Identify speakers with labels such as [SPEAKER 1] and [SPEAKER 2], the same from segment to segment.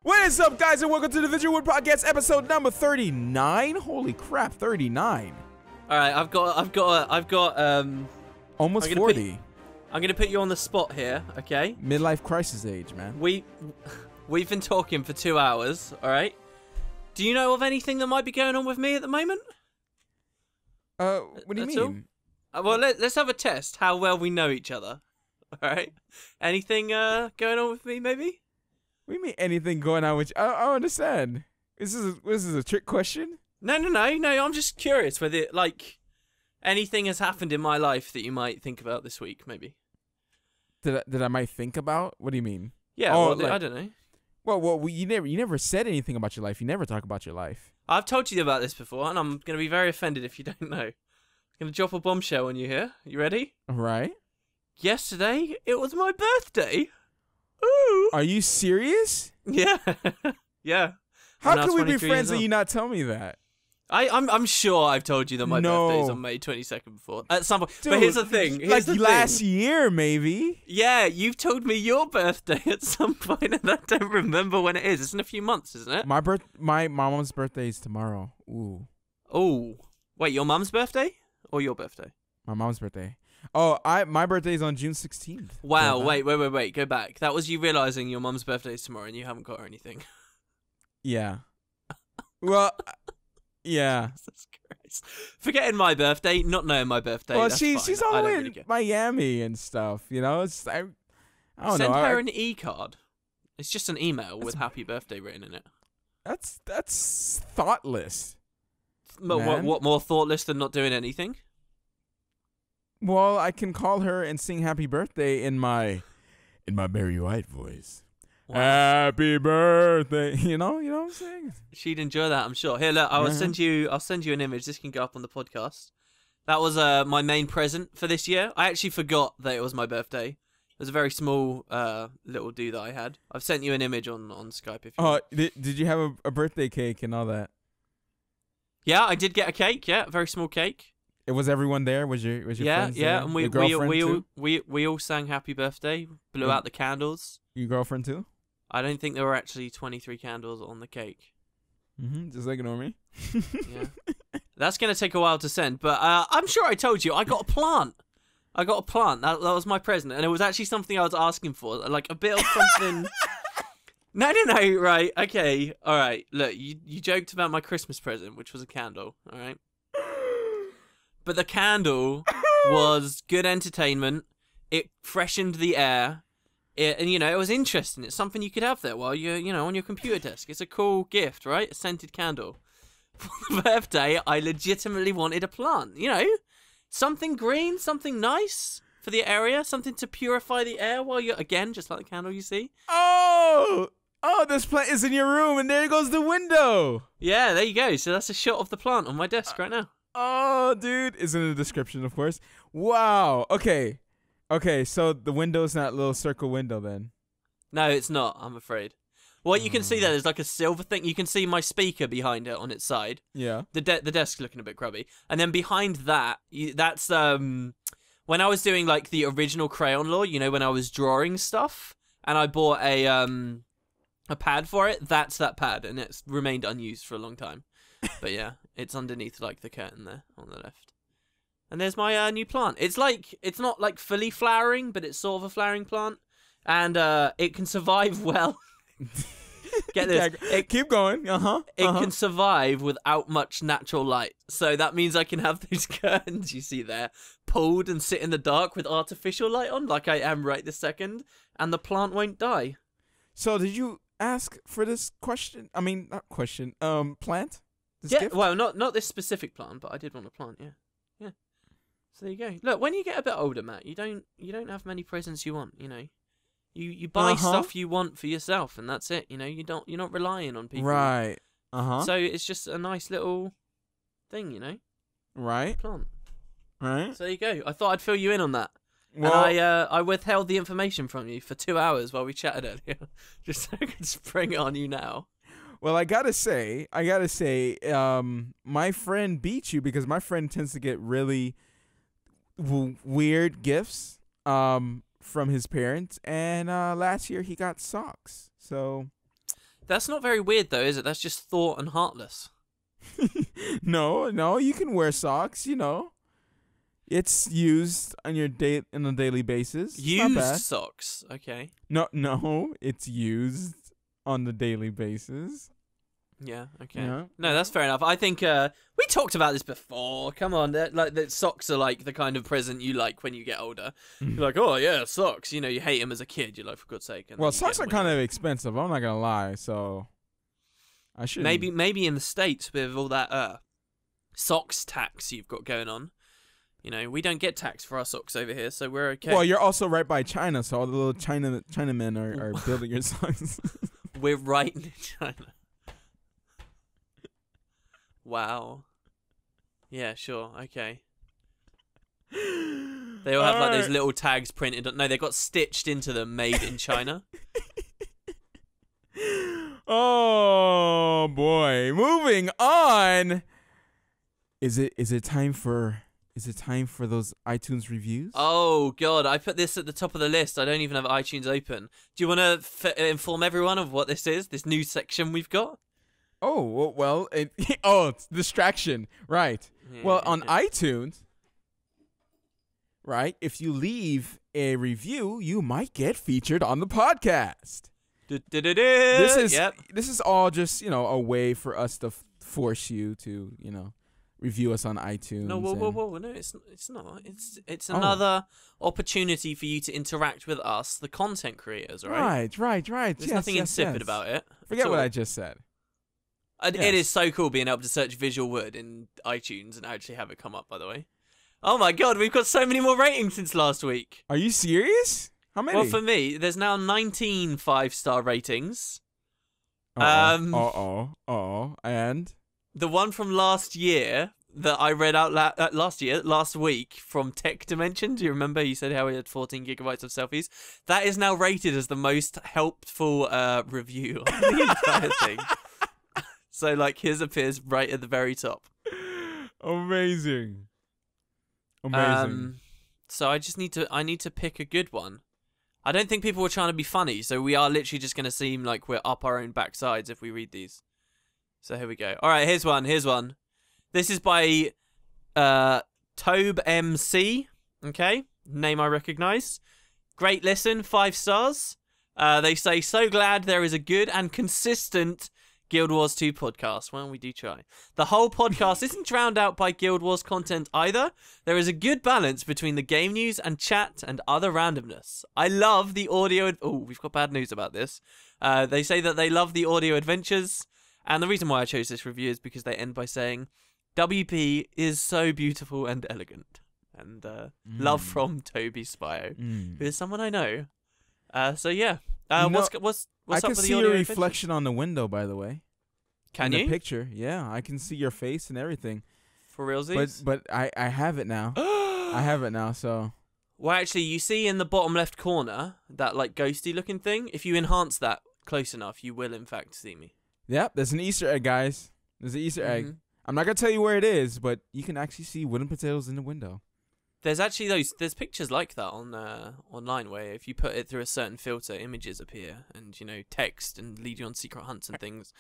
[SPEAKER 1] What is up, guys, and welcome to the VisualWood podcast, episode number 39. Holy crap, 39.
[SPEAKER 2] All right, I've got
[SPEAKER 1] Almost 40.
[SPEAKER 2] I'm gonna put you on the spot here, okay?
[SPEAKER 1] Midlife crisis age, man.
[SPEAKER 2] We've been talking for 2 hours, all right? Do you know of anything that might be going on with me at the moment?
[SPEAKER 1] What do you mean?
[SPEAKER 2] Well, let's have a test how well we know each other. All right. Anything going on with me, maybe?
[SPEAKER 1] What do you mean anything going on with you? I don't understand. This is a trick question?
[SPEAKER 2] No. I'm just curious whether like anything has happened in my life that you might think about this week, maybe.
[SPEAKER 1] That I might think about? What do you mean?
[SPEAKER 2] Yeah.
[SPEAKER 1] Oh,
[SPEAKER 2] well,
[SPEAKER 1] like,
[SPEAKER 2] I don't know.
[SPEAKER 1] Well, you never said anything about your life. You never talk about your life.
[SPEAKER 2] I've told you about this before, and I'm gonna be very offended if you don't know. I'm gonna drop a bombshell on you here. You ready?
[SPEAKER 1] All right.
[SPEAKER 2] Yesterday, it was my birthday. Ooh.
[SPEAKER 1] Are you serious?
[SPEAKER 2] Yeah. Yeah.
[SPEAKER 1] How can we be friends and you not tell me that?
[SPEAKER 2] I'm sure I've told you that my birthday's on May 22nd before. At some point.
[SPEAKER 1] Dude,
[SPEAKER 2] but here's the thing.
[SPEAKER 1] Last year, maybe.
[SPEAKER 2] Yeah, you've told me your birthday at some point, and I don't remember when it is. It's in a few months, isn't it?
[SPEAKER 1] My mom's birthday is tomorrow. Ooh.
[SPEAKER 2] Oh. Wait, your mum's birthday? Or your birthday?
[SPEAKER 1] My mom's birthday. Oh, my birthday is on June 16th.
[SPEAKER 2] Wow, wait. Go back. That was you realizing your mum's birthday is tomorrow and you haven't got her anything.
[SPEAKER 1] Yeah. Well, yeah.
[SPEAKER 2] Jesus Christ. Forgetting my birthday, not knowing my birthday.
[SPEAKER 1] Well,
[SPEAKER 2] that's
[SPEAKER 1] she's
[SPEAKER 2] fine.
[SPEAKER 1] all the way in Miami and stuff, you know? It's I don't know.
[SPEAKER 2] Send her an e-card. It's just an email with happy birthday written in it.
[SPEAKER 1] That's thoughtless.
[SPEAKER 2] What more thoughtless than not doing anything?
[SPEAKER 1] Well, I can call her and sing happy birthday in my Barry White voice. Wow. Happy birthday. You know what I'm saying?
[SPEAKER 2] She'd enjoy that, I'm sure. Here, look, I'll send you an image. This can go up on the podcast. That was my main present for this year. I actually forgot that it was my birthday. It was a very small little do that I had. I've sent you an image on Skype if you want.
[SPEAKER 1] Did you have a birthday cake and all that?
[SPEAKER 2] Yeah, I did get a cake. Yeah, a very small cake.
[SPEAKER 1] It was everyone there? Was your friends there?
[SPEAKER 2] Yeah, and we all sang happy birthday, blew out the candles.
[SPEAKER 1] Your girlfriend too?
[SPEAKER 2] I don't think there were actually 23 candles on the cake.
[SPEAKER 1] Just like ignore me.
[SPEAKER 2] Yeah. That's going to take a while to send, but I'm sure I told you I got a plant. That was my present, and it was actually something I was asking for, like a bit of something. No, right, okay, all right. Look, you joked about my Christmas present, which was a candle, all right? But the candle was good entertainment. It freshened the air. And, it was interesting. It's something you could have there while you're, on your computer desk. It's a cool gift, right? A scented candle. For the birthday, I legitimately wanted a plant. Something green, something nice for the area, something to purify the air while you're, again, just like the candle you see.
[SPEAKER 1] Oh, this plant is in your room, and there goes the window.
[SPEAKER 2] Yeah, there you go. So that's a shot of the plant on my desk right now.
[SPEAKER 1] Oh, dude. It's in the description, of course. Wow. Okay, so the window's not a little circle window then?
[SPEAKER 2] No, it's not, I'm afraid. What you can see there is like a silver thing. You can see my speaker behind it on its side.
[SPEAKER 1] Yeah.
[SPEAKER 2] The desk looking a bit grubby. And then behind that, that's when I was doing like the original crayon law, when I was drawing stuff, and I bought a pad for it, that's that pad, and it's remained unused for a long time. But yeah, it's underneath like the curtain there on the left. And there's my new plant. It's not like fully flowering, but it's sort of a flowering plant, and it can survive well. Get this.
[SPEAKER 1] Keep going.
[SPEAKER 2] It can survive without much natural light. So that means I can have those curtains you see there pulled and sit in the dark with artificial light on, like I am right this second, and the plant won't die.
[SPEAKER 1] So did you ask for this question? I mean, not question. Plant?
[SPEAKER 2] Gift? Well, not this specific plant, but I did want a plant, yeah. So there you go. Look, when you get a bit older, Matt, you don't have many presents you want, You buy stuff you want for yourself, and that's it, you're not relying on people.
[SPEAKER 1] Right.
[SPEAKER 2] So it's just a nice little thing,
[SPEAKER 1] Right.
[SPEAKER 2] Plant.
[SPEAKER 1] Right.
[SPEAKER 2] So there you go. I thought I'd fill you in on that. Well, and I withheld the information from you for 2 hours while we chatted earlier, just so I could spring it on you now.
[SPEAKER 1] Well, I gotta say, my friend beat you because my friend tends to get really weird gifts from his parents, and last year he got socks. So
[SPEAKER 2] That's not very weird, though, is it? That's just thought and heartless.
[SPEAKER 1] No, you can wear socks, you know. It's used on your on a daily basis. It's not
[SPEAKER 2] Used
[SPEAKER 1] bad.
[SPEAKER 2] socks. Okay.
[SPEAKER 1] No, it's used on the daily basis.
[SPEAKER 2] Yeah, okay.
[SPEAKER 1] Yeah.
[SPEAKER 2] No, that's fair enough. I think we talked about this before. Come on, that socks are like the kind of present you like when you get older. You're like, oh yeah, socks. You know, you hate them as a kid. You're like, for God's sake. And
[SPEAKER 1] Well,
[SPEAKER 2] then you
[SPEAKER 1] socks
[SPEAKER 2] get
[SPEAKER 1] are
[SPEAKER 2] 'em
[SPEAKER 1] kind of expensive. I'm not gonna lie. So I should
[SPEAKER 2] maybe in the States with all that socks tax you've got going on. You know, we don't get tax for our socks over here, so we're okay.
[SPEAKER 1] Well, you're also right by China, so all the little Chinamen are building your socks.
[SPEAKER 2] We're right in China. Wow. Yeah, sure. Okay. They all have like those little tags printed. No, they got stitched into them, made in China.
[SPEAKER 1] Oh boy. Moving on. Is it time for those iTunes reviews?
[SPEAKER 2] Oh god, I put this at the top of the list. I don't even have iTunes open. Do you want to inform everyone of what this is? This new section we've got?
[SPEAKER 1] Oh, well, it's distraction. Right.
[SPEAKER 2] Yeah,
[SPEAKER 1] well, on iTunes, right, if you leave a review, you might get featured on the podcast. This is all just, a way for us to force you to, review us on iTunes.
[SPEAKER 2] No, whoa. No, it's not. It's another opportunity for you to interact with us, the content creators, right?
[SPEAKER 1] Right.
[SPEAKER 2] There's nothing insipid about it.
[SPEAKER 1] Forget what I just said.
[SPEAKER 2] It is so cool being able to search VisualWood in iTunes and actually have it come up, by the way. Oh my god, we've got so many more ratings since last week.
[SPEAKER 1] Are you serious? How many?
[SPEAKER 2] Well, for me, there's now 19 5-star ratings.
[SPEAKER 1] And?
[SPEAKER 2] The one from last year that I read out last week from Tech Dimension. Do you remember? He said how he had 14 gigabytes of selfies. That is now rated as the most helpful review on the entire thing. So, like, his appears right at the very top.
[SPEAKER 1] Amazing.
[SPEAKER 2] So I just need to pick a good one. I don't think people were trying to be funny, so we are literally just going to seem like we're up our own backsides if we read these. So here we go. All right, here's one. This is by Tobe MC. Okay, name I recognize. Great listen, 5 stars. They say, so glad there is a good and consistent Guild Wars 2 podcast. Well, we do try. The whole podcast isn't drowned out by Guild Wars content either. There is a good balance between the game news and chat and other randomness. I love the audio... Oh, we've got bad news about this. They say that they love the audio adventures. And the reason why I chose this review is because they end by saying, WP is so beautiful and elegant. And love from Toby Spio, who is someone I know. So yeah. What's up with the audio?
[SPEAKER 1] I can see your reflection on the window, by the way.
[SPEAKER 2] Can you?
[SPEAKER 1] In the picture, yeah, I can see your face and everything.
[SPEAKER 2] For realsies?
[SPEAKER 1] But I have it now. I have it now, so.
[SPEAKER 2] Well, actually, you see in the bottom left corner that like ghosty looking thing. If you enhance that close enough, you will in fact see me.
[SPEAKER 1] Yep, there's an Easter egg, guys. There's an Easter egg. I'm not gonna tell you where it is, but you can actually see wooden potatoes in the window.
[SPEAKER 2] There's actually there's pictures like that on online where if you put it through a certain filter, images appear and text and lead you on secret hunts and things.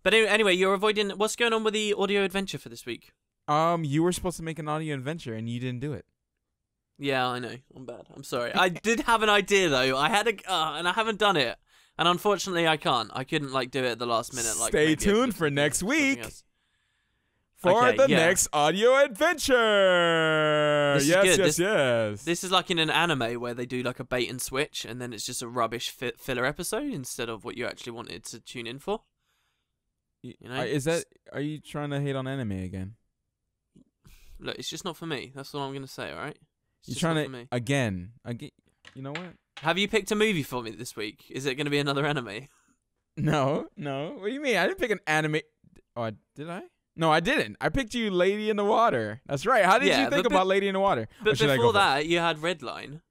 [SPEAKER 2] But anyway, you're avoiding. What's going on with the audio adventure for this week?
[SPEAKER 1] You were supposed to make an audio adventure and you didn't do it.
[SPEAKER 2] Yeah, I know. I'm bad. I'm sorry. I did have an idea though. I had and I haven't done it. And unfortunately, I can't. I couldn't do it at the last minute.
[SPEAKER 1] Stay tuned for next week. For the next audio adventure. Yes.
[SPEAKER 2] This is like in an anime where they do like a bait and switch, and then it's just a rubbish filler episode instead of what you actually wanted to tune in for.
[SPEAKER 1] Are you trying to hate on anime again?
[SPEAKER 2] Look, it's just not for me. That's all I'm gonna say. All right.
[SPEAKER 1] You're trying to again. You know what?
[SPEAKER 2] Have you picked a movie for me this week? Is it gonna be another anime?
[SPEAKER 1] No. What do you mean? I didn't pick an anime. Oh, did I? No, I didn't. I picked you Lady in the Water. That's right. How did you think about Lady in the Water?
[SPEAKER 2] But before that, you had Redline.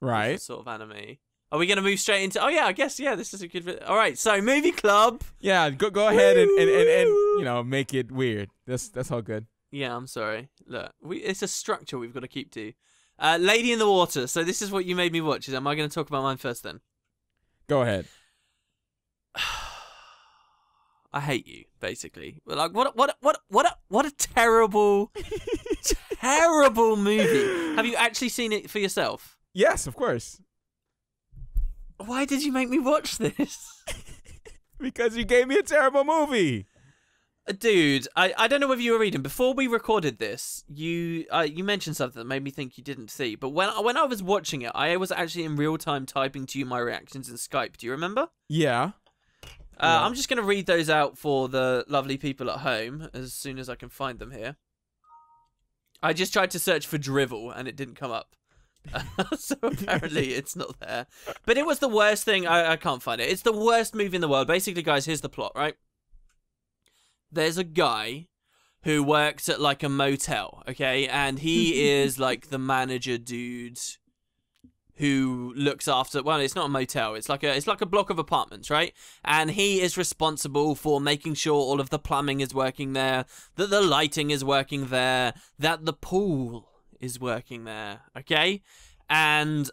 [SPEAKER 1] Right.
[SPEAKER 2] Sort of anime. Are we going to move straight into... Oh, yeah, I guess, yeah, this is a good... All right, so Movie Club.
[SPEAKER 1] Yeah, go ahead and make it weird. That's all good.
[SPEAKER 2] Yeah, I'm sorry. Look, it's a structure we've got to keep to. Lady in the Water. So this is what you made me watch. Am I going to talk about mine first then?
[SPEAKER 1] Go ahead.
[SPEAKER 2] I hate you, basically. Like, what a terrible, terrible movie. Have you actually seen it for yourself?
[SPEAKER 1] Yes, of course.
[SPEAKER 2] Why did you make me watch this?
[SPEAKER 1] Because you gave me a terrible movie.
[SPEAKER 2] Dude, I don't know whether you were reading. Before we recorded this, you mentioned something that made me think you didn't see. But when I was watching it, I was actually in real time typing to you my reactions in Skype. Do you remember?
[SPEAKER 1] Yeah.
[SPEAKER 2] I'm just going to read those out for the lovely people at home as soon as I can find them here. I just tried to search for drivel and it didn't come up. So apparently it's not there. But it was the worst thing. I can't find it. It's the worst movie in the world. Basically, guys, here's the plot, right? There's a guy who works at like a motel, okay? And he is like the manager dude who looks after, well, it's not a motel, it's like a block of apartments, right? And he is responsible for making sure all of the plumbing is working there, that the lighting is working there, that the pool is working there, okay? And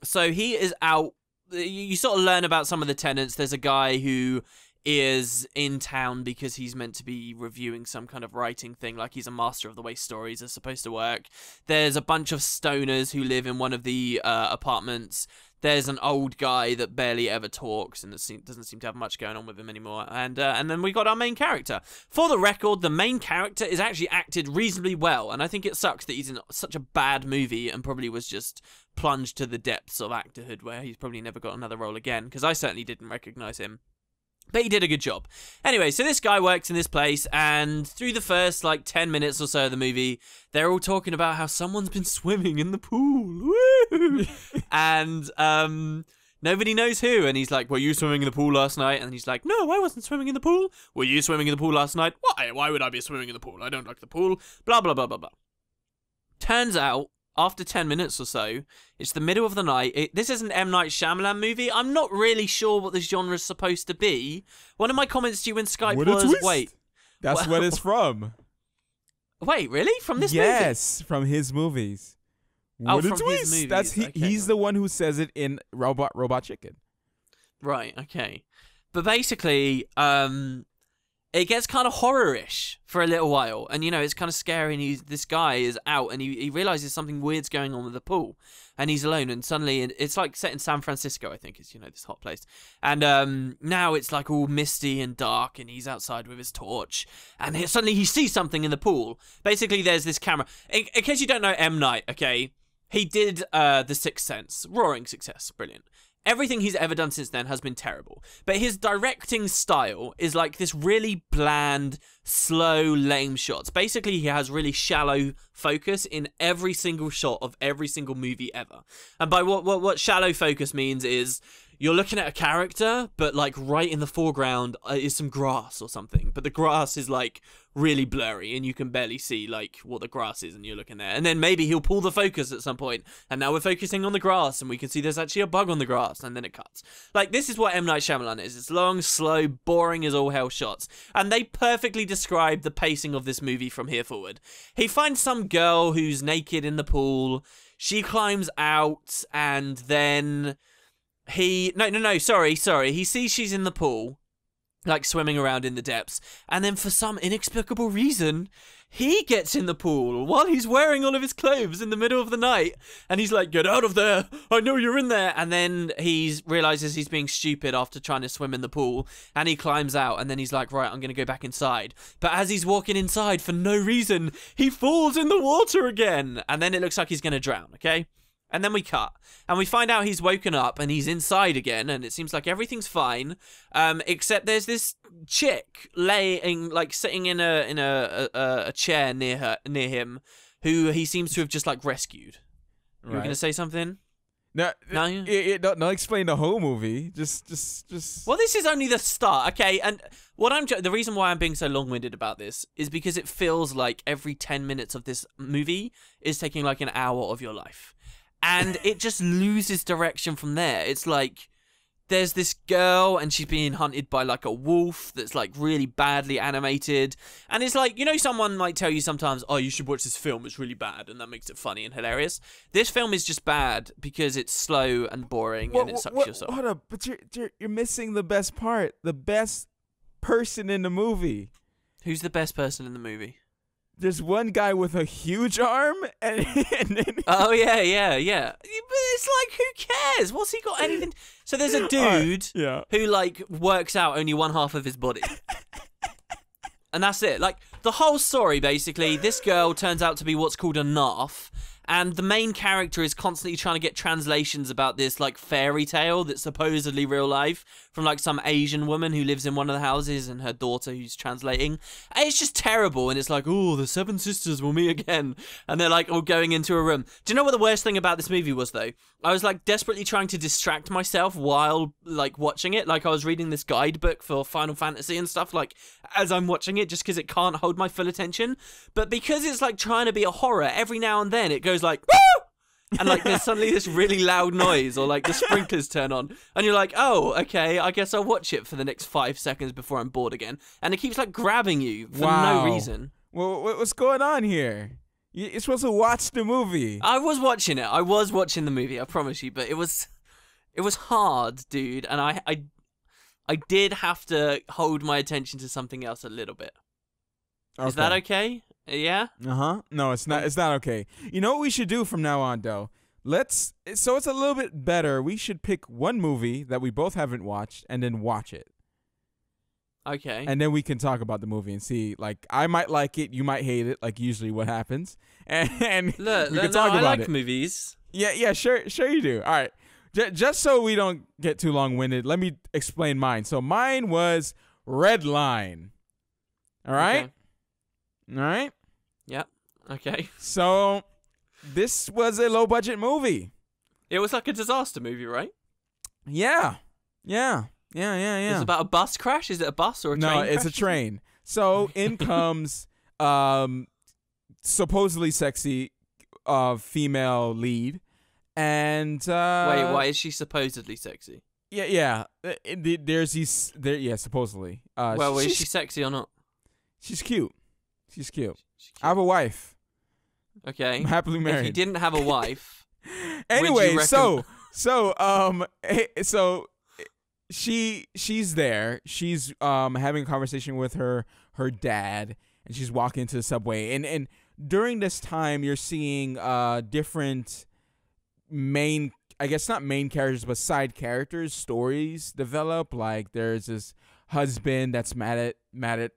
[SPEAKER 2] so he is out. You sort of learn about some of the tenants. There's a guy who is in town because he's meant to be reviewing some kind of writing thing, like he's a master of the way stories are supposed to work. There's a bunch of stoners who live in one of the apartments. There's an old guy that barely ever talks and doesn't seem to have much going on with him anymore. And then we got our main character. For the record, the main character is actually acted reasonably well, and I think it sucks that he's in such a bad movie and probably was just plunged to the depths of actorhood where he's probably never got another role again, because I certainly didn't recognize him. But he did a good job. Anyway, so this guy works in this place, and through the first, 10 minutes or so of the movie, they're all talking about how someone's been swimming in the pool. Woo! And nobody knows who. And he's like, were you swimming in the pool last night? And he's like, no, I wasn't swimming in the pool. Were you swimming in the pool last night? Why? Why would I be swimming in the pool? I don't like the pool. Blah, blah, blah, blah, blah. Turns out, after 10 minutes or so, it's the middle of the night. This is an M. Night Shyamalan movie. I'm not really sure what this genre is supposed to be. One of my comments to you in Skype was, wait.
[SPEAKER 1] That's what it's from.
[SPEAKER 2] Wait, really? From this movie?
[SPEAKER 1] Yes, from his movies. What a twist. His movies. That's he's the one who says it in Robot Chicken. Right, okay. But basically, it gets kind of horror-ish for a little while. And, it's kind of scary. And this guy is out and he realizes something weird's going on with the pool. And he's alone. And suddenly, it's like set in San Francisco, I think, is, this hot place. And now it's like all misty and dark. And he's outside with his torch. And suddenly he sees something in the pool. Basically, there's this camera. In case you don't know M. Night, okay, he did The Sixth Sense. Roaring success. Brilliant. Everything he's ever done since then has been terrible. But his directing style is like this really bland, slow, lame shots. Basically, he has really shallow focus in every single shot of every single movie ever. And by what shallow focus means is you're looking at a character, but right in the foreground is some grass or something. But the grass is really blurry and you can barely see what the grass is and you're looking there. And then maybe he'll pull the focus at some point and now we're focusing on the grass and we can see there's actually a bug on the grass and then it cuts. This is what M. Night Shyamalan is. It's long, slow, boring as all hell shots. And they perfectly describe the pacing of this movie from here forward. He finds some girl who's naked in the pool. She climbs out and then sorry. He sees she's in the pool, swimming around in the depths, and then for some inexplicable reason, he gets in the pool while he's wearing all of his clothes in the middle of the night, and he's like, get out of there, I know you're in there, and then he realizes he's being stupid after trying to swim in the pool, and he climbs out, and then he's like, right, I'm gonna go back inside, but as he's walking inside, for no reason, he falls in the water again, and then it looks like he's gonna drown, okay? And then we cut, and we find out he's woken up and he's inside again, and it seems like everything's fine, except there's this chick sitting in a chair near him, who he seems to have just rescued. Right. You were gonna say something? No, don't explain the whole movie. Just.
[SPEAKER 2] Well, this is only the start, okay? And the reason why I'm being so long-winded about this is because it feels like every 10 minutes of this movie is taking an hour of your life. And it just loses direction from there. It's there's this girl and she's being hunted by a wolf that's really badly animated. And it's someone might tell you sometimes, oh, you should watch this film, it's really bad, and that makes it funny and hilarious. This film is just bad because it's slow and boring and it sucks your soul.
[SPEAKER 1] Hold up, but you're missing the best part. The best person in the movie.
[SPEAKER 2] Who's the best person in the movie?
[SPEAKER 1] There's one guy with a huge arm, and then
[SPEAKER 2] oh yeah. But it's like, who cares? What's he got anything? So there's a dude who like works out only one half of his body, and that's it. Like the whole story, basically, this girl turns out to be what's called a narf. And the main character is constantly trying to get translations about this, like, fairy tale that's supposedly real life from, like, some Asian woman who lives in one of the houses and her daughter who's translating. And it's just terrible. And it's like, oh, the seven sisters will meet again. And they're, like, all going into a room. Do you know what the worst thing about this movie was, though? I was, like, desperately trying to distract myself while, like, watching it. Like, I was reading this guidebook for Final Fantasy and stuff, like, as I'm watching it, just because it can't hold my full attention. But because it's, like, trying to be a horror, every now and then it goes like, woo! And like there's suddenly this really loud noise, or like the sprinklers turn on, and you're like, oh, okay, I guess I'll watch it for the next 5 seconds before I'm bored again. And it keeps like grabbing you for no reason.
[SPEAKER 1] Well, what's going on here? You're supposed to watch the movie.
[SPEAKER 2] I was watching it. I was watching the movie, I promise you, but it was hard, dude, and I did have to hold my attention to something else a little bit. Okay. Is that okay? Yeah?
[SPEAKER 1] Uh-huh. No, it's not okay. You know what we should do from now on, though? So it's a little bit better. We should pick one movie that we both haven't watched and then watch it.
[SPEAKER 2] Okay.
[SPEAKER 1] And then we can talk about the movie and see, like, I might like it, you might hate it, like usually what happens. And
[SPEAKER 2] look,
[SPEAKER 1] we can talk about it.
[SPEAKER 2] I like movies.
[SPEAKER 1] Yeah, sure you do. All right. Just so we don't get too long-winded, let me explain mine. So mine was Red Line. All right?
[SPEAKER 2] Okay.
[SPEAKER 1] All right?
[SPEAKER 2] Yep. Okay.
[SPEAKER 1] So this was a low-budget movie.
[SPEAKER 2] It was like a disaster movie, right?
[SPEAKER 1] Yeah. It's
[SPEAKER 2] about a bus crash? Is it a bus or a train?
[SPEAKER 1] No, it's a train. So in comes supposedly sexy female lead. And
[SPEAKER 2] wait, why is she supposedly sexy?
[SPEAKER 1] Yeah. There's these supposedly.
[SPEAKER 2] Well, is she sexy or not?
[SPEAKER 1] She's cute. She's cute. I have a wife.
[SPEAKER 2] Okay.
[SPEAKER 1] I'm happily married.
[SPEAKER 2] If you didn't have a wife.
[SPEAKER 1] Anyway, so she's there. She's having a conversation with her dad, and she's walking into the subway. And during this time, you're seeing different main, I guess not main characters, but side characters, stories develop. Like there's this husband that's mad at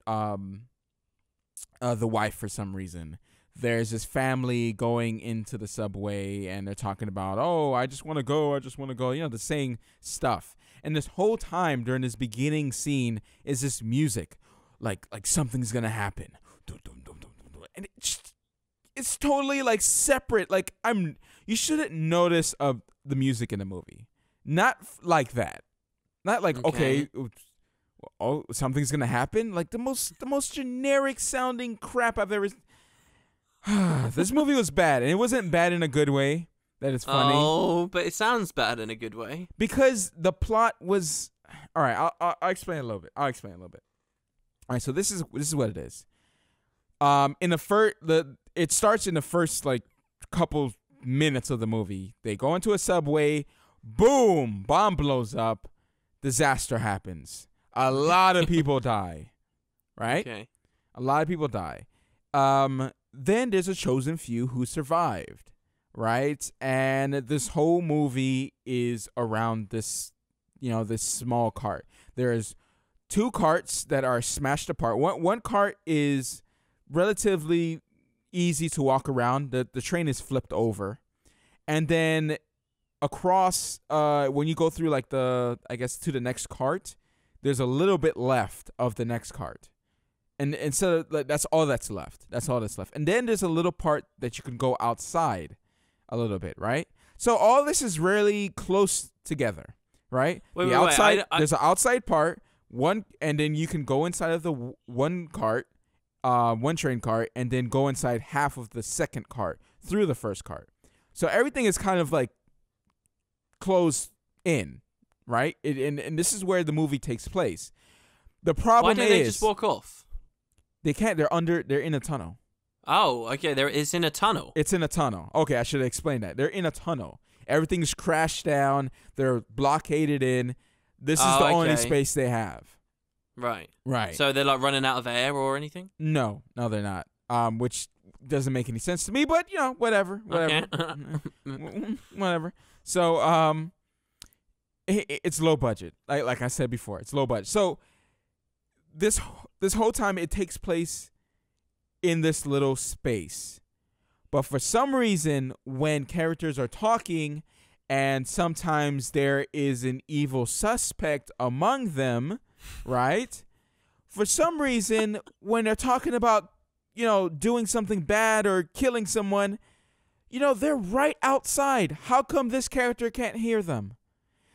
[SPEAKER 1] the wife for some reason. There's this family going into the subway, and they're talking about, oh, I just want to go. You know, the same stuff. And this whole time during this beginning scene is this music, like something's gonna happen, and it's totally like separate. Like you shouldn't notice the music in the movie, not like that, not like okay, oh, something's gonna happen. Like the most generic sounding crap I've ever. This movie was bad, and it wasn't bad in a good way. That it's funny.
[SPEAKER 2] Oh, but it sounds bad in a good way.
[SPEAKER 1] Because the plot was... All right, I'll explain a little bit. All right, so this is what it is. It starts in the first like couple minutes of the movie. They go into a subway. Boom! Bomb blows up. Disaster happens. A lot of people die. Right?
[SPEAKER 2] Okay.
[SPEAKER 1] A lot of people die. Then there's a chosen few who survived. Right, and this whole movie is around this, this small cart. There's 2 carts that are smashed apart. One cart is relatively easy to walk around. The train is flipped over, and then across, when you go through like to the next cart, there's a little bit left of the next cart, and so that's all that's left. And then there's a little part that you can go outside. A little bit, right? So all this is really close together, right? Outside, there's an outside part, and then you can go inside of the one train cart, and then go inside half of the second cart through the first cart. So everything is kind of like closed in, right? And this is where the movie takes place. The problem is,
[SPEAKER 2] why don't they just walk off?
[SPEAKER 1] They can't. They're in a tunnel.
[SPEAKER 2] Oh, okay. It's in a tunnel.
[SPEAKER 1] It's in a tunnel. Okay, I should explain that. They're in a tunnel. Everything's crashed down. They're blockaded in. This is the only space they have.
[SPEAKER 2] Right.
[SPEAKER 1] Right.
[SPEAKER 2] So they're like running out of air or anything?
[SPEAKER 1] No, they're not. Which doesn't make any sense to me, but whatever.
[SPEAKER 2] Okay.
[SPEAKER 1] Whatever. So it's low budget. Like I said before, it's low budget. So this whole time it takes place in this little space. But for some reason, when characters are talking and sometimes there is an evil suspect among them, right? For some reason, when they're talking about, doing something bad or killing someone, they're right outside. How come this character can't hear them?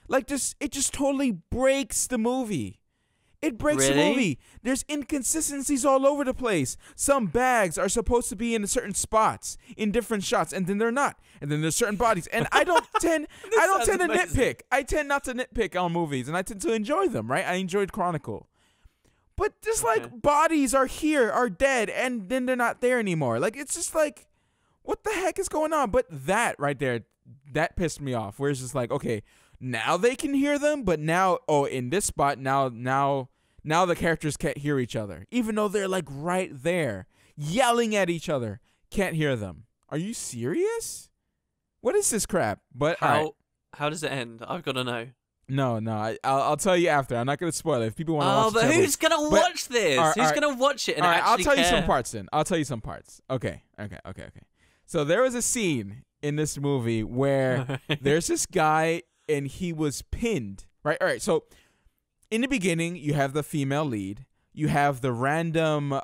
[SPEAKER 1] Like, it just totally breaks the movie. It breaks the movie. There's inconsistencies all over the place. Some bags are supposed to be in certain spots in different shots, and then they're not. And then there's certain bodies. And I don't tend to nitpick. I tend not to nitpick on movies, and I tend to enjoy them, right? I enjoyed Chronicle. But just like bodies are dead, and then they're not there anymore. Like, it's just like, what the heck is going on? But that right there, that pissed me off. Where it's just like, okay, now they can hear them, but now, in this spot, now the characters can't hear each other, even though they're like right there, yelling at each other. Can't hear them. Are you serious? What is this crap? But
[SPEAKER 2] how does it end? I've got to know.
[SPEAKER 1] No, I'll tell you after. I'm not gonna spoil it. If people want to watch it.
[SPEAKER 2] But who's gonna watch this? Who's gonna watch it and actually
[SPEAKER 1] I'll tell
[SPEAKER 2] care?
[SPEAKER 1] you some parts then. I'll tell you some parts. Okay. So there was a scene in this movie where there's this guy and he was pinned, right? All right, so in the beginning, you have the female lead. You have the random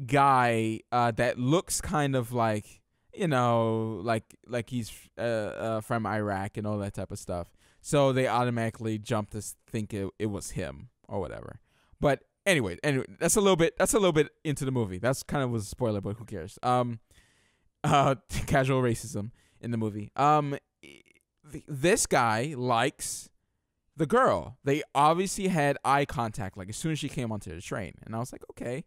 [SPEAKER 1] guy that looks kind of like, like he's from Iraq and all that type of stuff. So they automatically jump to think it was him or whatever. But anyway, that's a little bit into the movie. That's kind of was a spoiler, but who cares? Casual racism in the movie. This guy likes the girl. They obviously had eye contact, like as soon as she came onto the train. And I was like, okay,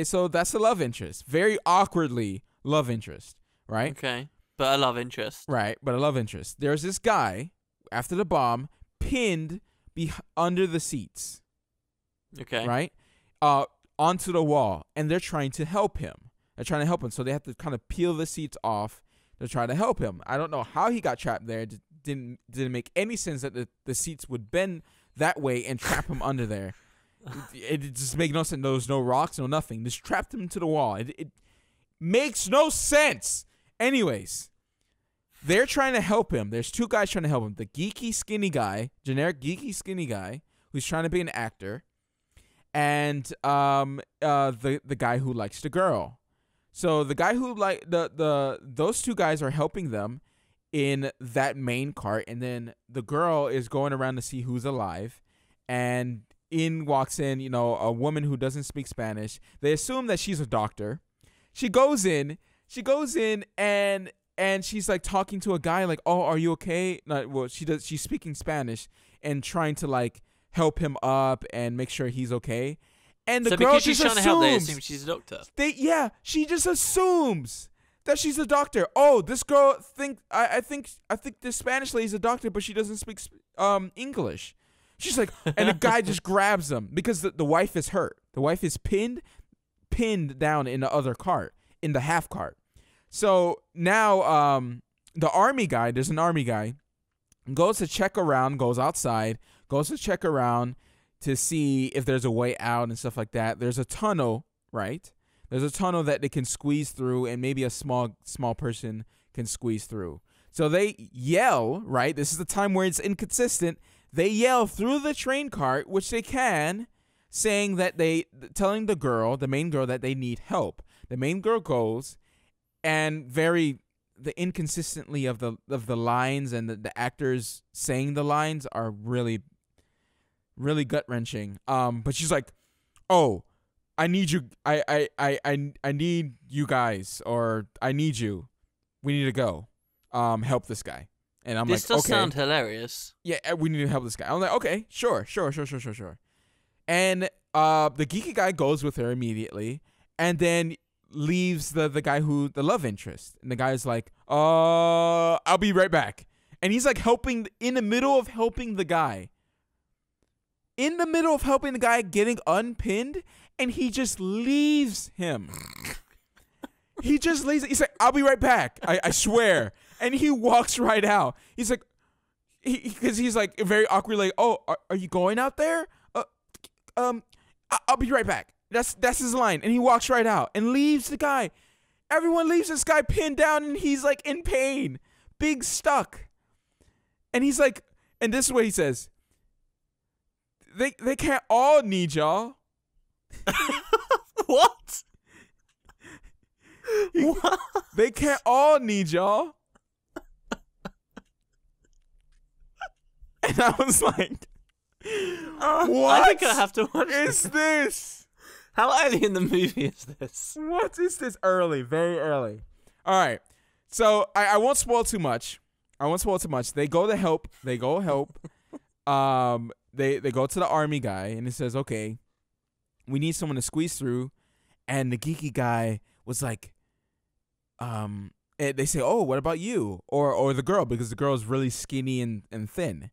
[SPEAKER 1] so that's a love interest. Very awkwardly love interest, right?
[SPEAKER 2] Okay, but a love interest.
[SPEAKER 1] Right, but a love interest. There's this guy, after the bomb, pinned under the seats.
[SPEAKER 2] Okay.
[SPEAKER 1] Right? Onto the wall. And they're trying to help him. So they have to kind of peel the seats off to try to help him. I don't know how he got trapped there. It didn't make any sense that the seats would bend that way and trap him under there. It just made no sense. There was no rocks, no nothing. Just trapped him to the wall. It makes no sense. Anyways, they're trying to help him. There's two guys trying to help him. The geeky skinny guy, generic geeky skinny guy, who's trying to be an actor, and the guy who likes the girl. So the guy who those two guys are helping them in that main cart, and then the girl is going around to see who's alive, and walks in, a woman who doesn't speak Spanish. They assume that she's a doctor. She goes in and she's like talking to a guy like, "Oh, are you okay?" She's speaking Spanish and trying to like help him up and make sure he's okay. And the girl just assumes,
[SPEAKER 2] help, they assume she's a doctor.
[SPEAKER 1] She just assumes that she's a doctor. Oh, this girl I think this Spanish lady's a doctor, but she doesn't speak English. She's like, and the guy just grabs them because the wife is hurt. The wife is pinned down in the other cart, in the half cart. So now there's an army guy, goes to check around, goes outside, goes to check around to see if there's a way out and stuff like that. There's a tunnel, right? There's a tunnel that they can squeeze through, and maybe a small person can squeeze through. So they yell, right? This is the time where it's inconsistent. They yell through the train cart, which they can, saying that telling the main girl that they need help. The main girl goes, and the inconsistently of the lines and the actors saying the lines are really, really gut wrenching. But she's like, "Oh, I need you. I need you guys, or I need you. We need to go. Help this guy." And I'm
[SPEAKER 2] this
[SPEAKER 1] like,
[SPEAKER 2] does
[SPEAKER 1] okay.
[SPEAKER 2] sound hilarious.
[SPEAKER 1] Yeah, we need to help this guy. I'm like, okay, sure. And the geeky guy goes with her immediately, and then leaves the guy the love interest. And the guy's like, I'll be right back. And he's like in the middle of helping the guy. in the middle of helping the guy getting unpinned, and he just leaves him. He just leaves. He's like, "I'll be right back. I swear." And he walks right out. He's like, because he's like very awkward, like, "Oh, are you going out there? I'll be right back." That's his line, and he walks right out and leaves the guy. Everyone leaves this guy pinned down, and he's like in pain, big stuck. And he's like, and this is what he says: They can't all need y'all.
[SPEAKER 2] What? What?
[SPEAKER 1] They can't all need y'all. And I was like, what
[SPEAKER 2] I think I have to watch
[SPEAKER 1] is this?
[SPEAKER 2] How early in the movie is this?
[SPEAKER 1] What is this? Early, very early. All right. So I won't spoil too much. They go to help. They go help. They go to the army guy, and he says, "Okay, we need someone to squeeze through." And the geeky guy was like, they say, "Oh, what about you?" Or the girl, because the girl is really skinny and thin.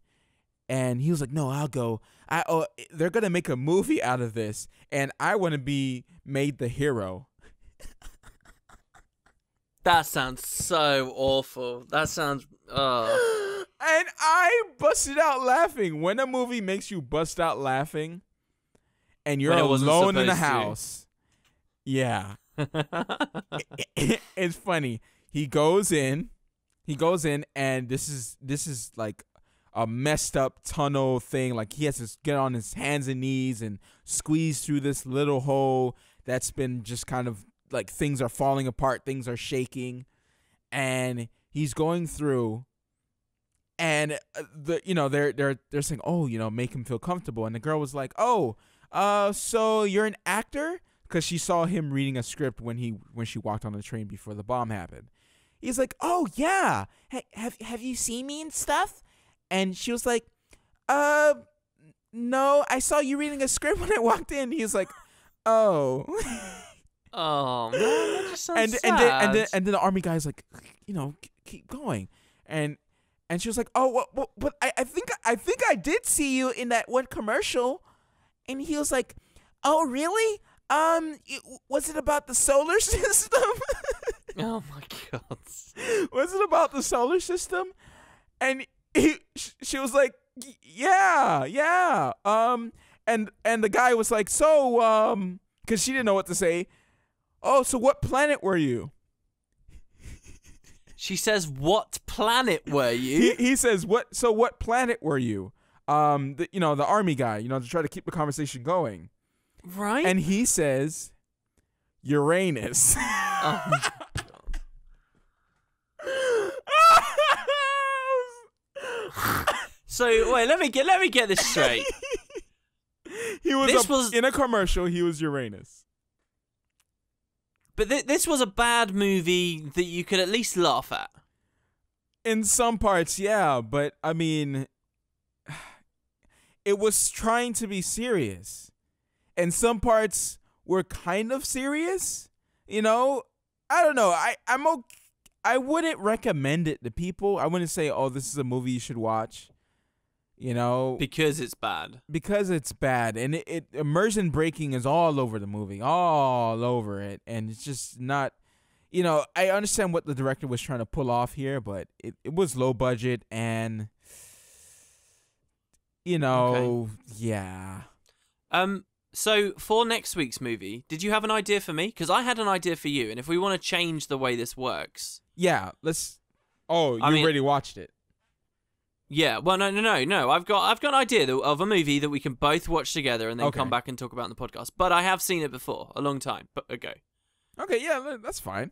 [SPEAKER 1] And he was like, "No, I'll go. They're gonna make a movie out of this, and I want to be made the hero."
[SPEAKER 2] That sounds so awful. That sounds.
[SPEAKER 1] And I busted out laughing. When a movie makes you bust out laughing, and you're alone in the house, yeah, it's funny. He goes in, and this is like a messed up tunnel thing. Like, he has to get on his hands and knees and squeeze through this little hole that's been just kind of like, things are falling apart, things are shaking, and he's going through, and they're saying, "Oh, make him feel comfortable." And the girl was like, "Oh, so you're an actor?" Because she saw him reading a script when she walked on the train before the bomb happened. He's like, "Oh yeah, hey, have you seen me and stuff?" And she was like, "No, I saw you reading a script when I walked in." He's like, "Oh."
[SPEAKER 2] Oh man, that just sounds
[SPEAKER 1] sad. And then the army guy's like, keep going, and she was like, "Oh, but I think I did see you in that one commercial," and he was like, "Oh really? Was it about the solar system?"
[SPEAKER 2] Oh my god.
[SPEAKER 1] Was it about the solar system? And she was like, yeah. And the guy was like, "So, because she didn't know what to say. Oh, so what planet were you?"
[SPEAKER 2] She says, "What planet were you?"
[SPEAKER 1] He says, "What? So what planet were you?" The army guy, to try to keep the conversation going.
[SPEAKER 2] Right.
[SPEAKER 1] And he says, "Uranus."
[SPEAKER 2] Oh my god. So wait, let me get this straight.
[SPEAKER 1] He was in a commercial. He was Uranus.
[SPEAKER 2] But this was a bad movie that you could at least laugh at.
[SPEAKER 1] In some parts, yeah, but I mean, it was trying to be serious, and some parts were kind of serious. I don't know. I wouldn't recommend it to people. I wouldn't say, "Oh, this is a movie you should watch."
[SPEAKER 2] Because it's bad.
[SPEAKER 1] Because it's bad, and it immersion breaking is all over the movie, all over it, and it's just not. I understand what the director was trying to pull off here, but it was low budget, and
[SPEAKER 2] Okay.
[SPEAKER 1] Yeah.
[SPEAKER 2] So for next week's movie, did you have an idea for me? Because I had an idea for you, and if we want to change the way this works,
[SPEAKER 1] yeah, let's. Oh, you already watched it.
[SPEAKER 2] Yeah, well, no. I've got an idea of a movie that we can both watch together and then come back and talk about in the podcast. But I have seen it before, a long time ago.
[SPEAKER 1] Okay, yeah, that's fine.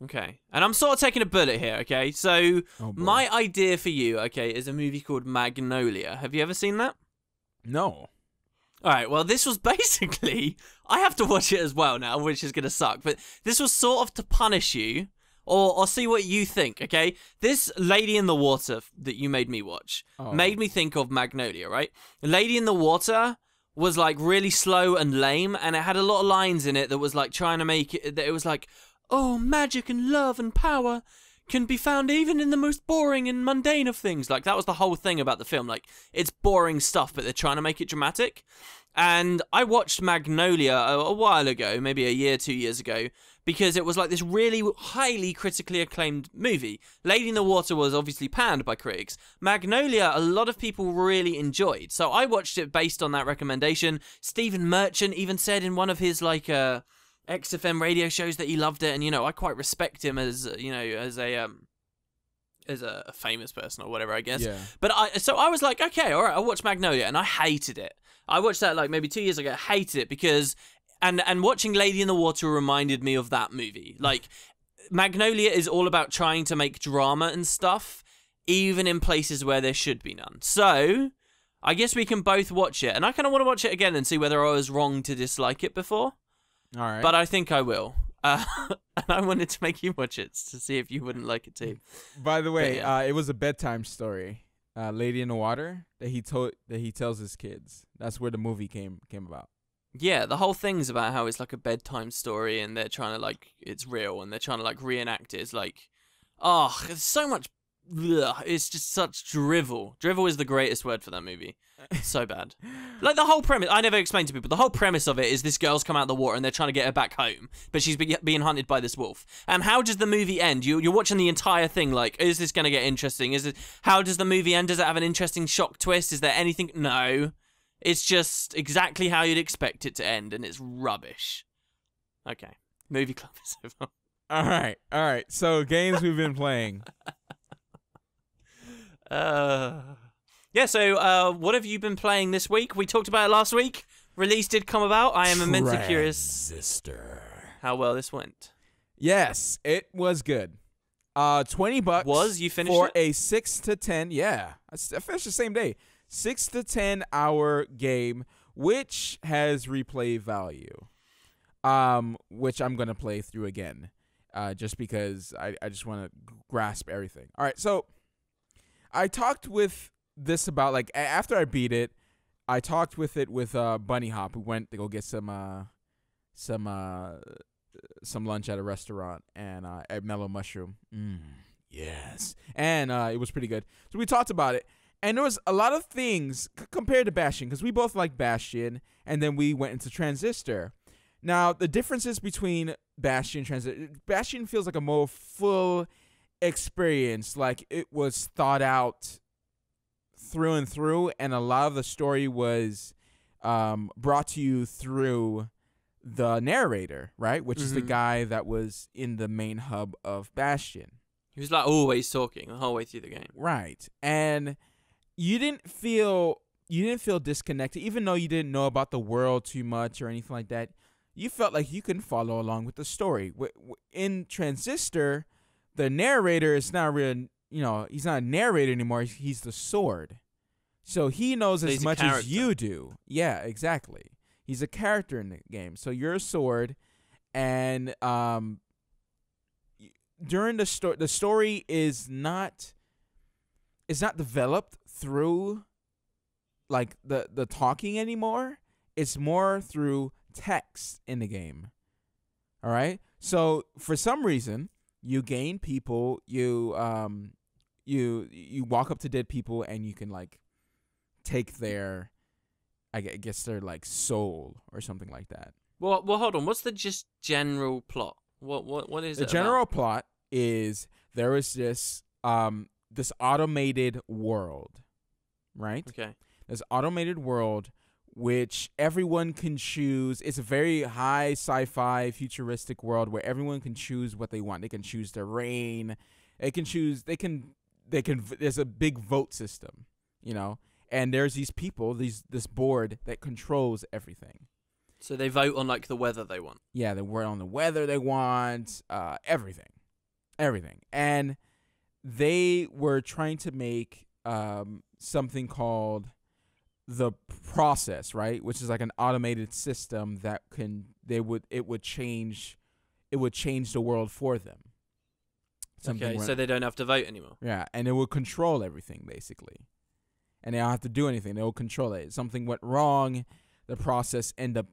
[SPEAKER 2] Okay, and I'm sort of taking a bullet here, okay? So, my idea for you, okay, is a movie called Magnolia. Have you ever seen that?
[SPEAKER 1] No.
[SPEAKER 2] Alright, well, this was basically... I have to watch it as well now, which is going to suck. But this was sort of to punish you. Or see what you think, okay? This Lady in the Water that you made me watch made me think of Magnolia, right? Lady in the Water was like really slow and lame, and it had a lot of lines in it that was like trying to make it, that it was like, "Oh, magic and love and power can be found even in the most boring and mundane of things. Like, that was the whole thing about the film. Like, it's boring stuff, but they're trying to make it dramatic. And I watched Magnolia a while ago, maybe a year, 2 years ago, because it was like this really highly critically acclaimed movie. Lady in the Water was obviously panned by critics. Magnolia, a lot of people really enjoyed. So I watched it based on that recommendation. Stephen Merchant even said in one of his, like, XFM radio shows that he loved it. And, you know, I quite respect him as, you know, as a famous person or whatever, I guess.
[SPEAKER 1] Yeah.
[SPEAKER 2] But I was like, okay, all right, I'll watch Magnolia. And I hated it. I watched that like maybe 2 years ago. I hated it because... And watching Lady in the Water reminded me of that movie. Like, Magnolia is all about trying to make drama and stuff, even in places where there should be none. So, I guess we can both watch it. And I kind of want to watch it again and see whether I was wrong to dislike it before.
[SPEAKER 1] All right.
[SPEAKER 2] But I think I will. And I wanted to make you watch it to see if you wouldn't like it too.
[SPEAKER 1] By the way, it was a bedtime story, Lady in the Water, that he tells his kids. That's where the movie came about.
[SPEAKER 2] Yeah, the whole thing's about how it's like a bedtime story and they're trying to, like, it's real and they're trying to, like, reenact it. It's like, oh, it's so much, ugh, it's just such drivel. Drivel is the greatest word for that movie. It's so bad. Like, the whole premise, I never explained to people, the whole premise of it is this girl's come out of the water and they're trying to get her back home, but she's being hunted by this wolf. And how does the movie end? You're watching the entire thing like, is this going to get interesting? How does the movie end? Does it have an interesting shock twist? Is there anything? No. It's just exactly how you'd expect it to end, and it's rubbish. Okay. Movie club is over.
[SPEAKER 1] All right. So, games we've been playing.
[SPEAKER 2] Yeah, so what have you been playing this week? We talked about it last week. Release did come about. I am immensely curious how well this went.
[SPEAKER 1] Yes, it was good. $20
[SPEAKER 2] you finished
[SPEAKER 1] for
[SPEAKER 2] it?
[SPEAKER 1] a 6 to 10. Yeah, I finished the same day. 6 to 10 hour game, which has replay value, which I'm gonna play through again, just because I just want to grasp everything. All right, so I talked with this about, like, after I beat it, I talked with Bunny Hop, who went to go get some lunch at a restaurant and at Mellow Mushroom. Yes, and it was pretty good. So we talked about it. And there was a lot of things compared to Bastion, because we both like Bastion, and then we went into Transistor. Now, the differences between Bastion and Transistor, Bastion feels like a more full experience, like it was thought out through and through, and a lot of the story was brought to you through the narrator, right? Which is the guy that was in the main hub of Bastion.
[SPEAKER 2] He was like always talking the whole way through the game.
[SPEAKER 1] Right. And you didn't feel disconnected, even though you didn't know about the world too much or anything like that. You felt like you can follow along with the story. In Transistor, the narrator is not really, he's not a narrator anymore. He's the sword. So he knows as much as you do. Yeah, exactly. He's a character in the game. So you're a sword, and during the story is not developed through like the talking anymore. It's more through text in the game. All right? So for some reason, you gain people, you walk up to dead people and you can like take their, I guess their like soul or something like that.
[SPEAKER 2] Well, hold on. What's the just general plot? What is it?
[SPEAKER 1] The general plot is there is this automated world, right?
[SPEAKER 2] Okay.
[SPEAKER 1] This automated world which everyone can choose. It's a very high sci-fi futuristic world where everyone can choose what they want. They can choose their reign. They can choose. They can. There's a big vote system, and there's these people, this board that controls everything.
[SPEAKER 2] So they vote on like the weather they want.
[SPEAKER 1] Yeah, they vote on the weather they want. Everything, and they were trying to make something called the process, right? Which is like an automated system that it would change the world for them.
[SPEAKER 2] Okay, so they don't have to vote anymore.
[SPEAKER 1] Yeah, and it will control everything basically, and they don't have to do anything. They will control it. If something went wrong, the process end up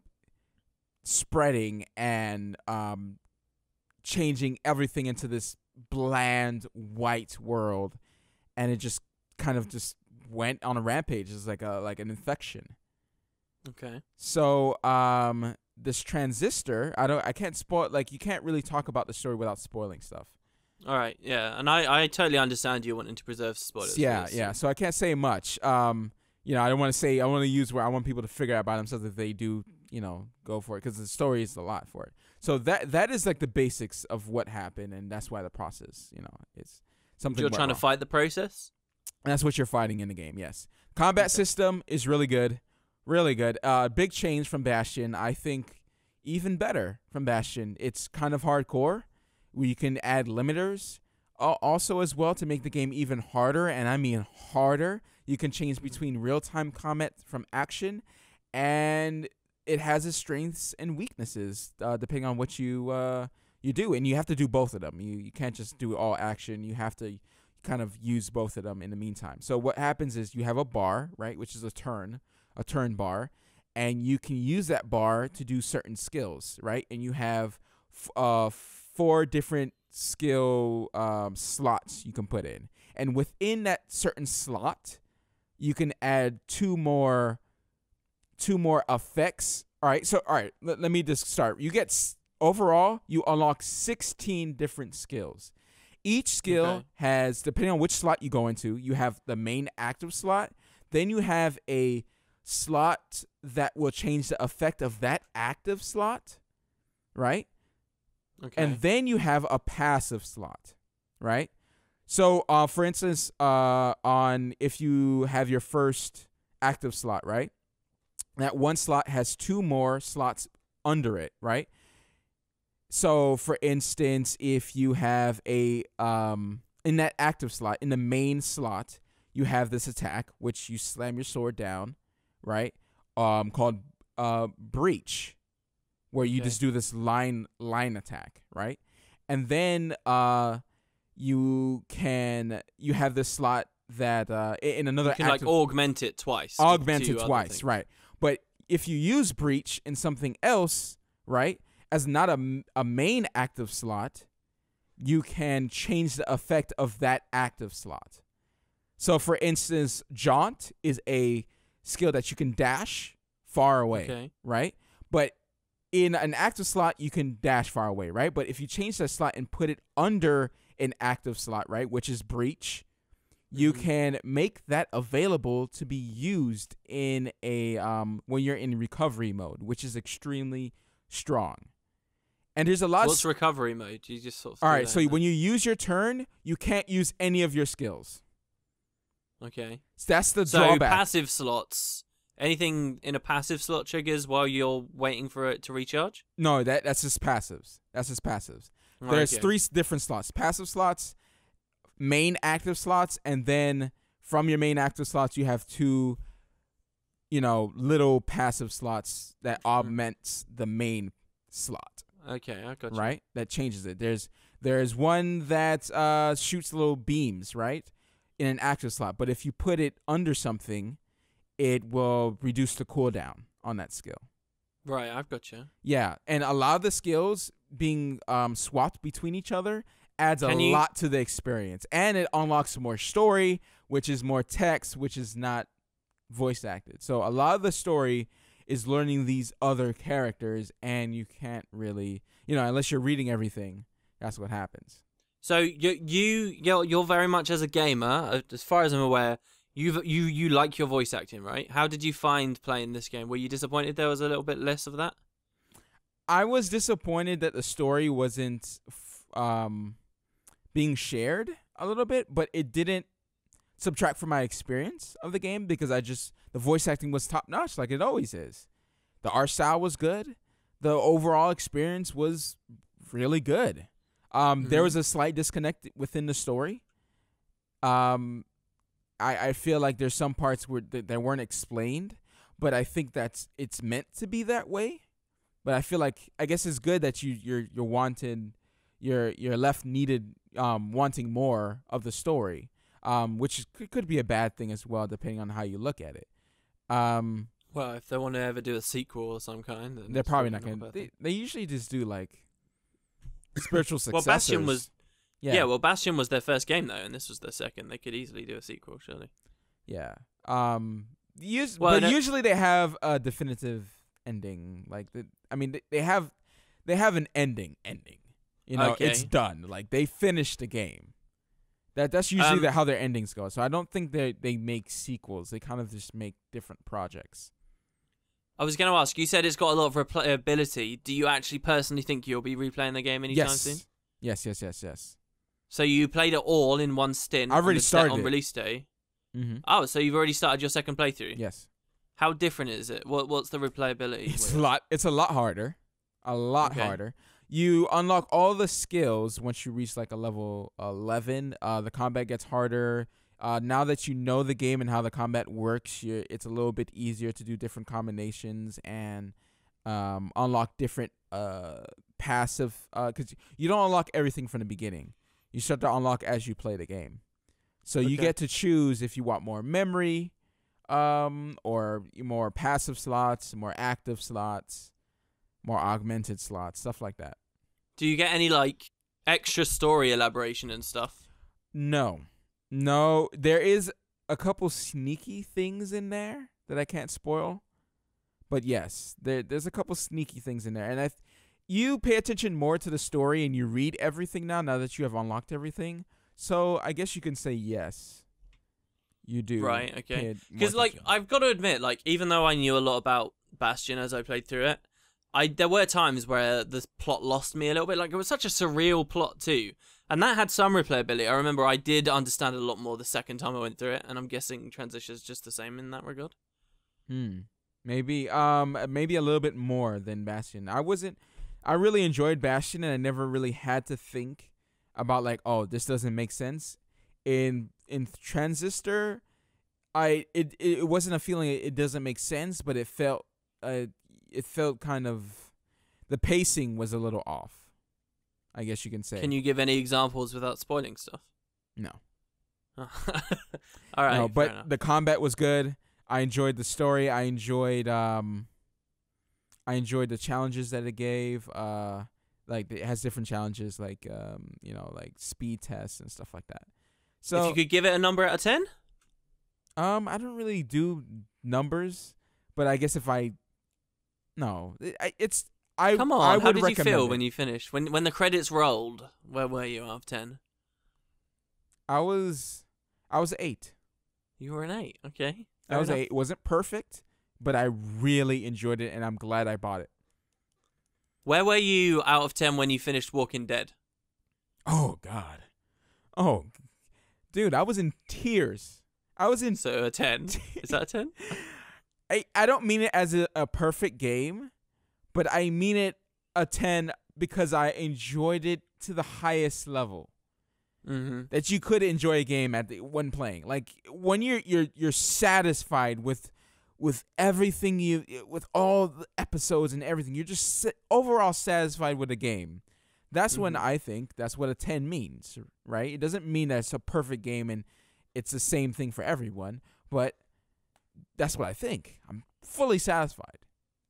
[SPEAKER 1] spreading and changing everything into this bland white world, and it just kind of just went on a rampage. It's like an infection.
[SPEAKER 2] Okay.
[SPEAKER 1] So this transistor, I can't spoil, like, you can't really talk about the story without spoiling stuff.
[SPEAKER 2] All right, yeah, and I totally understand you wanting to preserve spoilers.
[SPEAKER 1] Yeah. So I can't say much. You know, I don't want to say. I want to use where I want people to figure out by themselves if they do, you know, go for it, because the story is a lot for it. So that is like the basics of what happened, and that's why the process, you know, is something.
[SPEAKER 2] You're trying to fight the process.
[SPEAKER 1] And that's what you're fighting in the game. Yes, combat system is really good, really good. Big change from Bastion. I think even better from Bastion. It's kind of hardcore, where you can add limiters. Also as well, to make the game even harder, and I mean harder. You can change between real-time combat from action, and it has its strengths and weaknesses depending on what you do, and you have to do both of them. You can't just do all action. You have to kind of use both of them in the meantime. So what happens is you have a bar, right, which is a turn bar, and you can use that bar to do certain skills, right? And you have 4 different skill slots you can put in, and within that certain slot, you can add two more effects. All right, let me just start. You get overall, you unlock 16 different skills. Each skill has, depending on which slot you go into, you have the main active slot. Then you have a slot that will change the effect of that active slot, right? Okay. And then you have a passive slot, right? So, for instance, if you have your first active slot, right? That one slot has 2 more slots under it, right? So, for instance, if you have in that active slot, in the main slot, you have this attack, which you slam your sword down, right? Called Breach, where you just do this line attack, right? And then you have this slot that in another
[SPEAKER 2] you can like augment it twice.
[SPEAKER 1] Augment it twice, right? But if you use Breach in something else, right, as not a main active slot, you can change the effect of that active slot. So, for instance, Jaunt is a skill that you can dash far away, right? But in an active slot, you can dash far away, right? But if you change that slot and put it under an active slot, right, which is Breach, you can make that available to be used in a when you're in recovery mode, which is extremely strong. And there's a lot.
[SPEAKER 2] What's recovery mode? You just sort of.
[SPEAKER 1] All right, so when you use your turn, you can't use any of your skills.
[SPEAKER 2] Okay.
[SPEAKER 1] So that's the drawback.
[SPEAKER 2] So passive slots. Anything in a passive slot triggers while you're waiting for it to recharge?
[SPEAKER 1] No, that's just passives. There's 3 different slots: passive slots, main active slots, and then from your main active slots, you have 2, little passive slots that augments the main slot.
[SPEAKER 2] Okay, I got you.
[SPEAKER 1] Right? That changes it. There's one that shoots little beams, right, in an active slot. But if you put it under something, it will reduce the cooldown on that skill.
[SPEAKER 2] Right, I've got you.
[SPEAKER 1] Yeah, and a lot of the skills being swapped between each other adds a lot to the experience. And it unlocks more story, which is more text, which is not voice acted. So a lot of the story is learning these other characters, and you can't really, unless you're reading everything, that's what happens.
[SPEAKER 2] So you're very much, as a gamer, as far as I'm aware, you like your voice acting, right? How did you find playing this game? Were you disappointed there was a little bit less of that?
[SPEAKER 1] I was disappointed that the story wasn't being shared a little bit, but it didn't subtract from my experience of the game, because the voice acting was top notch, like it always is. The art style was good. The overall experience was really good. There was a slight disconnect within the story. I feel like there's some parts where they weren't explained, but I think it's meant to be that way. But I feel like, I guess it's good that you're left needed wanting more of the story, which could be a bad thing as well, depending on how you look at it.
[SPEAKER 2] Well, if they want to ever do a sequel of some kind, then
[SPEAKER 1] they're probably not going to. They usually just do like spiritual successors.
[SPEAKER 2] Well, Yeah, well, Bastion was their first game though, and this was their second. They could easily do a sequel, surely.
[SPEAKER 1] Yeah. Usually they have a definitive ending. Like, they have an ending. You know, it's done. Like, they finished the game. That's usually how their endings go. So I don't think they make sequels. They kind of just make different projects.
[SPEAKER 2] I was going to ask, you said it's got a lot of replayability. Do you actually personally think you'll be replaying the game anytime soon?
[SPEAKER 1] Yes.
[SPEAKER 2] So you played it all in one stint.
[SPEAKER 1] I've already started
[SPEAKER 2] on release day.
[SPEAKER 1] Mm-hmm.
[SPEAKER 2] Oh, so you've already started your second playthrough?
[SPEAKER 1] Yes.
[SPEAKER 2] How different is it? What's the replayability?
[SPEAKER 1] It's a lot harder. Harder. You unlock all the skills once you reach like a level 11. The combat gets harder. Now that you know the game and how the combat works, it's a little bit easier to do different combinations and unlock different passive. Because you don't unlock everything from the beginning. You start to unlock as you play the game. So you get to choose if you want more memory, or more passive slots, more active slots, more augmented slots, stuff like that.
[SPEAKER 2] Do you get any like extra story elaboration and stuff?
[SPEAKER 1] No, there is a couple sneaky things in there that I can't spoil, but yes, there's a couple sneaky things in there, and you pay attention more to the story and you read everything now that you have unlocked everything. So I guess you can say yes, you do.
[SPEAKER 2] Right, okay. Because like I've got to admit, like even though I knew a lot about Bastion as I played through it, there were times where the plot lost me a little bit. Like it was such a surreal plot too, and that had some replayability. I remember I did understand it a lot more the second time I went through it, and I'm guessing Transition's just the same in that regard.
[SPEAKER 1] Maybe a little bit more than Bastion. I really enjoyed Bastion, and I never really had to think about like, oh, this doesn't make sense. In Transistor, it wasn't a feeling it doesn't make sense, but it felt kind of, the pacing was a little off, I guess you can say.
[SPEAKER 2] Can you give any examples without spoiling stuff?
[SPEAKER 1] No.
[SPEAKER 2] All right.
[SPEAKER 1] No, but the combat was good. I enjoyed the story. I enjoyed the challenges that it gave. Like it has different challenges, like like speed tests and stuff like that. So
[SPEAKER 2] if you could give it a number out of 10?
[SPEAKER 1] I don't really do numbers, but I guess if I come on.
[SPEAKER 2] How did you feel when you finished? When the credits rolled, where were you out of 10?
[SPEAKER 1] I was 8.
[SPEAKER 2] You were an 8, okay.
[SPEAKER 1] I was 8. It wasn't perfect, but I really enjoyed it, and I'm glad I bought it.
[SPEAKER 2] Where were you out of 10 when you finished Walking Dead?
[SPEAKER 1] Oh, God. Oh, dude, I was in tears.
[SPEAKER 2] So a 10? Is that a 10?
[SPEAKER 1] I don't mean it as a perfect game, but I mean it a 10 because I enjoyed it to the highest level that you could enjoy a game when playing. Like when you're satisfied with everything, with all the episodes and everything, you're just overall satisfied with the game. That's when I think that's what a 10 means, right? It doesn't mean that it's a perfect game and it's the same thing for everyone, but that's what I think. I'm fully satisfied.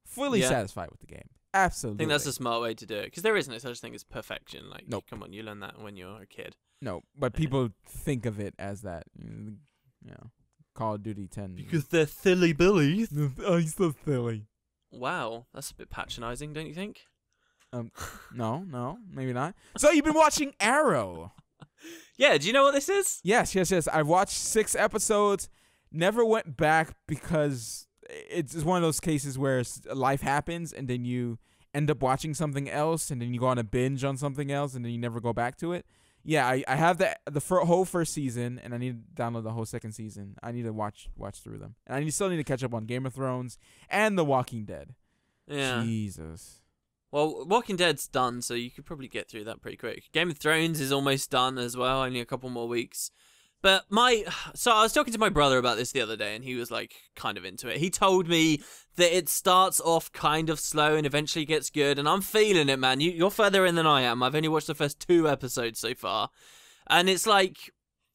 [SPEAKER 1] Satisfied with the game. Absolutely.
[SPEAKER 2] I think that's a smart way to do it, because there isn't such thing as perfection. Like, come on, you learn that when you're a kid.
[SPEAKER 1] No, but people think of it as that. Call of Duty 10.
[SPEAKER 2] Because they're silly billies.
[SPEAKER 1] Oh, he's so silly.
[SPEAKER 2] Wow, that's a bit patronizing, don't you think?
[SPEAKER 1] No, maybe not. So you've been watching Arrow.
[SPEAKER 2] Yeah, do you know what this is?
[SPEAKER 1] Yes. I've watched 6 episodes. Never went back because it's one of those cases where life happens and then you end up watching something else and then you go on a binge on something else and then you never go back to it. Yeah, I have the whole first season and I need to download the whole second season. I need to watch through them. And I still need to catch up on Game of Thrones and The Walking Dead. Yeah. Jesus.
[SPEAKER 2] Well, Walking Dead's done, so you could probably get through that pretty quick. Game of Thrones is almost done as well, only a couple more weeks. But so I was talking to my brother about this the other day, and he was like kind of into it. He told me that it starts off kind of slow and eventually gets good, and I'm feeling it, man. You're further in than I am. I've only watched the first 2 episodes so far, and it's like,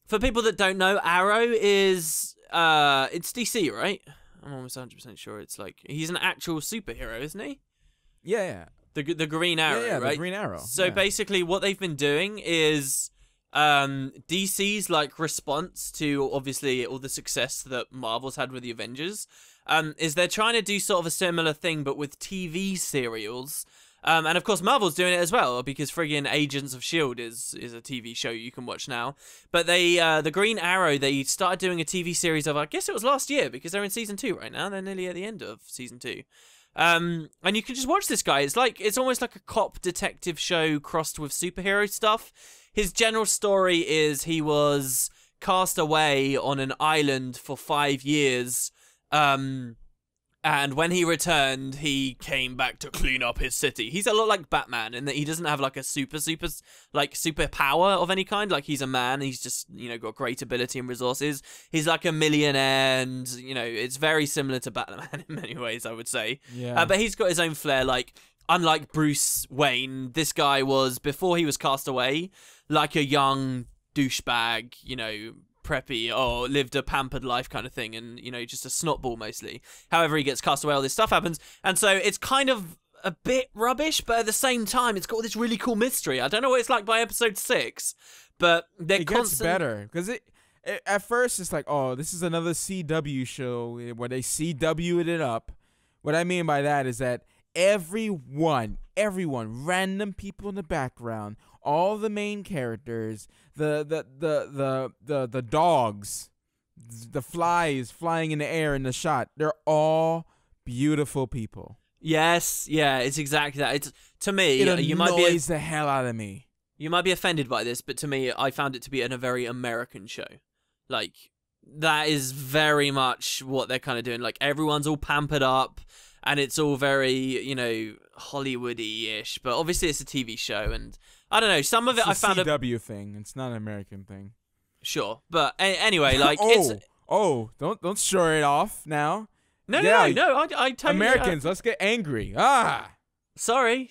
[SPEAKER 2] for people that don't know, Arrow is it's DC, right? I'm almost 100% sure it's like he's an actual superhero, isn't he?
[SPEAKER 1] Yeah.
[SPEAKER 2] The Green Arrow, right?
[SPEAKER 1] The Green Arrow.
[SPEAKER 2] So basically, what they've been doing is DC's like response to obviously all the success that Marvel's had with the Avengers, is they're trying to do sort of a similar thing but with TV serials. And of course Marvel's doing it as well, because friggin' Agents of S.H.I.E.L.D. is a TV show you can watch now. But they, the Green Arrow, they started doing a TV series of, I guess it was last year, because they're in season 2 right now. They're nearly at the end of season 2. And you can just watch this guy. It's almost like a cop detective show crossed with superhero stuff. His general story is he was cast away on an island for 5 years. And when he returned, he came back to clean up his city. He's a lot like Batman in that he doesn't have like a super power of any kind. Like he's a man, he's just, you know, got great ability and resources. He's like a millionaire, and you know, it's very similar to Batman in many ways, I would say.
[SPEAKER 1] Yeah.
[SPEAKER 2] But he's got his own flair. Like unlike Bruce Wayne, this guy was, before he was cast away, like a young douchebag, you know, preppy or lived a pampered life kind of thing, and you know, just a snotball mostly. However, he gets cast away, all this stuff happens, and so it's kind of a bit rubbish, but at the same time it's got this really cool mystery. I don't know what it's like by episode 6, but they're
[SPEAKER 1] gets better, because it at first it's like, oh, this is another CW show where they CW'd it up. What I mean by that is that everyone, random people in the background, all the main characters, the dogs, the flies flying in the air in the shot, they're all beautiful people.
[SPEAKER 2] Yes, yeah, it's exactly that. It's, to me,
[SPEAKER 1] it annoys the hell out of me.
[SPEAKER 2] You might be offended by this, but to me, I found it to be a very American show. Like, that is very much what they're kind of doing. Like, everyone's all pampered up, and it's all very, you know, Hollywoody-ish, but obviously it's a TV show, and I don't know, some of it I found
[SPEAKER 1] a CW thing. It's not an American thing.
[SPEAKER 2] Sure, but anyway, like
[SPEAKER 1] don't shore it off now.
[SPEAKER 2] No, I totally.
[SPEAKER 1] Americans, let's get angry.
[SPEAKER 2] Sorry.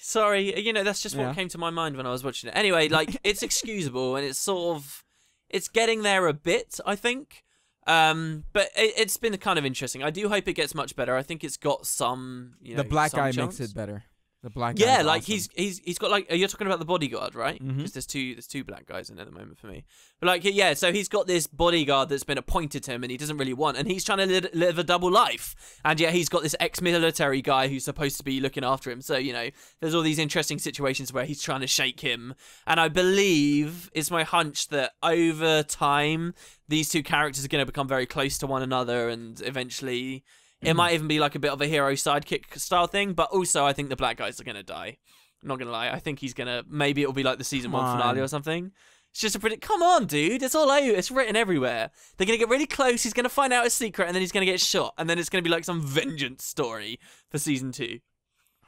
[SPEAKER 2] You know, that's just what came to my mind when I was watching it. Anyway, like it's excusable, and it's sort of, it's getting there a bit, I think. But it's been kind of interesting. I do hope it gets much better. I think it's got some, you know,
[SPEAKER 1] the black guy
[SPEAKER 2] chance.
[SPEAKER 1] makes it better. The black guy.
[SPEAKER 2] Yeah, like
[SPEAKER 1] awesome.
[SPEAKER 2] he's got like, you're talking about the bodyguard, right? Because there's two black guys in it at the moment for me. But like, yeah, so he's got this bodyguard that's been appointed to him, and he doesn't really want, and he's trying to live a double life, and yet he's got this ex-military guy who's supposed to be looking after him. So you know, there's all these interesting situations where he's trying to shake him, and I believe it's my hunch that over time these two characters are going to become very close to one another, and eventually it might even be like a bit of a hero sidekick style thing. But also, I think the black guys are going to die. I'm not going to lie. I think he's going to, maybe it'll be like the season 1 finale or something. It's just a pretty, come on, dude. It's all over. It's written everywhere. They're going to get really close. He's going to find out his secret, and then he's going to get shot. And then it's going to be like some vengeance story for season 2.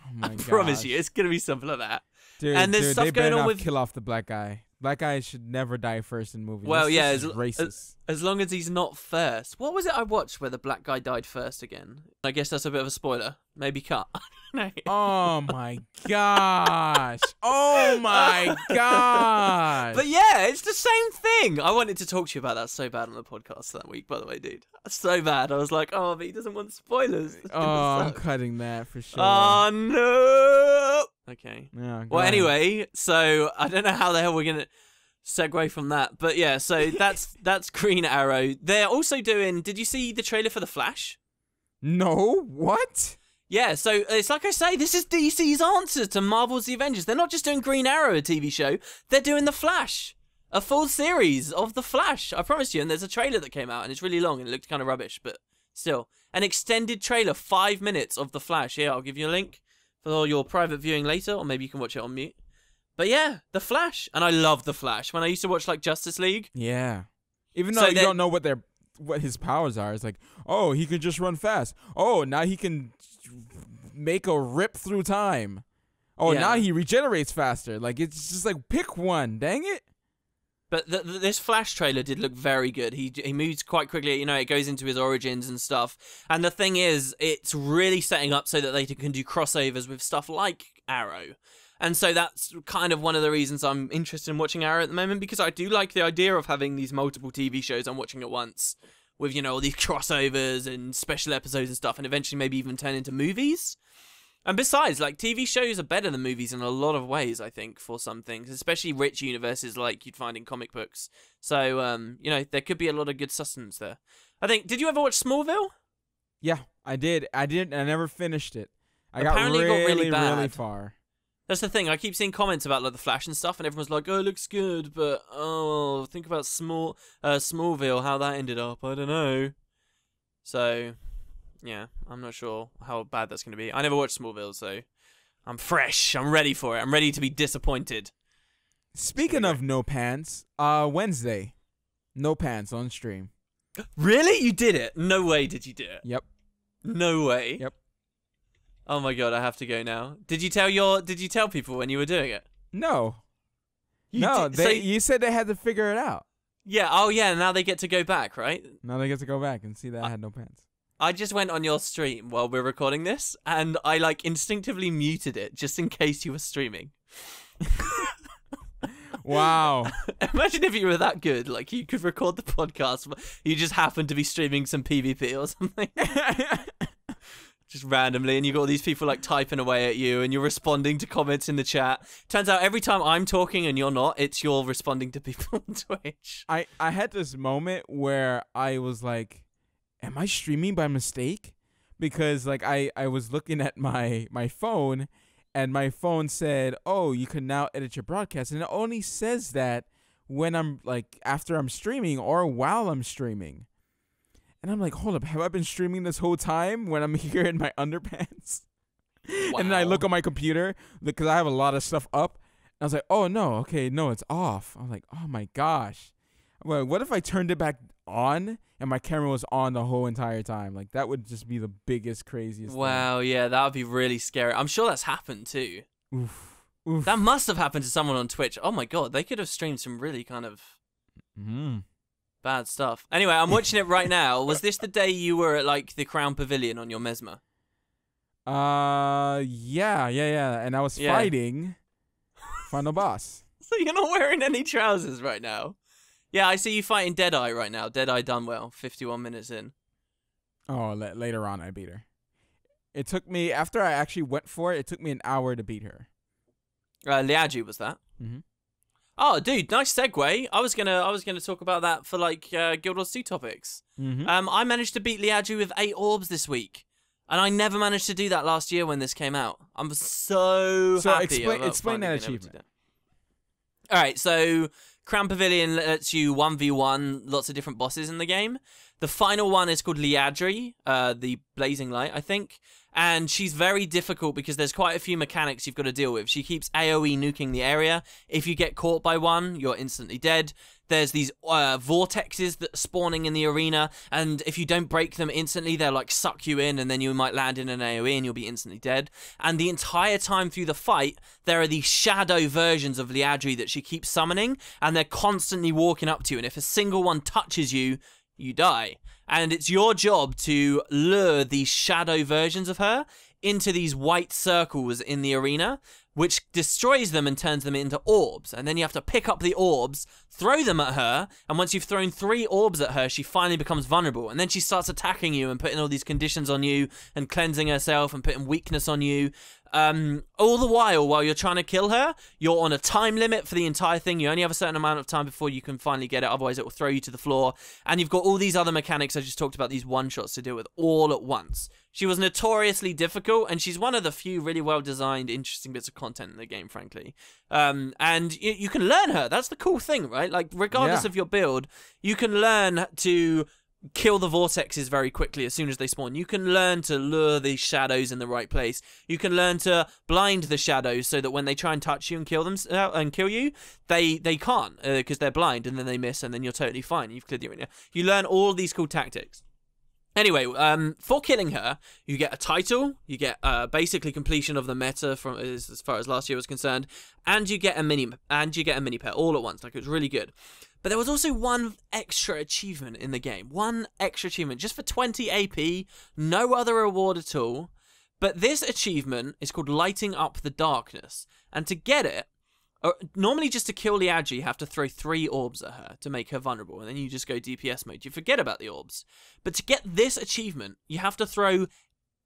[SPEAKER 1] Oh my God.
[SPEAKER 2] I promise you, it's going to be something like that.
[SPEAKER 1] Dude,
[SPEAKER 2] and there's stuff going on with,
[SPEAKER 1] kill off the black guy. Black guy should never die first in movies.
[SPEAKER 2] Well, yeah,
[SPEAKER 1] racist.
[SPEAKER 2] As long as he's not first. What was it I watched where the black guy died first again? I guess that's a bit of a spoiler. Maybe cut. No.
[SPEAKER 1] Oh my gosh. Oh my gosh.
[SPEAKER 2] But yeah, it's the same thing. I wanted to talk to you about that so bad on the podcast that week, by the way, dude. So bad. I was like, oh, but he doesn't want spoilers.
[SPEAKER 1] I'm cutting that for sure.
[SPEAKER 2] Oh, no. Okay.
[SPEAKER 1] Yeah,
[SPEAKER 2] well, anyway, so I don't know how the hell we're going to segue from that. But yeah, so that's Green Arrow. They're also doing, did you see the trailer for The Flash?
[SPEAKER 1] No. What?
[SPEAKER 2] Yeah, so it's like I say, this is DC's answer to Marvel's The Avengers. They're not just doing Green Arrow, a TV show. They're doing The Flash. A full series of The Flash. I promise you. And there's a trailer that came out, and it's really long, and it looked kind of rubbish, but still. An extended trailer, 5 minutes of The Flash. Here, I'll give you a link for your private viewing later, or maybe you can watch it on mute. But yeah, The Flash. And I love The Flash. When I used to watch, like, Justice League.
[SPEAKER 1] Yeah. Even though you don't know what his powers are. It's like, oh, he can just run fast. Oh, now he can make a rip through time. Oh, now he regenerates faster. Like, it's just like, pick one. Dang it.
[SPEAKER 2] But this Flash trailer did look very good. He moves quite quickly. You know, it goes into his origins and stuff. And the thing is, it's really setting up so that they can do crossovers with stuff like Arrow. And so that's kind of one of the reasons I'm interested in watching Arrow at the moment, because I do like the idea of having these multiple TV shows I'm watching at once with, you know, all these crossovers and special episodes and stuff, and eventually maybe even turn into movies. And besides, like, TV shows are better than movies in a lot of ways, I think, for some things, especially rich universes like you'd find in comic books. So, you know, there could be a lot of good sustenance there. I think, did you ever watch Smallville?
[SPEAKER 1] Yeah, I did. I never finished it.
[SPEAKER 2] Apparently it got really bad.
[SPEAKER 1] Really far.
[SPEAKER 2] That's the thing. I keep seeing comments about like the Flash and stuff, and everyone's like, "Oh, it looks good," but think about Smallville, how that ended up. I don't know. So, yeah, I'm not sure how bad that's going to be. I never watched Smallville, so I'm fresh. I'm ready for it. I'm ready to be disappointed.
[SPEAKER 1] Speaking of no pants, Wednesday, no pants on stream.
[SPEAKER 2] Really? You did it? No way did you do it.
[SPEAKER 1] Yep.
[SPEAKER 2] No way.
[SPEAKER 1] Yep.
[SPEAKER 2] Oh my god, I have to go now. Did you tell people when you were doing it?
[SPEAKER 1] No. You said they had to figure it out.
[SPEAKER 2] Yeah, oh yeah, now they get to go back, right?
[SPEAKER 1] Now they get to go back and see that I had no pants.
[SPEAKER 2] I just went on your stream while we're recording this, and I like instinctively muted it just in case you were streaming.
[SPEAKER 1] Wow.
[SPEAKER 2] Imagine if you were that good, like you could record the podcast, but you just happened to be streaming some PvP or something. Just randomly, and you got all these people like typing away at you, and you're responding to comments in the chat. Turns out every time I'm talking and you're not, it's you're responding to people on Twitch.
[SPEAKER 1] I had this moment where I was like, am I streaming by mistake? Because like I was looking at my phone, and my phone said, oh, you can now edit your broadcast, and it only says that when I'm like after I'm streaming or while I'm streaming. And I'm like, hold up, have I been streaming this whole time when I'm here in my underpants? Wow. And then I look on my computer because I have a lot of stuff up. And I was like, oh, no, okay, no, it's off. I'm like, oh, my gosh. Well, what if I turned it back on and my camera was on the whole entire time? Like, that would just be the biggest, craziest thing.
[SPEAKER 2] Wow, yeah, that would be really scary. I'm sure that's happened, too.
[SPEAKER 1] Oof. Oof.
[SPEAKER 2] That must have happened to someone on Twitch. Oh, my God, they could have streamed some really kind of... bad stuff. Anyway, I'm watching it right now. Was this the day you were at like the Crown Pavilion on your Mesmer?
[SPEAKER 1] Yeah. And I was fighting Final Boss.
[SPEAKER 2] So you're not wearing any trousers right now? Yeah, I see you fighting Deadeye right now. Deadeye done well. 51 minutes in.
[SPEAKER 1] Oh, later on I beat her. It took me, after I actually went for it, it took me an hour to beat her.
[SPEAKER 2] Liaju was that?
[SPEAKER 1] Mm-hmm.
[SPEAKER 2] Oh, dude, nice segue. I was gonna talk about that for like Guild Wars 2 topics.
[SPEAKER 1] Mm-hmm.
[SPEAKER 2] I managed to beat Liaju with 8 orbs this week, and I never managed to do that last year when this came out. I'm so happy.
[SPEAKER 1] Explain that achievement.
[SPEAKER 2] All right, so Crown Pavilion lets you 1v1 lots of different bosses in the game. The final one is called Liadri, the Blazing Light, I think. And she's very difficult because there's quite a few mechanics you've got to deal with. She keeps AoE nuking the area. If you get caught by one, you're instantly dead. There's these vortexes that are spawning in the arena, and if you don't break them instantly, they'll like suck you in, and then you might land in an AoE and you'll be instantly dead. And the entire time through the fight, there are these shadow versions of Liadri that she keeps summoning, and they're constantly walking up to you, and if a single one touches you, you die. And it's your job to lure these shadow versions of her into these white circles in the arena, which destroys them and turns them into orbs. And then you have to pick up the orbs, throw them at her, and once you've thrown 3 orbs at her, she finally becomes vulnerable. And then she starts attacking you and putting all these conditions on you and cleansing herself and putting weakness on you. All the while you're trying to kill her, you're on a time limit for the entire thing. You only have a certain amount of time before you can finally get it, otherwise it will throw you to the floor. And you've got all these other mechanics I just talked about, these one-shots to deal with all at once. She was notoriously difficult, and she's one of the few really well-designed, interesting bits of content in the game, frankly. And you can learn her. That's the cool thing, right? Like, regardless of your build, you can learn to kill the vortexes very quickly as soon as they spawn. You can learn to lure these shadows in the right place. You can learn to blind the shadows so that when they try and touch you and kill them and kill you, they can't because they're blind, and then they miss, and then you're totally fine. You've cleared the arena. You learn all these cool tactics. Anyway, for killing her, you get a title, you get basically completion of the meta from as far as last year was concerned, and you get a mini pet all at once. Like, it was really good. But there was also one extra achievement in the game. One extra achievement just for 20 AP, no other reward at all. But this achievement is called Lighting Up the Darkness. And to get it, normally just to kill Liadri, you have to throw 3 orbs at her to make her vulnerable. And then you just go DPS mode. You forget about the orbs. But to get this achievement, you have to throw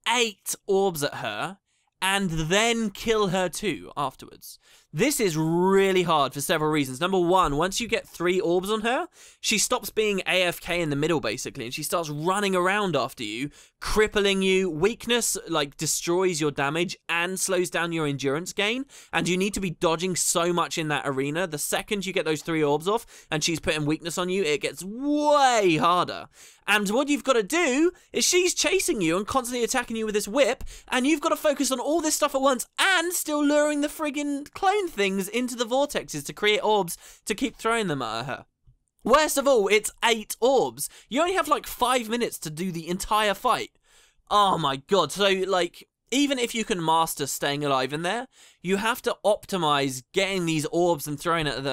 [SPEAKER 2] 8 orbs at her and then kill her too afterwards. This is really hard for several reasons. Number one, once you get 3 orbs on her, she stops being AFK in the middle, basically, and she starts running around after you, crippling you. Weakness, like, destroys your damage and slows down your endurance gain, and you need to be dodging so much in that arena. The second you get those 3 orbs off, and she's putting weakness on you, it gets way harder. And what you've got to do is she's chasing you and constantly attacking you with this whip, and you've got to focus on all this stuff at once and still luring the friggin' clone things into the vortexes to create orbs to keep throwing them at her. Worst of all, it's 8 orbs. You only have like 5 minutes to do the entire fight. Oh my god. So, like, even if you can master staying alive in there, you have to optimize getting these orbs and throwing at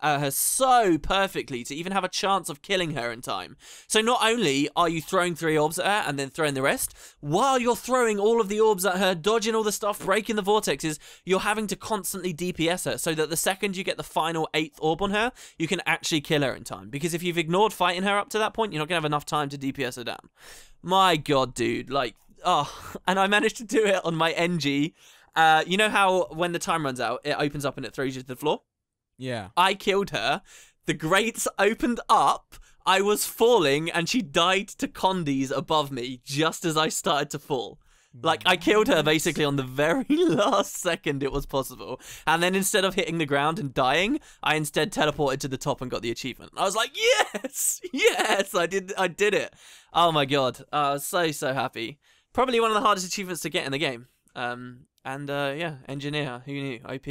[SPEAKER 2] her so perfectly to even have a chance of killing her in time. So not only are you throwing 3 orbs at her and then throwing the rest, while you're throwing all of the orbs at her, dodging all the stuff, breaking the vortexes, you're having to constantly DPS her so that the second you get the final 8th orb on her, you can actually kill her in time. Because if you've ignored fighting her up to that point, you're not going to have enough time to DPS her down. My god, dude, like, oh, and I managed to do it on my NG. You know how when the time runs out, it opens up and it throws you to the floor?
[SPEAKER 1] Yeah.
[SPEAKER 2] I killed her. The grates opened up. I was falling, and she died to condies above me just as I started to fall. Like, I killed her basically on the very last second it was possible. And then instead of hitting the ground and dying, I instead teleported to the top and got the achievement. I was like, yes! Yes! I did it. Oh my god. I was so happy. Probably one of the hardest achievements to get in the game. Yeah, Engineer, who knew? OP.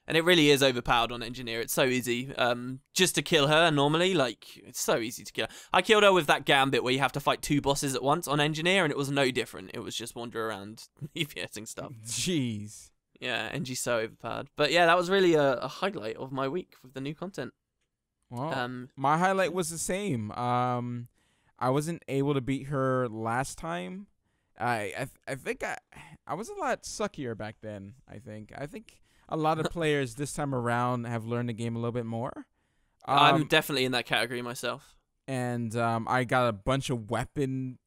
[SPEAKER 2] And it really is overpowered on Engineer. It's so easy. Just to kill her normally, like, it's so easy to kill her. I killed her with that gambit where you have to fight 2 bosses at once on Engineer, and it was no different. It was just wander around DPSing stuff.
[SPEAKER 1] Jeez.
[SPEAKER 2] Yeah, NG's so overpowered. But yeah, that was really a highlight of my week with the new content.
[SPEAKER 1] Well, my highlight was the same. I wasn't able to beat her last time. I think I was a lot suckier back then. I think a lot of players this time around have learned the game a little bit more.
[SPEAKER 2] I'm definitely in that category myself.
[SPEAKER 1] And I got a bunch of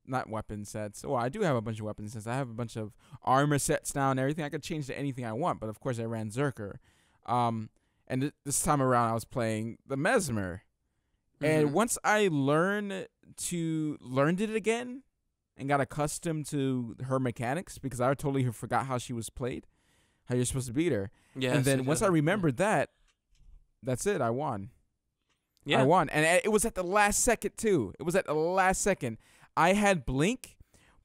[SPEAKER 1] not weapon sets. Well, I do have a bunch of weapon sets. I have a bunch of armor sets now and everything. I could change to anything I want, but of course I ran Zerker. And this time around I was playing the Mesmer. And once I learned it again, and got accustomed to her mechanics, because I totally forgot how she was played, how you're supposed to beat her. Yeah. And then once I remembered that, that's it. I won. Yeah. I won. And it was at the last second, too. It was at the last second. I had Blink,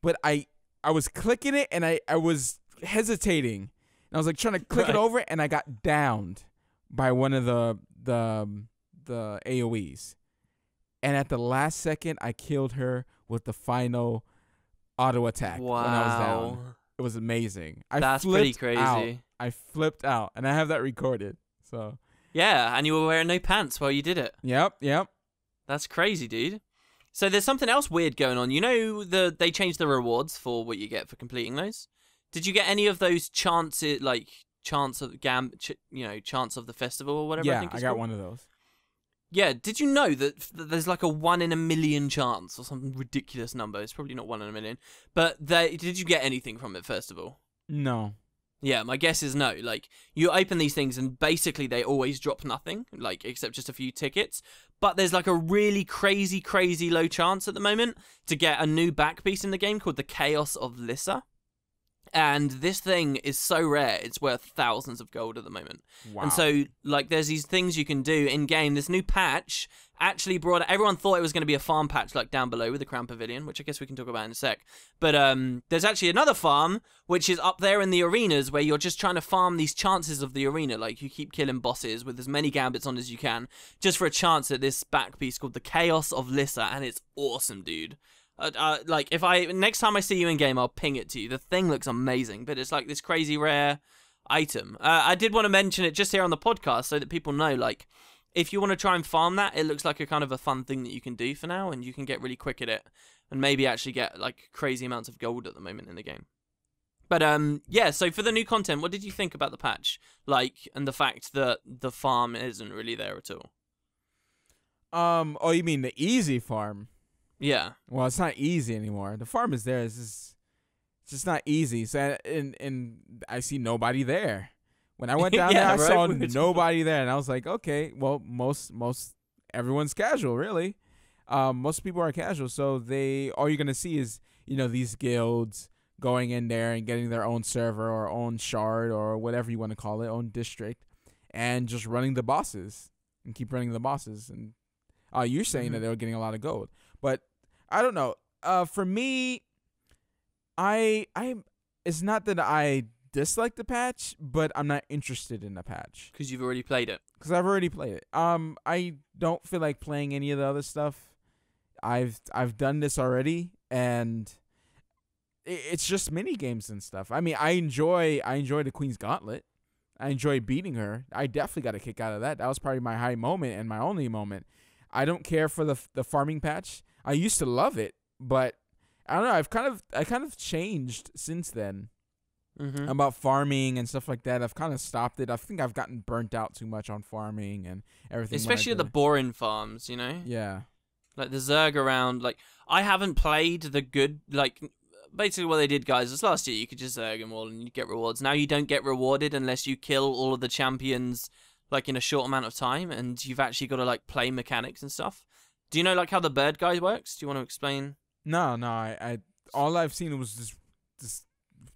[SPEAKER 1] but I was clicking it, and I was hesitating. And I was like trying to click it over, and I got downed by one of the AoEs. And at the last second, I killed her with the final auto attack when I was down. It was amazing.
[SPEAKER 2] That's pretty crazy.
[SPEAKER 1] I flipped out, and I have that recorded. So
[SPEAKER 2] yeah, and you were wearing no pants while you did it.
[SPEAKER 1] Yep.
[SPEAKER 2] That's crazy, dude. So there's something else weird going on. You know, they changed the rewards for what you get for completing those. Did you get any of those chances, like chance of chance of the festival or whatever?
[SPEAKER 1] Yeah, I got one of those.
[SPEAKER 2] Yeah, did you know that there's like a 1 in a million chance or some ridiculous number? It's probably not 1 in a million. But did you get anything from it, first of all?
[SPEAKER 1] No.
[SPEAKER 2] Yeah, my guess is no. Like, you open these things and basically they always drop nothing, like, except just a few tickets. But there's like a really crazy low chance at the moment to get a new back piece in the game called the Chaos of Lissa. And this thing is so rare, it's worth thousands of gold at the moment. Wow. And so, like, there's these things you can do in-game. This new patch actually brought... Everyone thought it was going to be a farm patch, like, down below with the Crown Pavilion, which I guess we can talk about in a sec. But there's actually another farm, which is up there in the arenas, where you're just trying to farm these chances of the arena. Like, you keep killing bosses with as many gambits on as you can, just for a chance at this back piece called the Chaos of Lissa, and it's awesome, dude. Like, next time I see you in game, I'll ping it to you. The thing looks amazing, but it's like this crazy rare item. I did want to mention it just here on the podcast so that people know, like, if you want to try and farm that, it looks like a kind of a fun thing that you can do for now, and you can get really quick at it, and maybe actually get like crazy amounts of gold at the moment in the game. But yeah, so for the new content, what did you think about the patch? Like, and the fact that the farm isn't really there at all?
[SPEAKER 1] Oh, you mean the easy farm?
[SPEAKER 2] Yeah.
[SPEAKER 1] Well, it's not easy anymore. The farm is there. It's just not easy. So and I see nobody there. When I went down there, I saw nobody there, and I was like, okay, well, most everyone's casual, really. Most people are casual, so all you're gonna see is these guilds going in there and getting their own server or own shard or whatever you want to call it, own district, and just running the bosses and keep running the bosses. And you're saying that they were getting a lot of gold, but I don't know. For me, it's not that I dislike the patch, but I'm not interested in the patch
[SPEAKER 2] because you've already played it.
[SPEAKER 1] Because I've already played it. I don't feel like playing any of the other stuff. I've done this already, and it's just mini games and stuff. I mean, I enjoy the Queen's Gauntlet. I enjoy beating her. I definitely got a kick out of that. That was probably my high moment and my only moment. I don't care for the farming patch. I used to love it, but I don't know. I kind of changed since then about farming and stuff like that. I've kind of stopped it. I think I've gotten burnt out too much on farming and everything.
[SPEAKER 2] Especially the boring farms,
[SPEAKER 1] Yeah.
[SPEAKER 2] Like the Zerg around. Like, I haven't played the good, like, basically what they did, guys, is last year you could just Zerg them all and you get rewards. Now you don't get rewarded unless you kill all of the champions, like, in a short amount of time, and you've actually got to, like, play mechanics and stuff. Do you know, like, how the bird guy works? Do you want to explain?
[SPEAKER 1] No. I all I've seen was just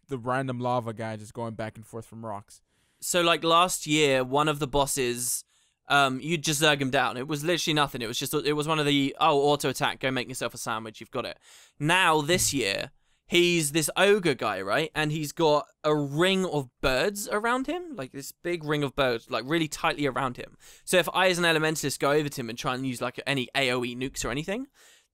[SPEAKER 1] the random lava guy just going back and forth from rocks.
[SPEAKER 2] So, like, last year, one of the bosses, you'd just Zerg him down. It was literally nothing. It was one of the, auto attack, go make yourself a sandwich, you've got it. Now, this year, he's this ogre guy, right? And he's got a ring of birds around him, like this big ring of birds, like really tightly around him. So if I, as an elementalist, go over to him and try and use like any AoE nukes or anything,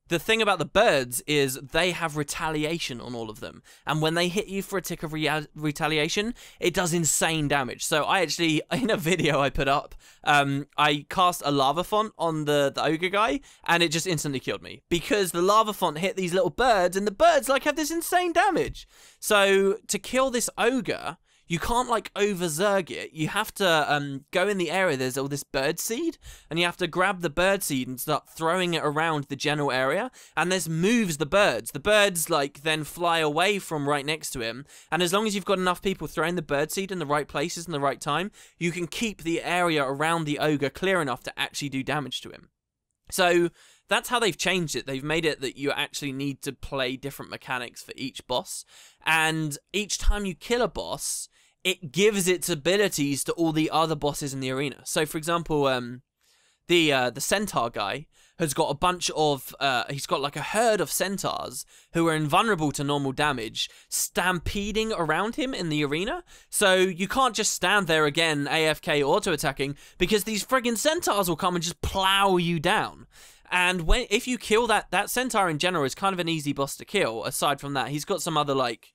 [SPEAKER 2] the thing about the birds is they have retaliation on all of them. And when they hit you for a tick of retaliation, it does insane damage. So I actually, in a video I put up, I cast a lava font on the ogre guy, and it just instantly killed me. Because the lava font hit these little birds, and the birds, like, have this insane damage. So to kill this ogre, you can't, like, over-zerg it. You have to go in the area. There's all this bird seed, and you have to grab the bird seed and start throwing it around the general area, and this moves the birds. The birds, like, then fly away from right next to him, and as long as you've got enough people throwing the bird seed in the right places in the right time, you can keep the area around the ogre clear enough to actually do damage to him. So that's how they've changed it. They've made it that you actually need to play different mechanics for each boss, and each time you kill a boss, it gives its abilities to all the other bosses in the arena. So, for example, the centaur guy has got a bunch of, he's got like a herd of centaurs who are invulnerable to normal damage, stampeding around him in the arena. So you can't just stand there again, AFK auto-attacking, because these friggin' centaurs will come and just plow you down. And if you kill that centaur in general is kind of an easy boss to kill. Aside from that, he's got some other like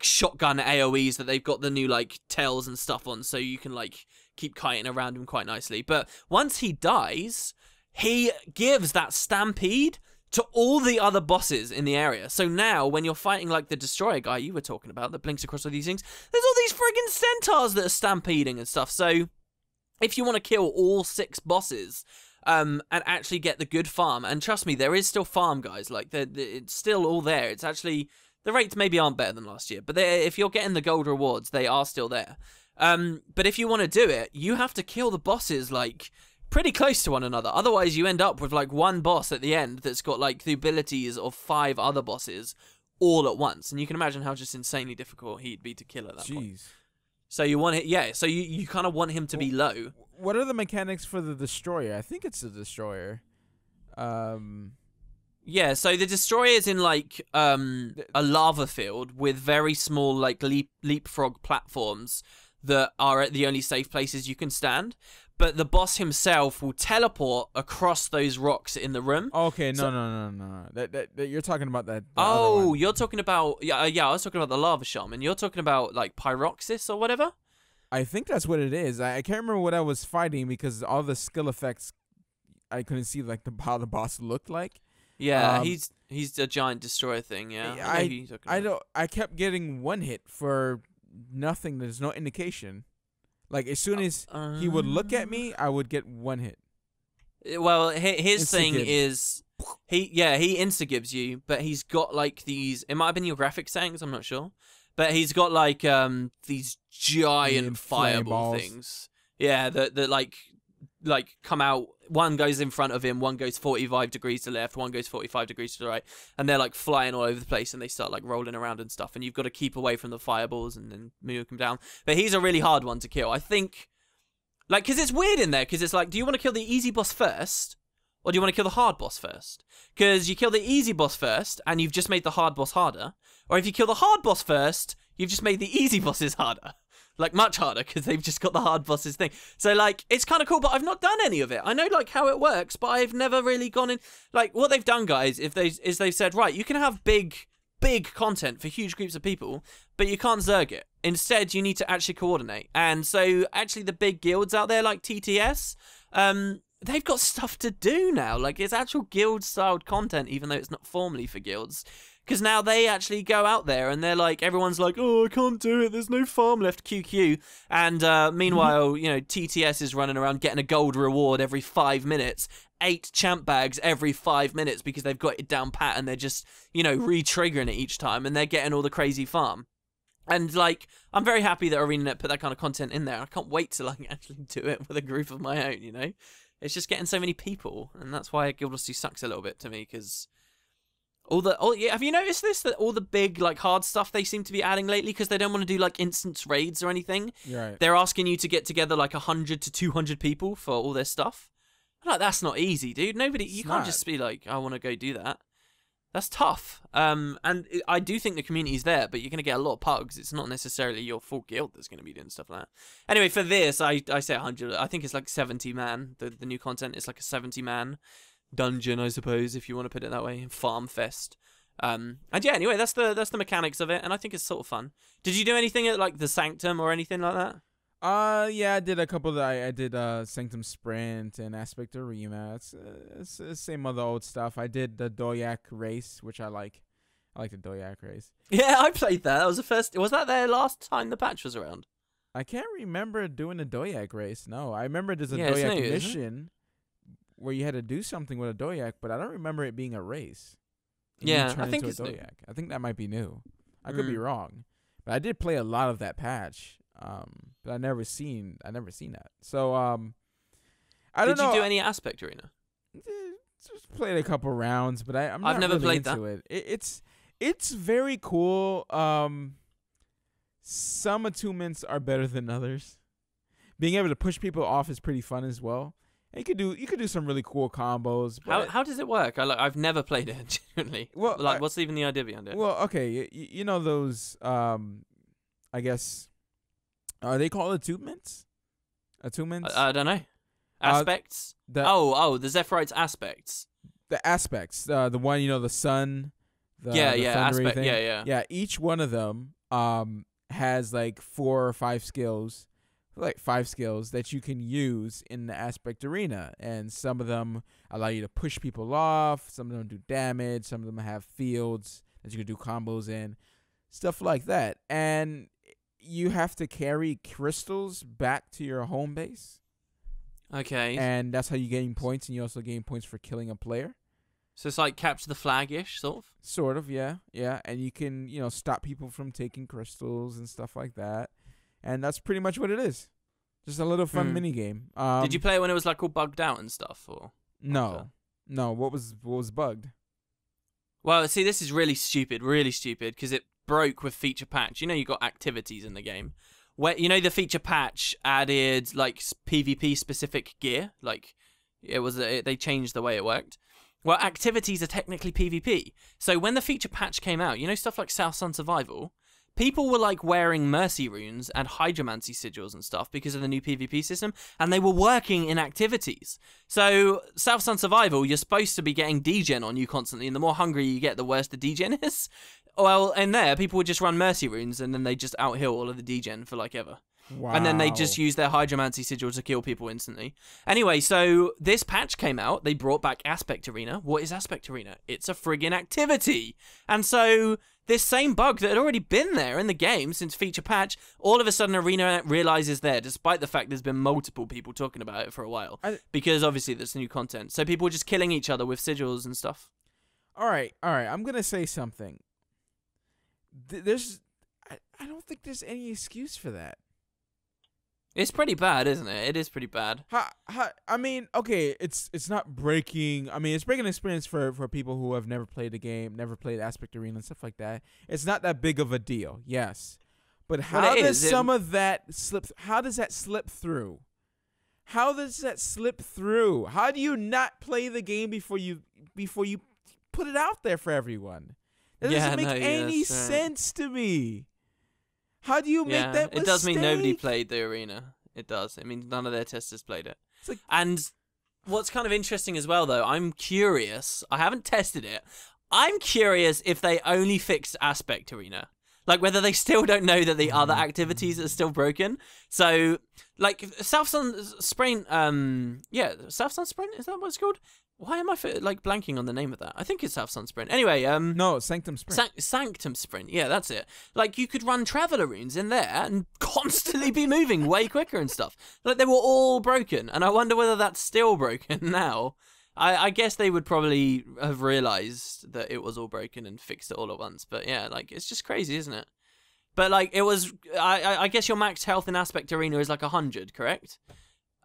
[SPEAKER 2] shotgun AoEs that they've got the new like tails and stuff on, so you can like keep kiting around him quite nicely. But once he dies, he gives that stampede to all the other bosses in the area. So now when you're fighting like the destroyer guy you were talking about that blinks across all these things, there's all these friggin' centaurs that are stampeding and stuff. So if you want to kill all 6 bosses and actually get the good farm, and trust me, there is still farm, guys, like it's still all there. It's actually, the rates maybe aren't better than last year, but if you're getting the gold rewards, they are still there. But if you want to do it, you have to kill the bosses, like, pretty close to one another. Otherwise, you end up with, like, one boss at the end that's got, like, the abilities of 5 other bosses all at once. And you can imagine how just insanely difficult he'd be to kill at that point. So you want it, yeah, so you kind of want him to be low.
[SPEAKER 1] What are the mechanics for the destroyer? I think it's the destroyer.
[SPEAKER 2] Yeah, so the destroyer is in, like, a lava field with very small, like, leapfrog platforms that are the only safe places you can stand. But the boss himself will teleport across those rocks in the room.
[SPEAKER 1] Okay, no. That you're talking about that.
[SPEAKER 2] Oh, you're talking about, yeah, I was talking about the lava shaman. You're talking about, like, Pyroxis or whatever?
[SPEAKER 1] I think that's what it is. I can't remember what I was fighting because all the skill effects, I couldn't see, like, how the boss looked like.
[SPEAKER 2] Yeah, he's a giant destroyer thing. Yeah,
[SPEAKER 1] I kept getting one hit for nothing. There's no indication. Like as soon as he would look at me, I would get one hit.
[SPEAKER 2] Well, his thing is he insta-gives you, but he's got like these, it might have been your graphics settings, I'm not sure, but he's got like these giant fireball things. Yeah, that like come out, one goes in front of him, one goes 45 degrees to the left, one goes 45 degrees to the right, and they're like flying all over the place, and they start like rolling around and stuff, and you've got to keep away from the fireballs and then move them down. But he's a really hard one to kill, I think, like, because it's weird in there, because it's like, do you want to kill the easy boss first, or do you want to kill the hard boss first? Because you kill the easy boss first, and you've just made the hard boss harder, or if you kill the hard boss first, you've just made the easy bosses harder. Like, much harder, because they've just got the hard bosses thing. So, like, it's kind of cool, but I've not done any of it. I know, like, how it works, but I've never really gone in. Like, what they've done, guys, is they've said, right, you can have big content for huge groups of people, but you can't zerg it. Instead, you need to actually coordinate. And so, actually, the big guilds out there, like TTS, they've got stuff to do now. Like, it's actual guild-styled content, even though it's not formally for guilds. Because now they actually go out there and they're like, everyone's like, oh, I can't do it, there's no farm left, QQ. And meanwhile, you know, TTS is running around getting a gold reward every 5 minutes, 8 champ bags every 5 minutes, because they've got it down pat and they're just, you know, re-triggering it each time, and they're getting all the crazy farm. And, like, I'm very happy that ArenaNet put that kind of content in there. I can't wait to, like, actually do it with a group of my own, you know? It's just getting so many people, and that's why Guild Wars 2 sucks a little bit to me, because have you noticed this, that all the big, like, hard stuff they seem to be adding lately, because they don't want to do, like, instance raids or anything?
[SPEAKER 1] Right.
[SPEAKER 2] They're asking you to get together, like, 100 to 200 people for all their stuff. I'm like, that's not easy, dude. You can't just be like, I want to go do that. That's tough. And I do think the community's there, but you're going to get a lot of pugs. It's not necessarily your full guild that's going to be doing stuff like that. Anyway, for this, I say 100. I think it's like 70 man. The new content is like a 70 man dungeon, I suppose, if you want to put it that way. Farm fest. And yeah, anyway, that's the mechanics of it, and I think it's sort of fun. Did you do anything at like the Sanctum or anything like that?
[SPEAKER 1] Yeah, I did a couple. I did Sanctum Sprint and Aspect Arena. It's the same other old stuff. I did the Doyak race, which I like. I like the Doyak race.
[SPEAKER 2] Yeah, I played that. That was the first. Was that there last time the patch was around?
[SPEAKER 1] I can't remember doing the Doyak race. No, I remember there's a Doyak mission where you had to do something with a Doyak, but I don't remember it being a race.
[SPEAKER 2] Yeah, I think it's
[SPEAKER 1] new. I think that might be new. I could be wrong, but I did play a lot of that patch. But I never seen that. So I don't know.
[SPEAKER 2] Did you do any Aspect Arena?
[SPEAKER 1] Just played a couple rounds, but I've never really played into it. It's very cool. Some attunements are better than others. Being able to push people off is pretty fun as well. And you could do some really cool combos.
[SPEAKER 2] How does it work? I've never played it, genuinely. Well, like, what's even the idea behind it?
[SPEAKER 1] Well, okay, you know those I guess, are they called attunements? Attunements?
[SPEAKER 2] I don't know. Aspects? The Zephyrite's aspects.
[SPEAKER 1] The aspects. The one, you know, the sun.
[SPEAKER 2] Aspect.
[SPEAKER 1] Thing.
[SPEAKER 2] Yeah.
[SPEAKER 1] Yeah, each one of them has like 4 or 5 skills. Like 5 skills that you can use in the Aspect Arena, and some of them allow you to push people off, some of them do damage, some of them have fields that you can do combos in, stuff like that. And you have to carry crystals back to your home base.
[SPEAKER 2] Okay.
[SPEAKER 1] And that's how you gain points, and you also gain points for killing a player.
[SPEAKER 2] So it's like capture the flag-ish, sort of?
[SPEAKER 1] Sort of, yeah. Yeah, and you can, you know, stop people from taking crystals and stuff like that. And that's pretty much what it is. Just a little fun mini game.
[SPEAKER 2] Did you play it when it was like all bugged out and stuff, or?
[SPEAKER 1] No. What was bugged?
[SPEAKER 2] Well, see, this is really stupid, because it broke with feature patch. You know, you got activities in the game. Where, you know, the feature patch added like PvP specific gear. Like they changed the way it worked. Well, activities are technically PvP. So when the feature patch came out, you know, stuff like South Sun Survival. People were like wearing Mercy runes and Hydromancy sigils and stuff because of the new PvP system, and they were working in activities. So, South Sun Survival, you're supposed to be getting degen on you constantly, and the more hungry you get, the worse the degen is. Well, in there, people would just run Mercy runes, and then they just outhill all of the degen for like ever.
[SPEAKER 1] Wow.
[SPEAKER 2] And then they just use their Hydromancy sigil to kill people instantly. Anyway, so this patch came out. They brought back Aspect Arena. What is Aspect Arena? It's a friggin' activity. And so this same bug that had already been there in the game since feature patch, all of a sudden Arena realizes there, despite the fact there's been multiple people talking about it for a while. Because obviously there's new content. So people were just killing each other with sigils and stuff.
[SPEAKER 1] All right. I'm going to say something. I don't think there's any excuse for that.
[SPEAKER 2] It's pretty bad, isn't it? It is pretty bad.
[SPEAKER 1] I mean, okay, it's not breaking. I mean, it's breaking experience for people who have never played the game, never played Aspect Arena and stuff like that. It's not that big of a deal, yes. But how does some of that slip? How does that slip through? How does that slip through? How do you not play the game before you put it out there for everyone? That doesn't make any sense to me. How do you make that mistake?
[SPEAKER 2] It does mean nobody played the arena. It does. It means none of their testers played it. And what's kind of interesting as well, though, I'm curious. I haven't tested it. I'm curious if they only fixed Aspect Arena. Like, whether they still don't know that the other activities are still broken. So, like, South Sun Sprint, South Sun Sprint, is that what it's called? Why am I, blanking on the name of that? I think it's South Sun Sprint. Anyway,
[SPEAKER 1] no, Sanctum Sprint.
[SPEAKER 2] Sanctum Sprint, yeah, that's it. Like, you could run Traveler runes in there and constantly be moving way quicker and stuff. Like, they were all broken, and I wonder whether that's still broken now. I guess they would probably have realized that it was all broken and fixed it all at once. But yeah, like, it's just crazy, isn't it? But like, it was, I guess your max health in Aspect Arena is like 100, correct?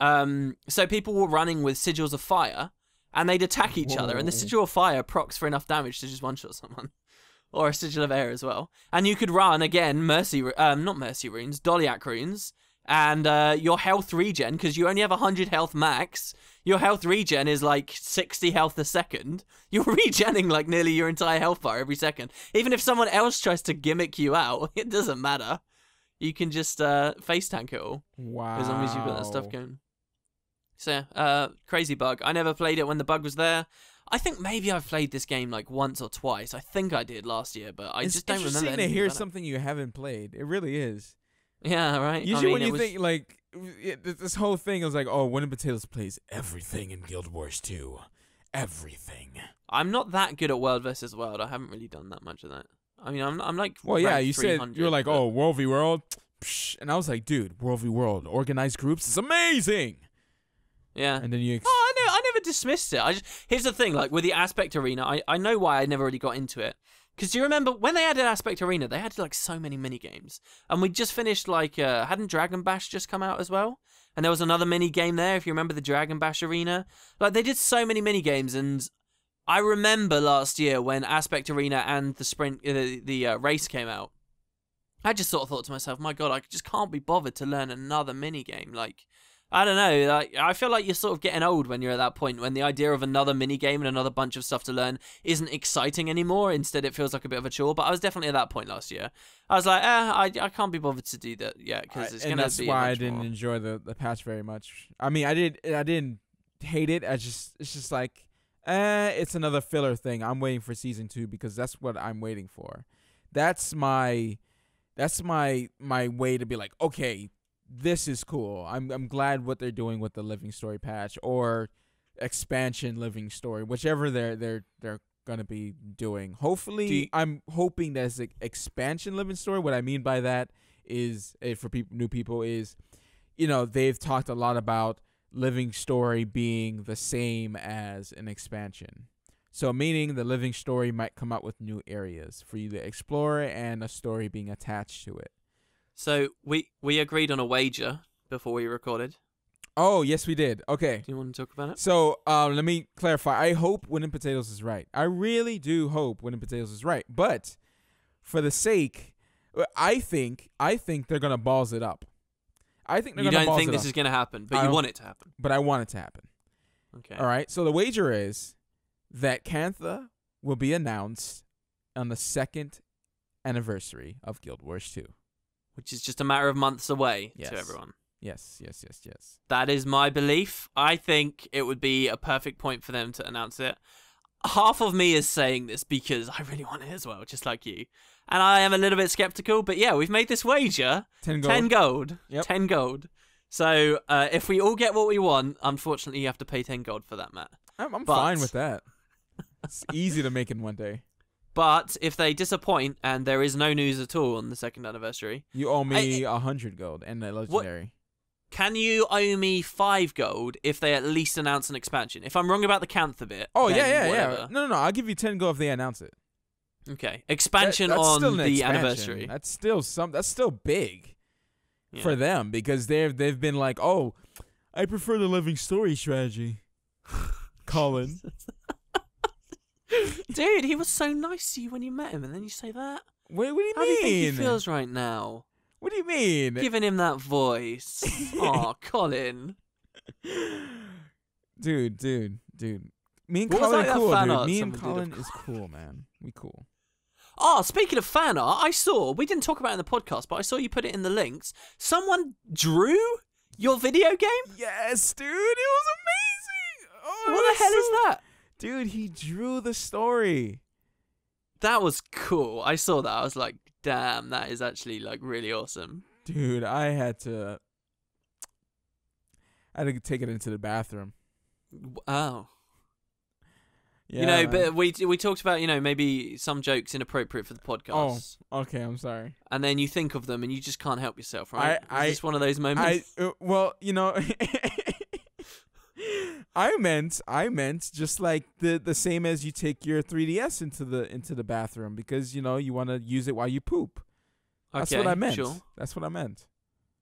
[SPEAKER 2] So people were running with Sigils of Fire, and they'd attack each other, and the Sigil of Fire procs for enough damage to just one-shot someone. Or a Sigil of Air as well. And you could run, again, not Mercy runes, Doliac runes, and your health regen, because you only have 100 health max. Your health regen is like 60 health a second. You're regenning like nearly your entire health bar every second. Even if someone else tries to gimmick you out, it doesn't matter. You can just face tank it all.
[SPEAKER 1] Wow.
[SPEAKER 2] As long as you've got that stuff going. So, crazy bug. I never played it when the bug was there. I think maybe I've played this game like once or twice. I think I did last year, but I just don't remember.
[SPEAKER 1] It's interesting to hear something you haven't played. It really is.
[SPEAKER 2] Yeah, right.
[SPEAKER 1] Usually when you think, like, this whole thing is like, oh, Winning Potatoes plays everything in Guild Wars 2. Everything.
[SPEAKER 2] I'm not that good at World versus World. I haven't really done that much of that. I mean, I'm like,
[SPEAKER 1] well, yeah, you said, you're like, oh, World v World. Psh, and I was like, dude, World v World, organized groups is amazing.
[SPEAKER 2] Yeah.
[SPEAKER 1] And then you...
[SPEAKER 2] I never dismissed it. Here's the thing, like, with the Aspect Arena, I know why I never really got into it. Because do you remember when they added Aspect Arena, they had like so many mini games, and we just finished like hadn't Dragon Bash just come out as well, and there was another mini game there. If you remember the Dragon Bash Arena, like they did so many mini games, and I remember last year when Aspect Arena and the sprint, the race came out, I just sort of thought to myself, my God, I just can't be bothered to learn another mini game. Like, I don't know, like, I feel like you're sort of getting old when you're at that point, when the idea of another minigame and another bunch of stuff to learn isn't exciting anymore. Instead, it feels like a bit of a chore. But I was definitely at that point last year. I was like, I can't be bothered to do that yet, because it's going to be
[SPEAKER 1] that's why I didn't enjoy the patch very much. I mean, I didn't hate it. it's just like, it's another filler thing. I'm waiting for Season 2 because that's what I'm waiting for. That's my way to be like, okay, this is cool. I'm glad what they're doing with the Living Story patch or expansion Living Story, whichever they're gonna be doing. Hopefully, I'm hoping there's an expansion Living Story. What I mean by that is, for new people, is, you know, they've talked a lot about Living Story being the same as an expansion. So meaning the Living Story might come out with new areas for you to explore and a story being attached to it.
[SPEAKER 2] So we agreed on a wager before we recorded.
[SPEAKER 1] Oh, yes, we did. Okay.
[SPEAKER 2] Do you want to talk about it?
[SPEAKER 1] So let me clarify. I hope Winning Potatoes is right. I really do hope Winning Potatoes is right. But for the sake, I think they're going to balls it up. I think they're going to balls it up. You don't think
[SPEAKER 2] this is going to happen, but you want it to happen.
[SPEAKER 1] But I want it to happen.
[SPEAKER 2] Okay.
[SPEAKER 1] All right. So the wager is that Cantha will be announced on the 2nd anniversary of Guild Wars 2.
[SPEAKER 2] Which is just a matter of months away to everyone.
[SPEAKER 1] Yes.
[SPEAKER 2] That is my belief. I think it would be a perfect point for them to announce it. Half of me is saying this because I really want it as well, just like you. And I am a little bit skeptical, but yeah, we've made this wager.
[SPEAKER 1] 10 gold.
[SPEAKER 2] 10 gold.
[SPEAKER 1] Yep.
[SPEAKER 2] 10 gold. So if we all get what we want, unfortunately, you have to pay 10 gold for that, Matt.
[SPEAKER 1] I'm fine with that. It's easy to make in one day.
[SPEAKER 2] But if they disappoint and there is no news at all on the 2nd anniversary,
[SPEAKER 1] you owe me 100 gold and a legendary.
[SPEAKER 2] What? Can you owe me 5 gold if they at least announce an expansion? If I'm wrong about the Cantha bit.
[SPEAKER 1] Oh, yeah. No. I'll give you 10 gold if they announce it.
[SPEAKER 2] Okay. Expansion on the anniversary.
[SPEAKER 1] That's still big for them because they've been like, oh, I prefer the living story strategy. Colin.
[SPEAKER 2] Dude, he was so nice to you when you met him, and then you say that?
[SPEAKER 1] What do you mean?
[SPEAKER 2] How do you think he feels right now?
[SPEAKER 1] What do you mean?
[SPEAKER 2] Giving him that voice. Aw, Colin.
[SPEAKER 1] Dude. Me and Colin are cool, dude. Me and Colin is cool, man. We cool.
[SPEAKER 2] Oh, speaking of fan art, we didn't talk about it in the podcast, but I saw you put it in the links. Someone drew your video game?
[SPEAKER 1] Yes, dude. It was amazing. Oh,
[SPEAKER 2] what the hell is that?
[SPEAKER 1] Dude, he drew the story.
[SPEAKER 2] That was cool. I saw that. I was like, damn, that is actually like really awesome.
[SPEAKER 1] Dude, I had to take it into the bathroom.
[SPEAKER 2] Oh.
[SPEAKER 1] Yeah,
[SPEAKER 2] you know, but we talked about, you know, maybe some jokes inappropriate for the podcast.
[SPEAKER 1] Oh, okay, I'm sorry.
[SPEAKER 2] And then you think of them and you just can't help yourself, right? Is this one of those moments?
[SPEAKER 1] Well, you know, I meant just like the same as you take your 3DS into the bathroom because, you know, you want to use it while you poop. That's what I meant.
[SPEAKER 2] Sure.
[SPEAKER 1] That's what I meant.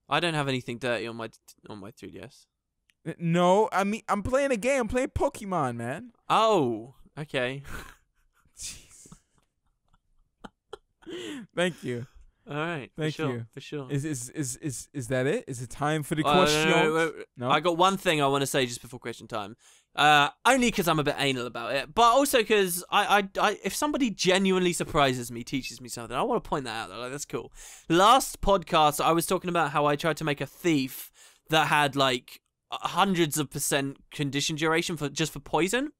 [SPEAKER 2] I don't have anything dirty on my 3DS.
[SPEAKER 1] No, I mean I'm playing a game. I'm playing Pokemon, man.
[SPEAKER 2] Oh, okay.
[SPEAKER 1] Jeez. Thank you.
[SPEAKER 2] All right.
[SPEAKER 1] Thank you.
[SPEAKER 2] For sure.
[SPEAKER 1] Is that it? Is it time for the question?
[SPEAKER 2] No. I got one thing I want to say just before question time. Only because I'm a bit anal about it, but also because I if somebody genuinely surprises me, teaches me something, I want to point that out. Like, that's cool. Last podcast, I was talking about how I tried to make a thief that had like hundreds of % condition duration for poison.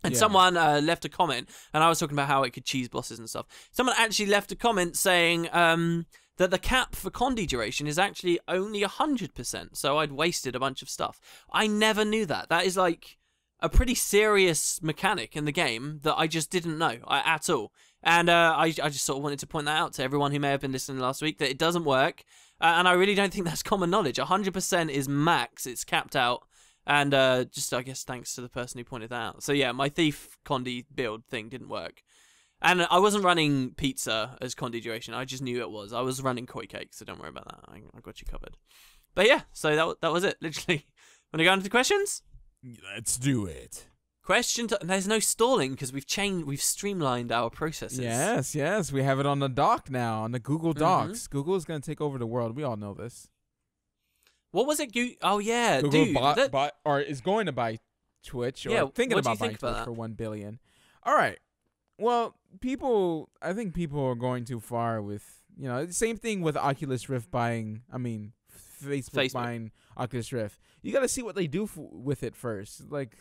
[SPEAKER 2] And someone left a comment, and I was talking about how it could cheese bosses and stuff. Someone actually left a comment saying that the cap for Condi duration is actually only 100%, so I'd wasted a bunch of stuff. I never knew that. That is like a pretty serious mechanic in the game that I just didn't know at all. And I just sort of wanted to point that out to everyone who may have been listening last week, that it doesn't work. And I really don't think that's common knowledge. 100% is max. It's capped out. And just, I guess, thanks to the person who pointed that out. So, yeah, my Thief Condi build thing didn't work. And I wasn't running Pizza as Condi duration. I just knew it was. I was running Koi Cake, so don't worry about that. I got you covered. But, yeah, so that was it, literally. Want to go into the questions?
[SPEAKER 1] Let's do it.
[SPEAKER 2] There's no stalling because we've streamlined our processes.
[SPEAKER 1] Yes. We have it on the doc now, on the Google Docs. Google is going to take over the world. We all know this.
[SPEAKER 2] What was it? Oh, yeah,
[SPEAKER 1] Google
[SPEAKER 2] dude.
[SPEAKER 1] or is going to buy Twitch, or thinking about buying Twitch for $1 billion. All right. Well, I think people are going too far with, you know, the same thing with Oculus Rift Facebook buying Oculus Rift. You got to see what they do with it first. Like,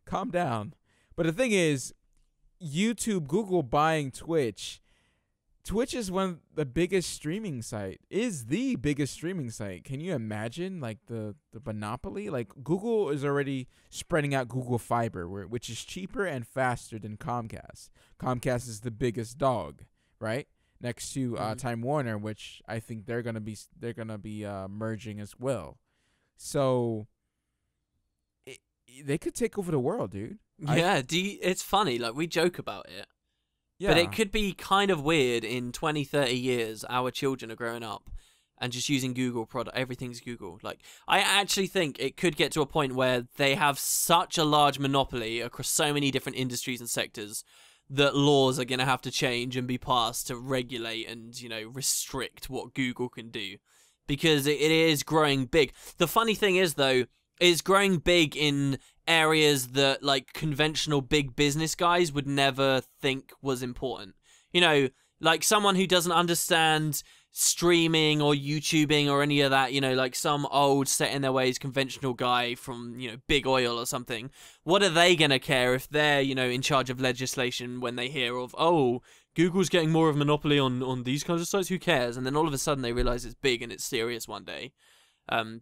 [SPEAKER 1] calm down. But the thing is, Google buying Twitch. Twitch is the biggest streaming site. Can you imagine, like, the monopoly? Like, Google is already spreading out Google Fiber, which is cheaper and faster than Comcast. Comcast is the biggest dog, right? Next to Time Warner, which I think they're gonna be merging as well. So they could take over the world, dude.
[SPEAKER 2] Yeah, it's funny. Like, we joke about it. Yeah. But it could be kind of weird in 20, 30 years, our children are growing up and just using Google product. Everything's Google. Like, I actually think it could get to a point where they have such a large monopoly across so many different industries and sectors that laws are going to have to change and be passed to regulate and, you know, restrict what Google can do. Because it is growing big. The funny thing is, though, it's growing big in areas that, like, conventional big business guys would never think was important. You know, like someone who doesn't understand streaming or YouTubing or any of that, you know, like some old set in their ways conventional guy from, you know, Big Oil or something. What are they going to care if they're, you know, in charge of legislation when they hear of, oh, Google's getting more of a monopoly on these kinds of sites? Who cares? And then all of a sudden they realize it's big and it's serious one day.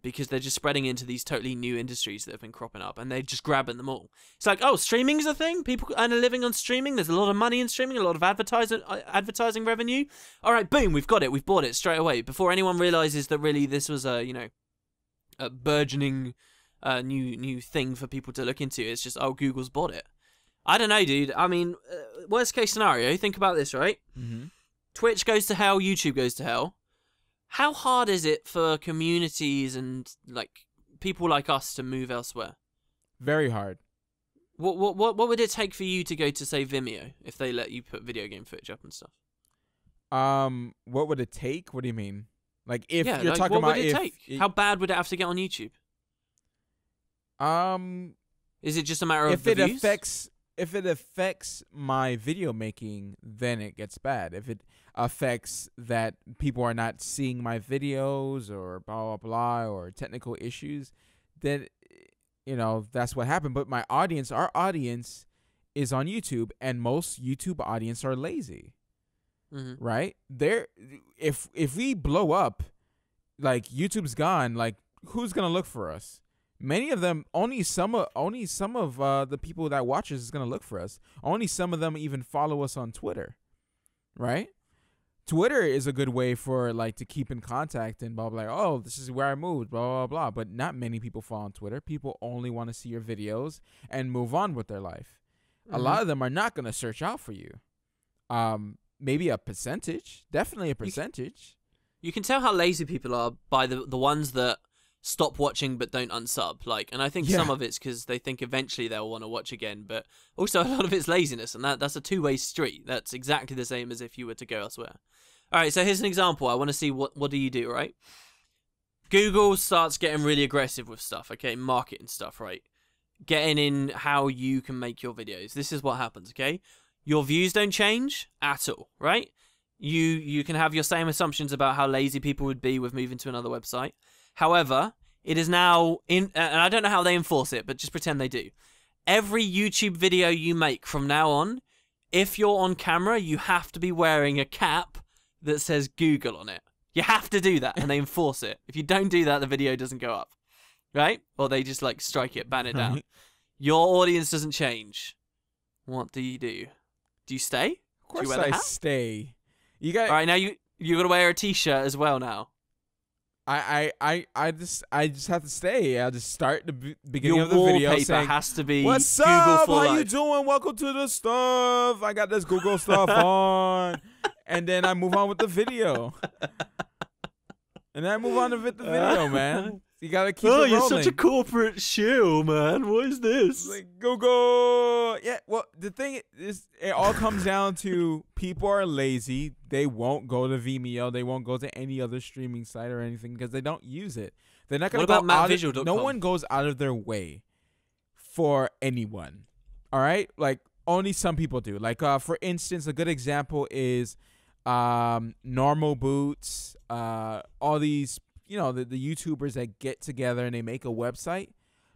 [SPEAKER 2] because they're just spreading into these totally new industries that have been cropping up, and they're just grabbing them all. It's like, oh, streaming's a thing. People earn a living on streaming. There's a lot of money in streaming, a lot of advertising revenue. All right, boom, we've got it. We've bought it straight away before anyone realizes that really this was a burgeoning new thing for people to look into. It's just, oh, Google's bought it. I don't know, dude. I mean, worst case scenario, think about this, right?
[SPEAKER 1] Mm-hmm.
[SPEAKER 2] Twitch goes to hell, YouTube goes to hell. How hard is it for communities and like people like us to move elsewhere?
[SPEAKER 1] Very hard.
[SPEAKER 2] What would it take for you to go to, say, Vimeo if they let you put video game footage up and stuff?
[SPEAKER 1] What would it take? What do you mean? Like if you're
[SPEAKER 2] like,
[SPEAKER 1] talking about
[SPEAKER 2] what would it take? How bad would it have to get on YouTube? Is it just a matter of the views?
[SPEAKER 1] If it affects my video making, then it gets bad. If it affects that people are not seeing my videos or blah, blah, blah, or technical issues, then, that's what happened. But our audience is on YouTube, and most YouTube audience are lazy, right? If we blow up, like YouTube's gone, like who's going to look for us? Many of them, only some of the people that watch us is going to look for us. Only some of them even follow us on Twitter, right? Twitter is a good way for like to keep in contact and blah, blah, blah. Oh, this is where I moved, blah, blah, blah. But not many people follow on Twitter. People only want to see your videos and move on with their life. A lot of them are not going to search out for you. Maybe a percentage, definitely a percentage.
[SPEAKER 2] You can tell how lazy people are by the ones that stop watching but don't unsub, and I think some of it's because they think eventually they'll want to watch again, but also a lot of it's laziness, and that's a two-way street. That's exactly the same as if you were to go elsewhere. All right, so here's an example. I want to see what do you do, right? Google starts getting really aggressive with stuff, okay, marketing stuff, right? Getting in how you can make your videos. This is what happens, okay? Your views don't change at all, right? You can have your same assumptions about how lazy people would be with moving to another website. However, it is now and I don't know how they enforce it, but just pretend they do. Every YouTube video you make from now on, if you're on camera, you have to be wearing a cap that says Google on it. You have to do that, and they enforce it. If you don't do that, the video doesn't go up, right? Or they just strike it, ban it down. Your audience doesn't change. What do you do? Do you stay?
[SPEAKER 1] Of course I stay. You got
[SPEAKER 2] all right. Now you got to wear a t-shirt as well now.
[SPEAKER 1] I just have to stay. I'll just start the beginning of the video saying,
[SPEAKER 2] your wallpaper has to be
[SPEAKER 1] "What's
[SPEAKER 2] Google
[SPEAKER 1] up?
[SPEAKER 2] for
[SPEAKER 1] How
[SPEAKER 2] life.
[SPEAKER 1] you doing? Welcome to the stuff. I got this Google stuff on," and then I move on with the video. And then I move on with the video, man. You gotta keep it rolling.
[SPEAKER 2] You're such a corporate shill, man. What is this?
[SPEAKER 1] Like Google. Yeah, well, the thing is, it all comes down to people are lazy. They won't go to Vimeo. They won't go to any other streaming site or anything because they don't use it. They're not gonna go out. No one goes out of their way for anyone. All right, like only some people do. Like, for instance, a good example is Normal Boots. All these. The YouTubers that get together and they make a website.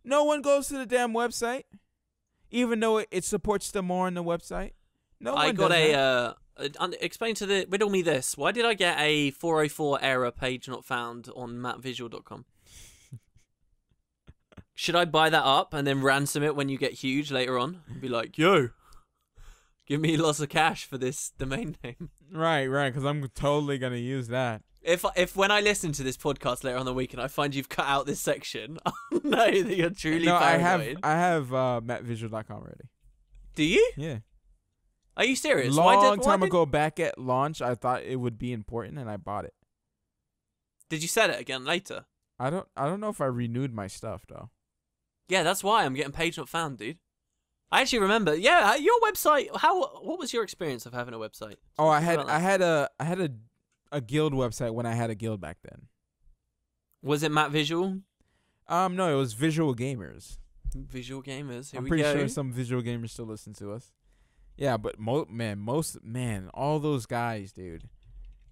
[SPEAKER 1] No one goes to the damn website, even though it supports them more on the website.
[SPEAKER 2] I got explain to the riddle me this. Why did I get a 404 error page not found on matvisual.com? Should I buy that up and then ransom it when you get huge later on? And be like, yo, give me lots of cash for this domain name.
[SPEAKER 1] Right, because I'm totally going to use that.
[SPEAKER 2] If when I listen to this podcast later on the week and I find you've cut out this section, I'll know that you're truly paranoid.
[SPEAKER 1] I have matvisual.com already.
[SPEAKER 2] Do you?
[SPEAKER 1] Yeah.
[SPEAKER 2] Are you serious?
[SPEAKER 1] Long time ago, back at launch, I thought it would be important and I bought it.
[SPEAKER 2] Did you set it again later?
[SPEAKER 1] I don't know if I renewed my stuff though.
[SPEAKER 2] Yeah, that's why I'm getting page not found, dude. I actually remember. Yeah, your website. What was your experience of having a website?
[SPEAKER 1] Oh, I had a guild website when I had a guild back then.
[SPEAKER 2] Was it Matt Visual?
[SPEAKER 1] No, it was Visual Gamers.
[SPEAKER 2] Visual Gamers.
[SPEAKER 1] I'm pretty sure some Visual Gamers still listen to us. Yeah, but all those guys, dude,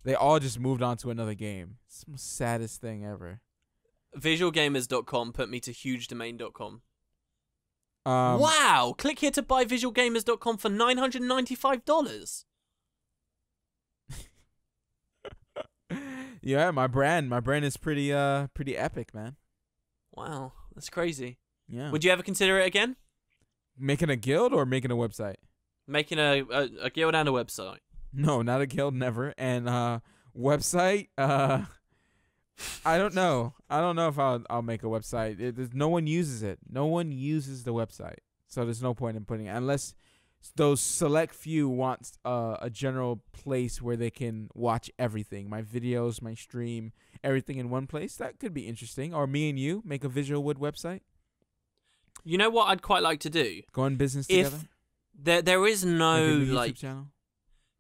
[SPEAKER 1] they all just moved on to another game. It's the saddest thing ever.
[SPEAKER 2] VisualGamers.com put me to hugedomain.com. Wow! Click here to buy VisualGamers.com for $995.
[SPEAKER 1] Yeah, my brand is pretty epic, man.
[SPEAKER 2] Wow, that's crazy.
[SPEAKER 1] Yeah.
[SPEAKER 2] Would you ever consider it again?
[SPEAKER 1] Making a guild or making a website?
[SPEAKER 2] Making a guild and a website.
[SPEAKER 1] No, not a guild, never. And website, I don't know. I don't know if I'll make a website. No one uses it. No one uses the website, so there's no point in putting it unless those select few want a general place where they can watch everything, my videos, my stream, everything in one place. That could be interesting. Or me and you make a VisualWood website.
[SPEAKER 2] You know what I'd quite like to do?
[SPEAKER 1] Go in business together.
[SPEAKER 2] There is no
[SPEAKER 1] YouTube channel.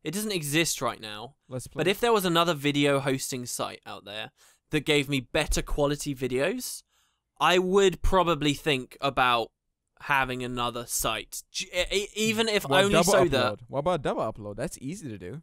[SPEAKER 2] It doesn't exist right now.
[SPEAKER 1] Let's play.
[SPEAKER 2] But if there was another video hosting site out there that gave me better quality videos, I would probably think about having another site, even if only so that.
[SPEAKER 1] What about double upload? That's easy to do.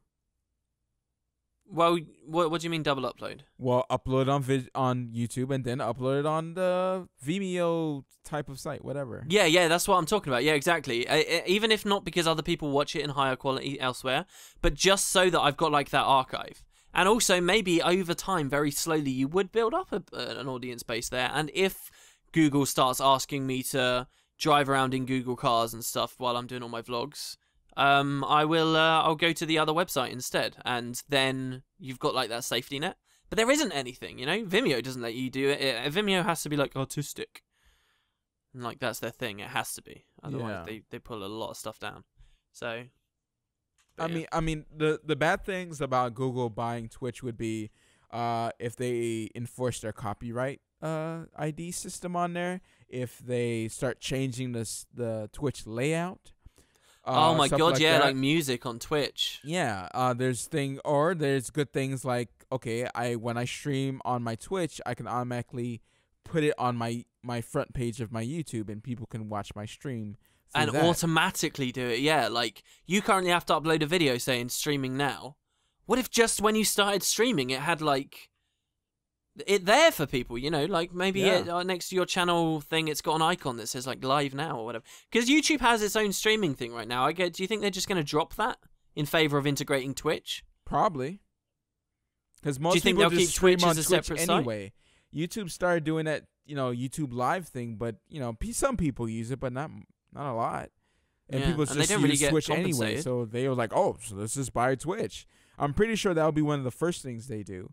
[SPEAKER 2] Well, what do you mean double upload?
[SPEAKER 1] Well, upload on YouTube and then upload it on the Vimeo type of site, whatever.
[SPEAKER 2] Yeah, that's what I'm talking about. Yeah, exactly. Even if not because other people watch it in higher quality elsewhere, but just so that I've got like that archive. And also maybe over time, very slowly, you would build up an audience base there. And if Google starts asking me to drive around in Google cars and stuff while I'm doing all my vlogs, I'll go to the other website instead, and then you've got like that safety net. But there isn't anything, you know. Vimeo doesn't let you do it. Vimeo has to be like artistic, and like that's their thing. It has to be, otherwise they pull a lot of stuff down. So,
[SPEAKER 1] I mean, the bad things about Google buying Twitch would be, if they enforce their copyright ID system on there, if they start changing the Twitch layout.
[SPEAKER 2] Oh my god, yeah, like music on Twitch.
[SPEAKER 1] Yeah, there's good things like, okay, when I stream on my Twitch, I can automatically put it on my front page of my YouTube, and people can watch my stream
[SPEAKER 2] and automatically do it. Yeah, like you currently have to upload a video saying streaming now. What if just when you started streaming, it had like it there for people, you know, like maybe next to your channel thing, it's got an icon that says like live now or whatever. Because YouTube has its own streaming thing right now. Do you think they're just going to drop that in favor of integrating Twitch?
[SPEAKER 1] Probably. Because most people just stream on Twitch anyway. YouTube started doing that, you know, YouTube live thing, but you know, some people use it, but not a lot. And people just use Twitch anyway, so they were like, oh, so let's just buy Twitch. I'm pretty sure that'll be one of the first things they do.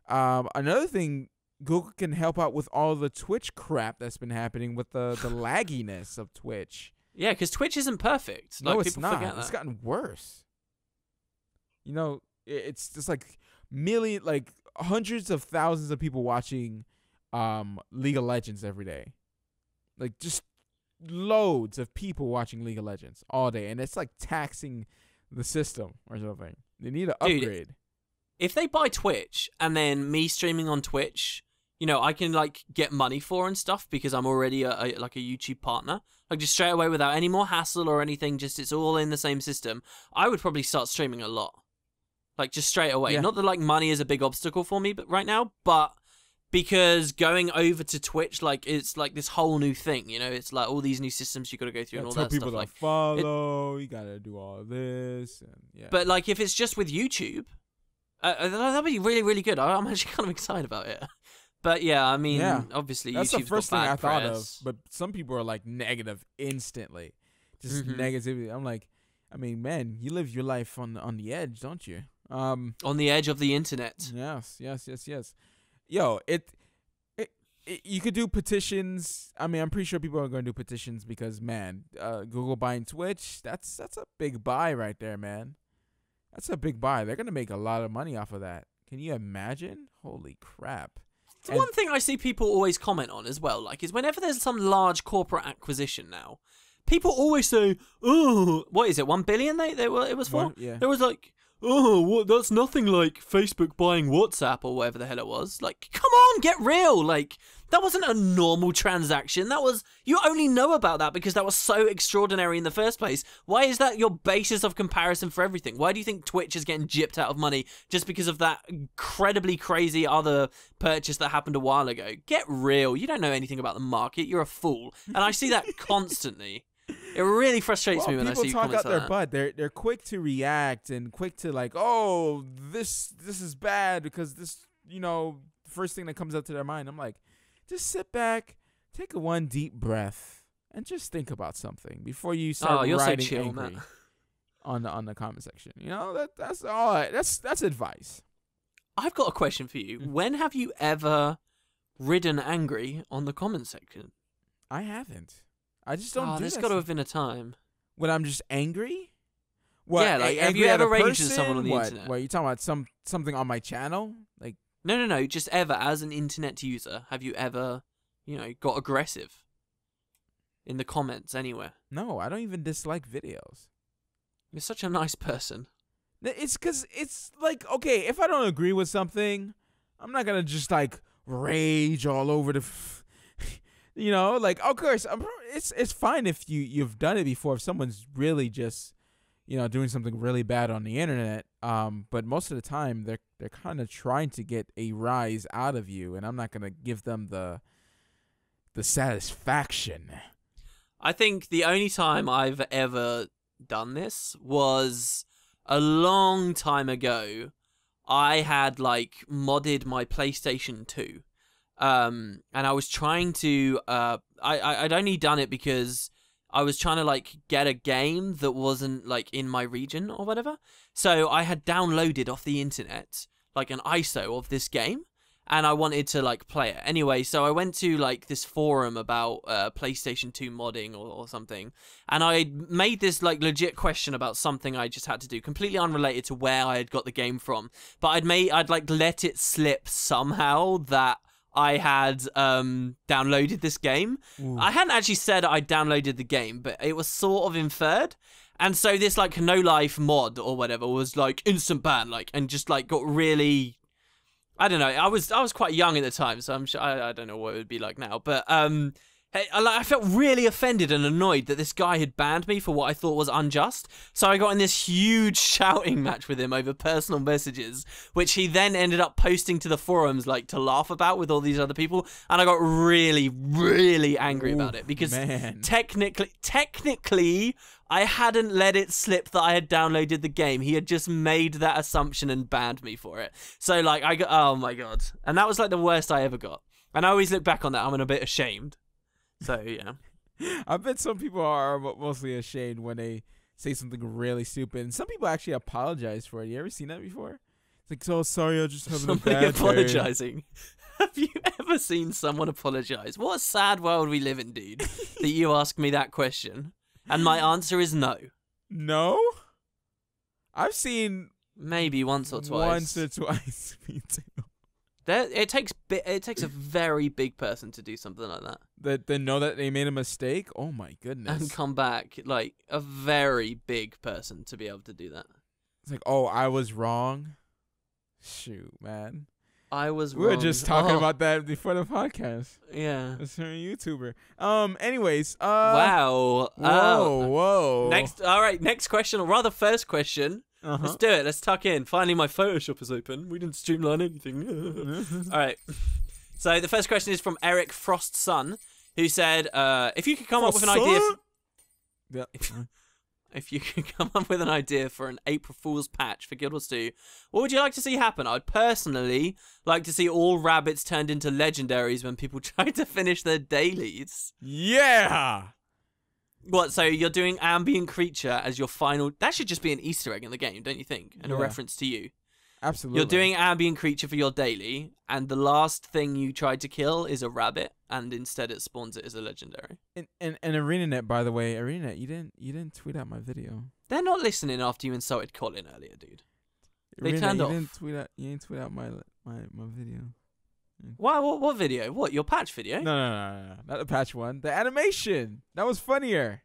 [SPEAKER 1] Another thing, Google can help out with all the Twitch crap that's been happening with the lagginess of Twitch.
[SPEAKER 2] Yeah, because Twitch isn't perfect.
[SPEAKER 1] No, it's not. It's gotten worse. You know, it's just like hundreds of thousands of people watching League of Legends every day. Like just loads of people watching League of Legends all day, and it's like taxing the system or something. They need to upgrade.
[SPEAKER 2] If they buy Twitch and then me streaming on Twitch, you know, I can like get money for and stuff because I'm already a YouTube partner. Like just straight away without any more hassle or anything, just it's all in the same system. I would probably start streaming a lot. Like just straight away. Yeah. Not that like money is a big obstacle for me right now, but because going over to Twitch, like it's like this whole new thing, you know, it's like all these new systems you got to go through and all that stuff.
[SPEAKER 1] People
[SPEAKER 2] like
[SPEAKER 1] follow, you got to do all this. And, yeah.
[SPEAKER 2] But like if it's just with YouTube, that'd be really, really good. I'm actually kind of excited about it. But yeah, I mean, obviously,
[SPEAKER 1] that's
[SPEAKER 2] YouTube's
[SPEAKER 1] the first
[SPEAKER 2] got
[SPEAKER 1] thing I
[SPEAKER 2] bad
[SPEAKER 1] thought
[SPEAKER 2] press.
[SPEAKER 1] of. But some people are like negative instantly, just negativity. I'm like, I mean, man, you live your life on the edge, don't you?
[SPEAKER 2] On the edge of the internet.
[SPEAKER 1] Yes. Yo, you could do petitions. I mean, I'm pretty sure people are going to do petitions because, man, Google buying Twitch, that's a big buy right there, man. That's a big buy. They're going to make a lot of money off of that. Can you imagine? Holy crap.
[SPEAKER 2] One thing I see people always comment on as well, like, is whenever there's some large corporate acquisition now, people always say, oh, what is it, 1 billion it was for?
[SPEAKER 1] Yeah.
[SPEAKER 2] There was like, oh, that's nothing like Facebook buying WhatsApp or whatever the hell it was. Like, come on, get real. Like, that wasn't a normal transaction. You only know about that because that was so extraordinary in the first place. Why is that your basis of comparison for everything? Why do you think Twitch is getting gypped out of money just because of that incredibly crazy other purchase that happened a while ago? Get real. You don't know anything about the market. You're a fool. And I see that constantly. It really frustrates me when I see
[SPEAKER 1] people
[SPEAKER 2] comments
[SPEAKER 1] talk out their butt. They're quick to react and quick to like, oh, this is bad because this first thing that comes up to their mind. I'm like, just sit back, take a deep breath, and just think about something before you start writing
[SPEAKER 2] so chill,
[SPEAKER 1] angry
[SPEAKER 2] man.
[SPEAKER 1] on the comment section. That's all. That's advice.
[SPEAKER 2] I've got a question for you. When have you ever ridden angry on the comment section?
[SPEAKER 1] I haven't. I just don't do that.
[SPEAKER 2] There's got to have been a time.
[SPEAKER 1] When I'm just angry? What,
[SPEAKER 2] yeah, like, have you ever raged at someone on the
[SPEAKER 1] internet?
[SPEAKER 2] internet?
[SPEAKER 1] What, you talking about something on my channel? Like,
[SPEAKER 2] No, just ever, as an internet user, have you ever, got aggressive? In the comments, anywhere?
[SPEAKER 1] No, I don't even dislike videos.
[SPEAKER 2] You're such a nice person.
[SPEAKER 1] It's because it's like, okay, if I don't agree with something, I'm not going to just, like, rage all over the... like, of course, it's fine if you've done it before, if someone's really just... doing something really bad on the internet. But most of the time, they're kind of trying to get a rise out of you, and I'm not gonna give them the satisfaction.
[SPEAKER 2] I think the only time I've ever done this was a long time ago. I had modded my PlayStation 2, and I was trying to. I'd only done it because I was trying to get a game that wasn't in my region or whatever. So I had downloaded off the internet an ISO of this game, and I wanted to play it. Anyway, so I went to this forum about PlayStation 2 modding or something, and I made this legit question about something I just had to do, completely unrelated to where I had got the game from. But I'd let it slip somehow that I had downloaded this game. Ooh. I hadn't actually said I downloaded the game, but it was sort of inferred. And so this no life mod or whatever was instant ban, and just got really, I don't know. I was quite young at the time, so I'm sure I don't know what it would be like now, but I felt really offended and annoyed that this guy had banned me for what I thought was unjust. So I got in this huge shouting match with him over personal messages, which he then ended up posting to the forums to laugh about with all these other people. And I got really, really angry about it because technically I hadn't let it slip that I had downloaded the game. He had just made that assumption and banned me for it. So I got, oh my God. And that was the worst I ever got. And I always look back on that, I'm a bit ashamed. So, yeah.
[SPEAKER 1] I bet some people are mostly ashamed when they say something really stupid. And some people actually apologize for it. You ever seen that before? It's so sorry, I just having a bad day.
[SPEAKER 2] Apologizing. Have you ever seen someone apologize? What a sad world we live in, dude, that you ask me that question. And my answer is no.
[SPEAKER 1] No? I've seen...
[SPEAKER 2] Maybe once or twice.
[SPEAKER 1] Once or twice. Me too.
[SPEAKER 2] It takes a very big person to do something like that.
[SPEAKER 1] That they know that they made a mistake? Oh my goodness.
[SPEAKER 2] And come back, a very big person to be able to do that.
[SPEAKER 1] It's oh, I was wrong? Shoot, man.
[SPEAKER 2] I was wrong.
[SPEAKER 1] We were just talking about that before the podcast.
[SPEAKER 2] Yeah.
[SPEAKER 1] It's a YouTuber. Anyways.
[SPEAKER 2] Wow.
[SPEAKER 1] Whoa.
[SPEAKER 2] Next question, or rather first question. Let's do it. Let's tuck in. Finally, my Photoshop is open. We didn't streamline anything. All right. So the first question is from Eric Frost's son, who said, if you could come up with an idea... If you could come up with an idea for an April Fool's patch for Guild Wars 2, what would you like to see happen? I'd personally like to see all rabbits turned into legendaries when people try to finish their dailies.
[SPEAKER 1] Yeah!
[SPEAKER 2] What, so you're doing ambient creature as your final... That should just be an Easter egg in the game, don't you think? And a reference to you.
[SPEAKER 1] Absolutely.
[SPEAKER 2] You're doing ambient creature for your daily, and the last thing you tried to kill is a rabbit, and instead it spawns it as a legendary.
[SPEAKER 1] And ArenaNet, by the way, ArenaNet, you didn't tweet out my video.
[SPEAKER 2] They're not listening after you insulted Colin earlier, dude. They turned off.
[SPEAKER 1] You didn't tweet out my video.
[SPEAKER 2] What video? What, your patch video?
[SPEAKER 1] No, not the patch one. The animation. That was funnier.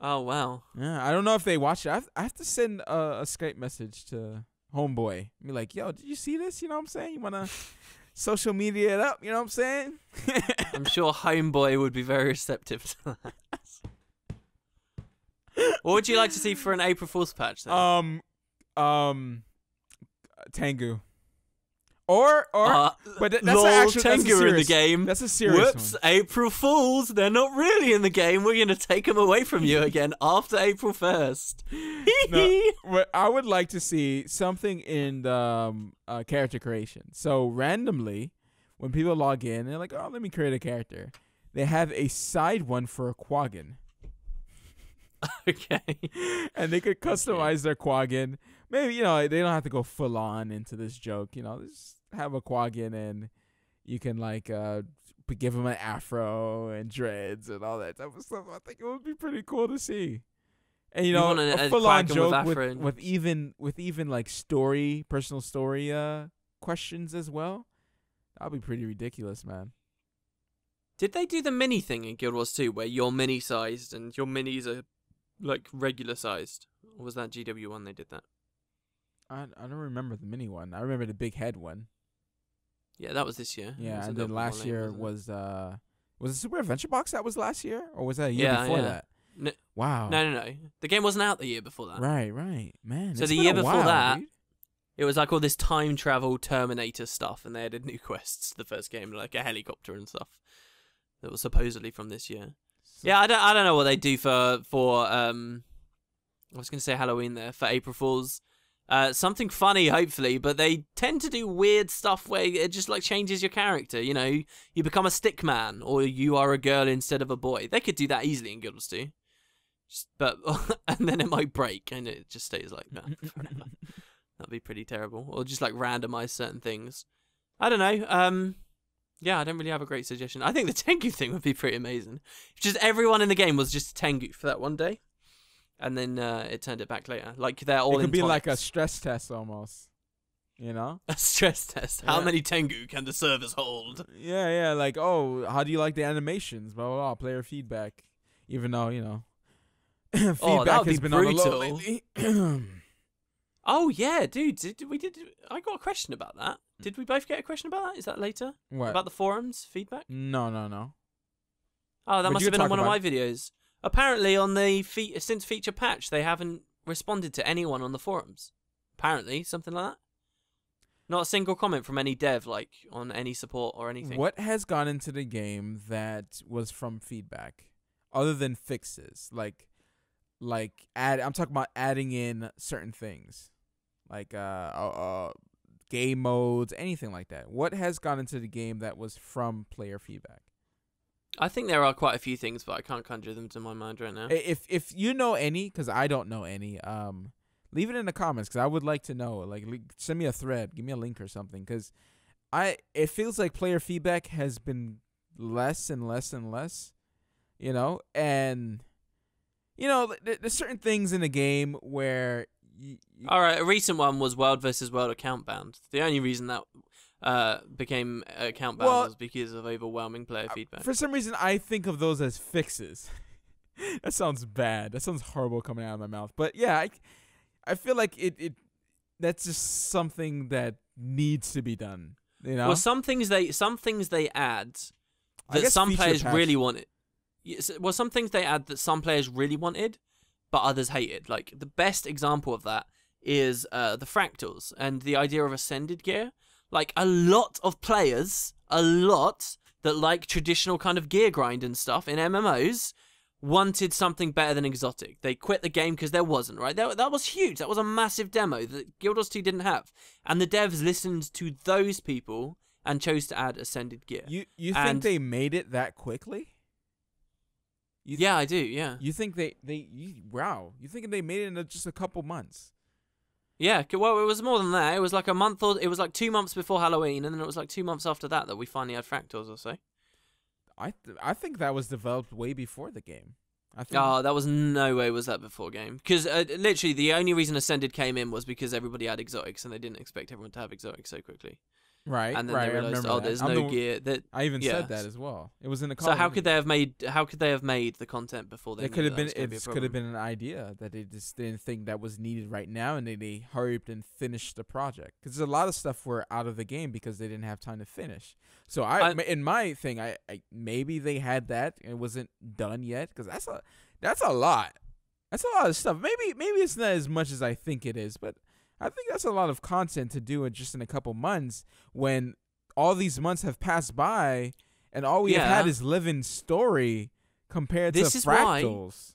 [SPEAKER 2] Oh, wow.
[SPEAKER 1] Yeah, I don't know if they watched it. I have to send a Skype message to Homeboy. Be like, yo, did you see this? You know what I'm saying? You want to social media it up? You know what I'm saying?
[SPEAKER 2] I'm sure Homeboy would be very receptive to that. What would you like to see for an April Fool's patch then?
[SPEAKER 1] Tengu. But that's actually
[SPEAKER 2] Tengu in the game.
[SPEAKER 1] That's a serious
[SPEAKER 2] Whoops,
[SPEAKER 1] one.
[SPEAKER 2] April Fools. They're not really in the game. We're going to take them away from you again after April 1st.
[SPEAKER 1] No, I would like to see something in the character creation. So randomly, when people log in, they're like, oh, let me create a character. They have a side one for a Quaggin.
[SPEAKER 2] Okay.
[SPEAKER 1] And they could customize their Quaggin. Maybe, they don't have to go full on into this joke. Just have a Quaggin and you can give him an afro and dreads and all that type of stuff. I think it would be pretty cool to see. And a full on joke with even personal story questions as well. That'd be pretty ridiculous, man.
[SPEAKER 2] Did they do the mini thing in Guild Wars 2 where you're mini sized and your minis are regular sized? Or was that GW1 they did that?
[SPEAKER 1] I don't remember the mini one. I remember the big head one.
[SPEAKER 2] Yeah, that was this year.
[SPEAKER 1] Yeah, and then last year was it Super Adventure Box that was last year? Or was that a year before that?
[SPEAKER 2] No,
[SPEAKER 1] wow.
[SPEAKER 2] No. The game wasn't out the year before that.
[SPEAKER 1] Right. Man.
[SPEAKER 2] So the year before that, it was all this time travel Terminator stuff, and they added new quests to the first game, like a helicopter and stuff. That was supposedly from this year. Yeah, I don't know what they do for I was going to say Halloween there, for April Fools. Something funny, hopefully, but they tend to do weird stuff where it just changes your character. You become a stick man, or you are a girl instead of a boy. They could do that easily in Guild Wars 2. And then it might break, and it just stays like that forever. That'd be pretty terrible. Or just randomize certain things. I don't know. Yeah, I don't really have a great suggestion. I think the Tengu thing would be pretty amazing. If just everyone in the game was just Tengu for that one day. And then it turned it back later. They're all in. It could
[SPEAKER 1] be like a stress test almost.
[SPEAKER 2] A stress test. How many Tengu can the servers hold?
[SPEAKER 1] Yeah. How do you like the animations? Blah, blah, blah. Player feedback. Even though, feedback has been brutal. On the low lately.
[SPEAKER 2] Oh, yeah, dude. I got a question about that. Did we both get a question about that? Is that later?
[SPEAKER 1] What?
[SPEAKER 2] About the forums feedback?
[SPEAKER 1] No.
[SPEAKER 2] Oh, that must have been on one of my videos. Apparently, on the since feature patch, they haven't responded to anyone on the forums. Apparently, something like that. Not a single comment from any dev, on any support or anything.
[SPEAKER 1] What has gone into the game that was from feedback, other than fixes? I'm talking about adding in certain things, game modes, anything like that. What has gone into the game that was from player feedback?
[SPEAKER 2] I think there are quite a few things, but I can't conjure them to my mind right now.
[SPEAKER 1] If you know any, because I don't know any, leave it in the comments, because I would like to know. Send me a thread, give me a link or something, because it feels like player feedback has been less and less and less, and there's certain things in the game where.
[SPEAKER 2] All right, a recent one was World versus World account bound. The only reason that became account bound was because of overwhelming player feedback.
[SPEAKER 1] For some reason, I think of those as fixes. That sounds bad. That sounds horrible coming out of my mouth. But yeah, I feel like it that's just something that needs to be done.
[SPEAKER 2] Well, some things they add that some players really wanted. Well, some things they add that some players really wanted, but others hated. The best example of that is the fractals and the idea of ascended gear. A lot of players, that like traditional kind of gear grind and stuff in MMOs, wanted something better than exotic. They quit the game because there wasn't, right? That was huge. That was a massive demo that Guild Wars 2 didn't have. And the devs listened to those people and chose to add ascended gear.
[SPEAKER 1] You think they made it that quickly?
[SPEAKER 2] Yeah, I do, yeah.
[SPEAKER 1] You think wow. You think they made it in just a couple months?
[SPEAKER 2] Yeah, well, it was more than that. It was a month, or it was 2 months before Halloween, and then it was 2 months after that we finally had fractals or so.
[SPEAKER 1] I think that was developed way before the game.
[SPEAKER 2] That was no way was that before game. Because literally the only reason Ascended came in was because everybody had exotics, and they didn't expect everyone to have exotics so quickly.
[SPEAKER 1] Right,
[SPEAKER 2] and then they realized, there's no gear.
[SPEAKER 1] I even said that as well. It was in the.
[SPEAKER 2] So how could they have made the content before they?
[SPEAKER 1] It could have been. It could have been an idea that they just didn't think that was needed right now, and they hurried and finished the project. Because a lot of stuff were out of the game because they didn't have time to finish. So in my thing, I maybe they had that and it wasn't done yet, because that's a lot. That's a lot of stuff. Maybe it's not as much as I think it is, but I think that's a lot of content to do in a couple months when all these months have passed by and all we have had is Living Story compared to Fractals.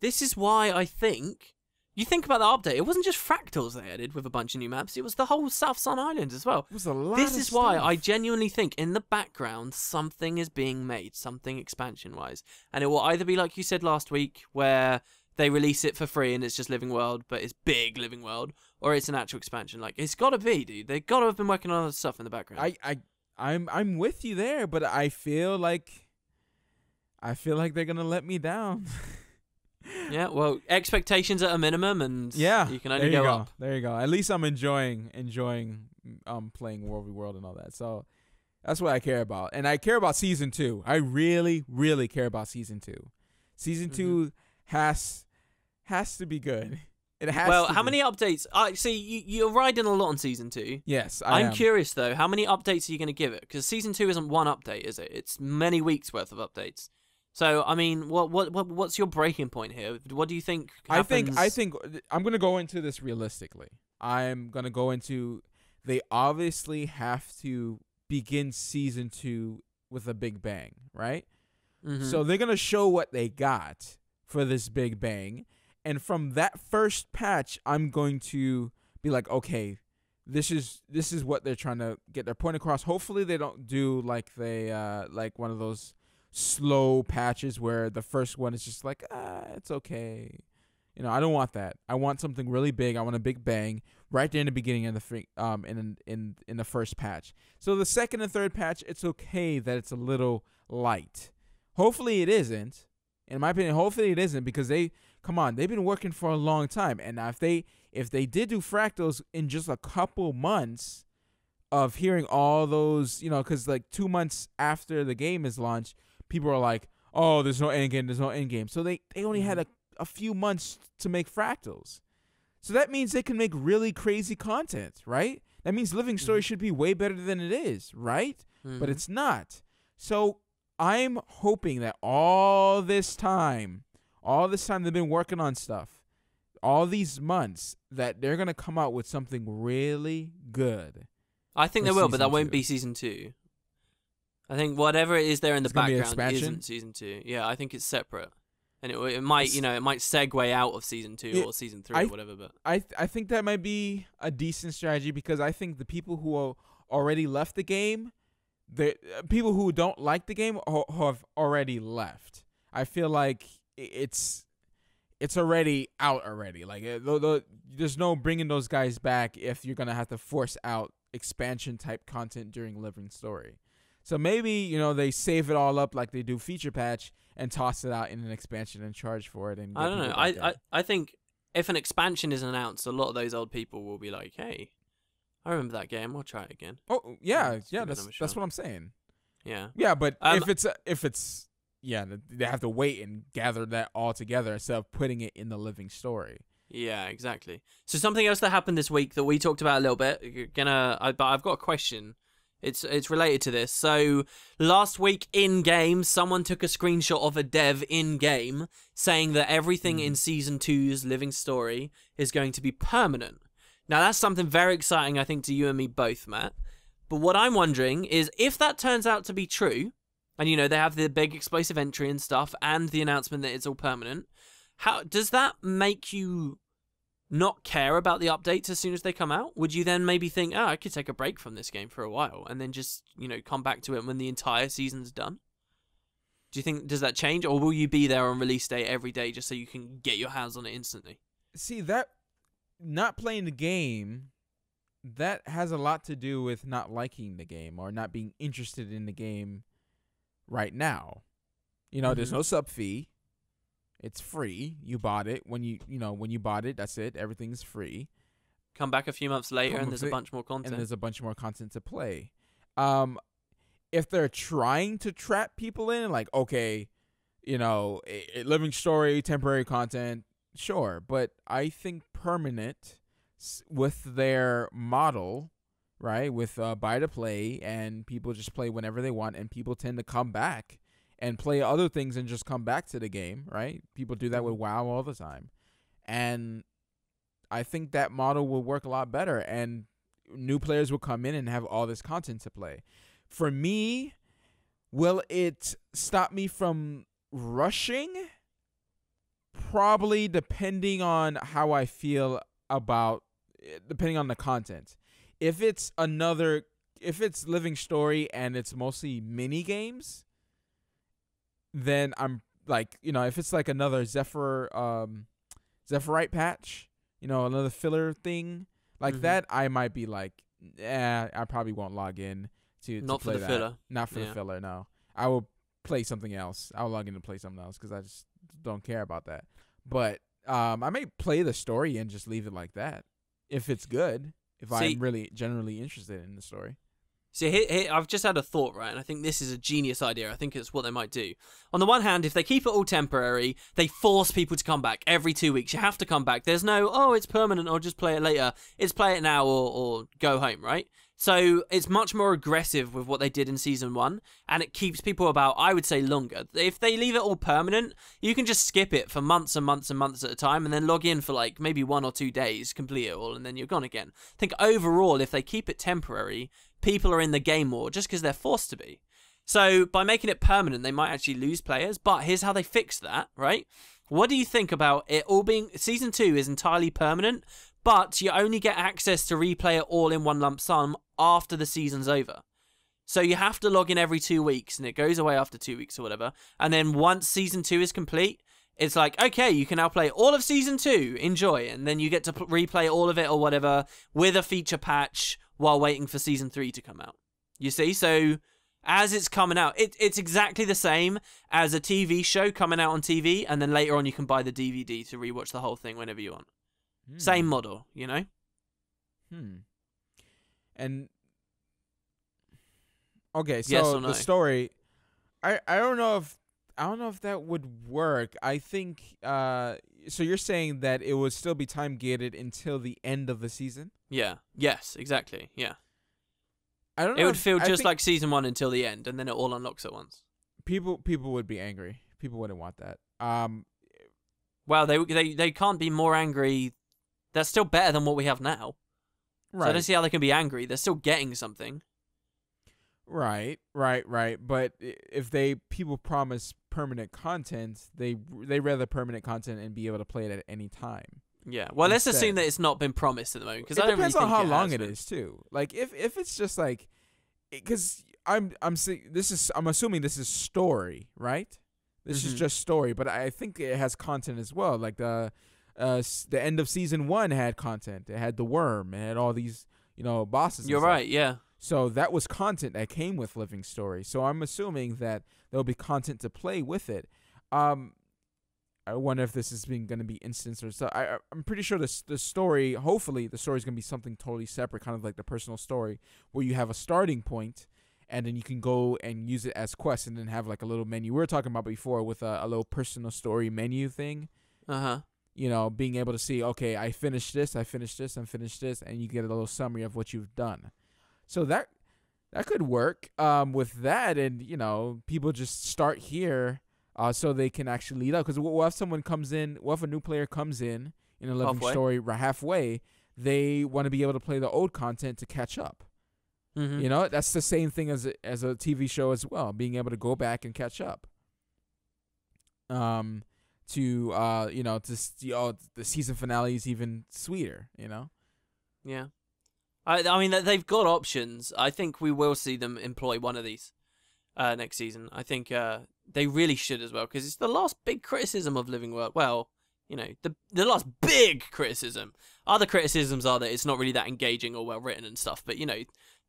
[SPEAKER 2] This is why I think... You think about the update, it wasn't just Fractals they added with a bunch of new maps, it was the whole South Sun Islands as well.
[SPEAKER 1] It was a lot
[SPEAKER 2] This
[SPEAKER 1] of
[SPEAKER 2] is
[SPEAKER 1] stuff.
[SPEAKER 2] why I genuinely think in the background something is being made, something expansion-wise. And it will either be like you said last week, where they release it for free and it's just Living World, but it's big Living World, or it's an actual expansion. Like, it's got to be, dude. They've got to have been working on other stuff in the background.
[SPEAKER 1] I'm with you there, but I feel like they're going to let me down.
[SPEAKER 2] Yeah, well, expectations at a minimum, and you can only go up.
[SPEAKER 1] There you go. At least I'm enjoying playing World v. World and all that. So that's what I care about, and I care about Season 2. I really, really care about Season 2. Season 2 has to be good. It has.
[SPEAKER 2] Well,
[SPEAKER 1] to
[SPEAKER 2] how
[SPEAKER 1] be.
[SPEAKER 2] many updates? See, you're riding a lot on Season 2.
[SPEAKER 1] Yes,
[SPEAKER 2] I'm curious though. How many updates are you going to give it? Because Season 2 isn't one update, is it? It's many weeks worth of updates. So, I mean, what's your breaking point here? What do you think happens?
[SPEAKER 1] I think I'm going to go into this realistically. I'm going to go into they obviously have to begin Season 2 with a big bang, right? Mm-hmm. So they're going to show what they got for this big bang. And from that first patch, I'm going to be like, okay, this is what they're trying to get their point across. Hopefully they don't do like like one of those slow patches where the first one is just like, it's okay. You know, I don't want that. I want something really big. I want a big bang right there in the beginning of the in the first patch. So the second and third patch, it's okay that it's a little light. Hopefully it isn't. In my opinion, hopefully it isn't, because they've been working for a long time. And now if they did do Fractals in just a couple months of hearing all those, you know, because like 2 months after the game is launched, people are like, oh, there's no end game. So they only had a few months to make Fractals. So that means they can make really crazy content, right? That means Living Story should be way better than it is, right? But it's not. So I'm hoping that all this time they've been working on stuff, all these months, that they're going to come out with something really good.
[SPEAKER 2] I think they will, but that won't be Season 2. I think whatever it is there in the background isn't Season 2. Yeah, I think it's separate. And it might, it might segue out of Season 2 or Season 3 or whatever. But
[SPEAKER 1] I think that might be a decent strategy, because I think the people who already left the game, the people who don't like the game have already left. I feel like it's already out already. Like, there's no bringing those guys back if you're going to have to force out expansion type content during Living Story. So maybe, they save it all up like they do Feature Patch and toss it out in an expansion and charge for it. And
[SPEAKER 2] I don't know. I think if an expansion is announced, a lot of those old people will be like, hey, I remember that game. I'll try it again.
[SPEAKER 1] Oh, yeah. That's what I'm saying.
[SPEAKER 2] Yeah.
[SPEAKER 1] Yeah, but if it's they have to wait and gather that all together instead of putting it in the Living Story.
[SPEAKER 2] Yeah, exactly. So something else that happened this week that we talked about a little bit. But I've got a question. It's related to this. So last week in game, someone took a screenshot of a dev in game saying that everything in Season 2's Living Story is going to be permanent. Now that's something very exciting, I think, to you and me both, Matt. But what I'm wondering is, if that turns out to be true, and they have the big explosive entry and stuff, and the announcement that it's all permanent, how does that make you not care about the updates as soon as they come out? Would you then maybe think, I could take a break from this game for a while and then just, come back to it when the entire season's done? Do you think, does that change, or will you be there on release day every day just so you can get your hands on it instantly?
[SPEAKER 1] See, that not playing the game, that has a lot to do with not liking the game or not being interested in the game right now. There's no sub fee. It's free. You bought it when you bought it. That's it. Everything's free.
[SPEAKER 2] Come back a few months later, and there's a bunch more content.
[SPEAKER 1] And there's a bunch more content to play. If they're trying to trap people in, like, okay, a Living Story, temporary content, sure. But I think permanent, with their model, right, with buy to play, and people just play whenever they want, and people tend to come back and play other things and just come back to the game, right? People do that with WoW all the time. And I think that model will work a lot better, and new players will come in and have all this content to play. For me, will it stop me from rushing? Probably, depending on how I feel about, depending on the content. If it's Living Story and it's mostly mini games, then I'm like, if it's like another Zephyrite patch, another filler thing like that, I might be like, I probably won't log in to
[SPEAKER 2] Not
[SPEAKER 1] play
[SPEAKER 2] for the
[SPEAKER 1] that.
[SPEAKER 2] filler.
[SPEAKER 1] Not for the filler, no. I will play something else. I'll log in to play something else because I just don't care about that. But I may play the story and just leave it like that if it's good, if I'm really generally interested in the story.
[SPEAKER 2] See, here, I've just had a thought, right? And I think this is a genius idea. I think it's what they might do. On the one hand, if they keep it all temporary, they force people to come back every 2 weeks. You have to come back. There's no, oh, it's permanent, I'll just play it later. It's play it now or go home, right? So it's much more aggressive with what they did in Season 1, and it keeps people about, I would say, longer. If they leave it all permanent, you can just skip it for months and months and months at a time and then log in for like maybe 1 or 2 days, complete it all, and then you're gone again. I think overall, if they keep it temporary, people are in the game more just because they're forced to be. So by making it permanent, they might actually lose players, but here's how they fix that, right? What do you think about it all being... Season 2 is entirely permanent, but you only get access to replay it all in one lump sum after the season's over. So you have to log in every 2 weeks, and it goes away after 2 weeks or whatever. And then once Season 2 is complete, it's like, okay, you can now play all of Season 2, enjoy. And then you get to replay all of it or whatever with a feature patch while waiting for Season 3 to come out. You see? So as it's coming out, it's exactly the same as a TV show coming out on TV, and then later on you can buy the DVD to rewatch the whole thing whenever you want. Same model,
[SPEAKER 1] And okay, so
[SPEAKER 2] yes or no?
[SPEAKER 1] The story, I don't know if that would work. I think so you're saying that it would still be time gated until the end of the season?
[SPEAKER 2] Yeah. Yes, exactly. Yeah.
[SPEAKER 1] I don't know.
[SPEAKER 2] It would feel just like Season 1 until the end, and then it all unlocks at once.
[SPEAKER 1] People would be angry. People wouldn't want that.
[SPEAKER 2] Well, they can't be more angry. They're still better than what we have now. Right. So I don't see how they can be angry. They're still getting something. Right.
[SPEAKER 1] But if people promise permanent content, they rather permanent content and be able to play it at any time.
[SPEAKER 2] Yeah. Well, let's assume that it's not been promised at the moment, because
[SPEAKER 1] it
[SPEAKER 2] I don't really
[SPEAKER 1] depends
[SPEAKER 2] think
[SPEAKER 1] on how long
[SPEAKER 2] it
[SPEAKER 1] is too. Like if it's just like, because I'm assuming this is story, right? This is just story, but I think it has content as well. Like the end of Season 1 had content. It had the worm. It had all these, bosses.
[SPEAKER 2] You're right, yeah.
[SPEAKER 1] So that was content that came with Living Story. So I'm assuming that there'll be content to play with it. I wonder if this is going to be instance or so. I'm pretty sure the story, hopefully the story is going to be something totally separate, kind of like the personal story, where you have a starting point, and then you can go and use it as quests, and then have like a little menu. We were talking about before with a little personal story menu thing. Being able to see, okay, I finished this, and you get a little summary of what you've done. So that could work with that, and people just start here so they can actually lead up. Because what if someone comes in, what if a new player comes in a Living Story halfway, they want to be able to play the old content to catch up. That's the same thing as a TV show as well, being able to go back and catch up. The season finale is even sweeter,
[SPEAKER 2] Yeah. I mean, they've got options. I think we will see them employ one of these next season. I think they really should as well, because it's the last big criticism of Living World. Well, the last big criticism. Other criticisms are that it's not really that engaging or well written and stuff, but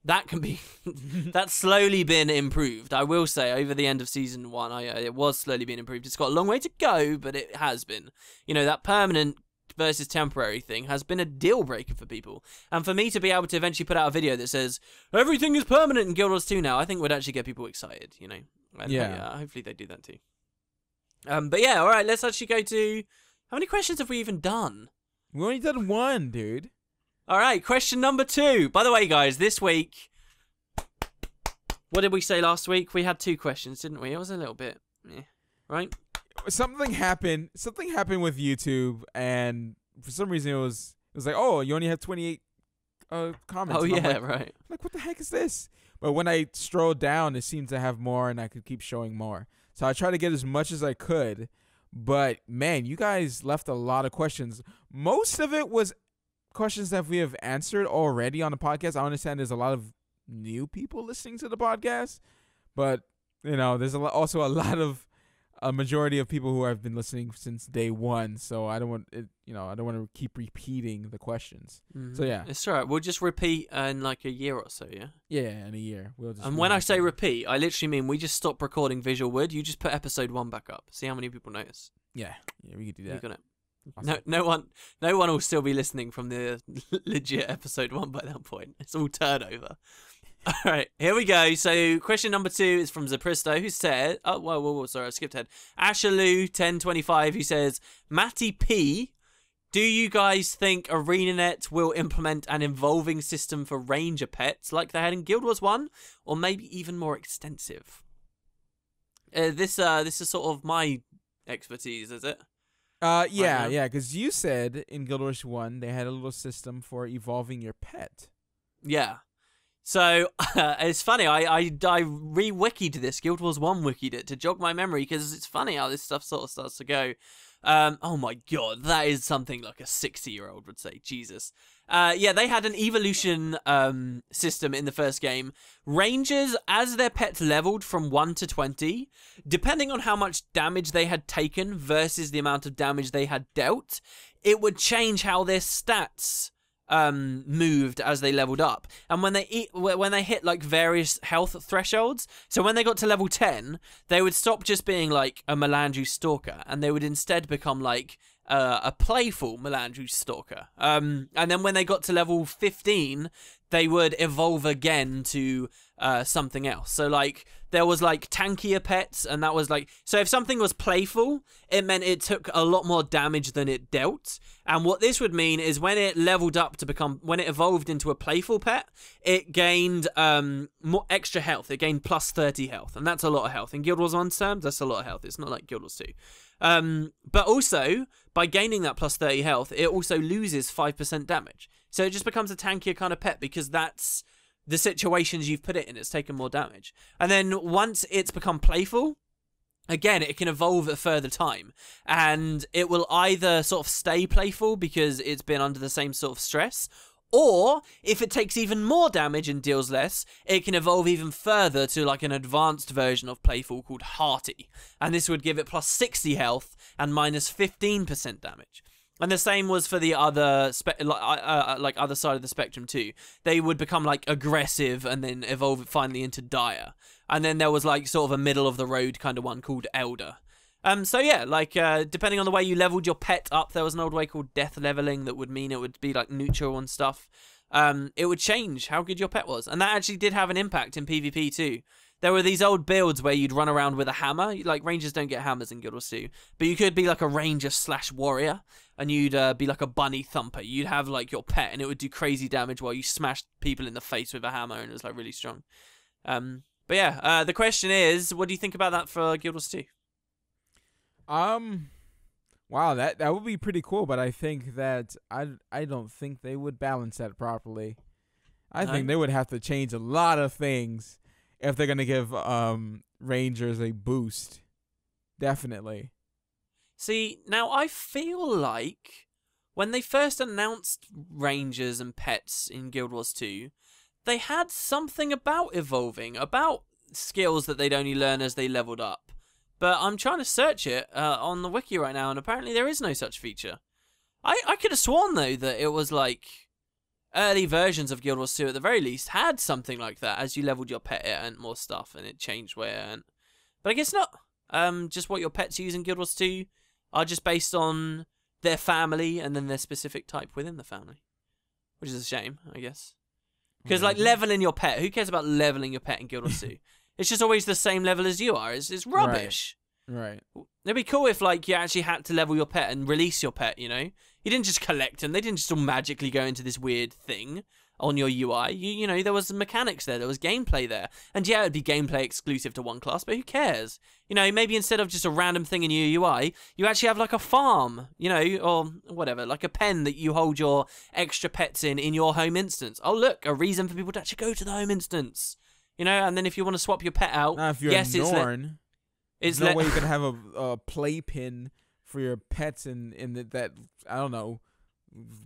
[SPEAKER 2] that can be that's slowly been improved. I will say, over the end of Season 1, it was slowly being improved. It's got a long way to go, but it has been. That permanent versus temporary thing has been a deal breaker for people. And for me to be able to eventually put out a video that says everything is permanent in Guild Wars 2 now, I think would actually get people excited, And hopefully they do that too. But yeah, all right, let's actually go to, how many questions have we even done?
[SPEAKER 1] We only done one, dude.
[SPEAKER 2] All right, question number 2. By the way, guys, this week, what did we say last week? We had 2 questions, didn't we? It was a little bit, right?
[SPEAKER 1] Something happened with YouTube, and for some reason it was was like, oh, you only have 28 comments.
[SPEAKER 2] Oh,
[SPEAKER 1] and
[SPEAKER 2] yeah,
[SPEAKER 1] I'm
[SPEAKER 2] right.
[SPEAKER 1] like, what the heck is this? But when I scrolled down, it seemed to have more, and I could keep showing more. So I tried to get as much as I could. But, man, you guys left a lot of questions. Most of it was questions that we have answered already on the podcast. I understand there's a lot of new people listening to the podcast. But, you know, there's also a lot of a majority of people who have been listening since day one. So I don't want it, you know, I don't want to keep repeating the questions. So, yeah.
[SPEAKER 2] It's all right. We'll just repeat in like a year or so, yeah?
[SPEAKER 1] Yeah, in a year.
[SPEAKER 2] And when I say repeat, I literally mean we just stop recording VisualWood. You just put episode 1 back up. See how many people notice.
[SPEAKER 1] Yeah, we could do that.
[SPEAKER 2] You got it.
[SPEAKER 1] Awesome.
[SPEAKER 2] No one will still be listening from the legit episode 1 by that point. It's all turnover. All right, here we go. So question number 2 is from Zapristo, who said, oh, whoa, sorry, I skipped ahead. Ashaloo1025, who says, Matty P, do you guys think ArenaNet will implement an evolving system for ranger pets like they had in Guild Wars 1, or maybe even more extensive? This is sort of my expertise, is it?
[SPEAKER 1] Yeah, because you said in Guild Wars 1 they had a little system for evolving your pet.
[SPEAKER 2] Yeah. So, it's funny, I re-wikied this, Guild Wars 1 wikied it, to jog my memory, because it's funny how this stuff sort of starts to go. Oh my god, that is something like a 60-year-old would say, Jesus. Yeah, they had an evolution system in the first game. Rangers, as their pets leveled from 1 to 20, depending on how much damage they had taken versus the amount of damage they had dealt, it would change how their stats moved as they leveled up. And when they hit like various health thresholds, so when they got to level 10, they would stop just being like a Melandru stalker, and they would instead become like a playful Melandru stalker. And then when they got to level 15, they would evolve again to something else. So like there was like tankier pets, and that was like, so if something was playful, it meant it took a lot more damage than it dealt. And what this would mean is when it leveled up to become, when it evolved into a playful pet, it gained more extra health. It gained plus 30 health, and that's a lot of health. In Guild Wars 1 terms, that's a lot of health. It's not like Guild Wars 2. But also, by gaining that plus 30 health, it also loses 5% damage. So it just becomes a tankier kind of pet, because that's the situations you've put it in. It's taken more damage. And then once it's become playful, again, it can evolve at further time. And it will either sort of stay playful because it's been under the same sort of stress, or if it takes even more damage and deals less, it can evolve even further to like an advanced version of playful called Hearty. And this would give it plus 60 health and minus 15% damage. And the same was for the other other side of the spectrum too. They would become like aggressive and then evolve finally into dire. And then there was like sort of a middle of the road kind of one called Elder. So yeah, like depending on the way you leveled your pet up, there was an old way called death leveling that would mean it would be like neutral and stuff. It would change how good your pet was, and that actually did have an impact in PvP too. There were these old builds where you'd run around with a hammer. Like, rangers don't get hammers in Guild Wars 2. But you could be like a ranger / warrior, and you'd be like a bunny thumper. You'd have like your pet, and it would do crazy damage while you smashed people in the face with a hammer, and it was like really strong. But yeah, the question is, what do you think about that for Guild Wars 2?
[SPEAKER 1] Wow, that would be pretty cool, but I think that I don't think they would balance that properly. I think they would have to change a lot of things if they're gonna give rangers a boost. Definitely.
[SPEAKER 2] See, now I feel like when they first announced rangers and pets in Guild Wars 2, they had something about evolving, about skills that they'd only learn as they leveled up. But I'm trying to search it on the wiki right now, and apparently there is no such feature. I could have sworn, though, that it was like early versions of Guild Wars 2 at the very least had something like that. As you leveled your pet, it earned more stuff, and it changed where it earned. But I guess not. Just what your pets use in Guild Wars 2 are just based on their family and then their specific type within the family. Which is a shame, I guess. Because, like, leveling your pet, who cares about leveling your pet in Guild Wars 2? It's just always the same level as you are. It's rubbish.
[SPEAKER 1] Right.
[SPEAKER 2] It'd be cool if, like, you actually had to level your pet and release your pet, you know? You didn't just collect them. They didn't just all magically go into this weird thing. on your UI. You know, there was mechanics there, there was gameplay there. And yeah, it'd be gameplay exclusive to one class, but who cares? You know, maybe instead of just a random thing in your UI, you actually have like a farm, you know, or whatever, like a pen that you hold your extra pets in your home instance. Oh, look, a reason for people to actually go to the home instance. You know, and then if you want to swap your pet out,
[SPEAKER 1] if you're Norn, there's no way you can have a playpen for your pets in that, I don't know,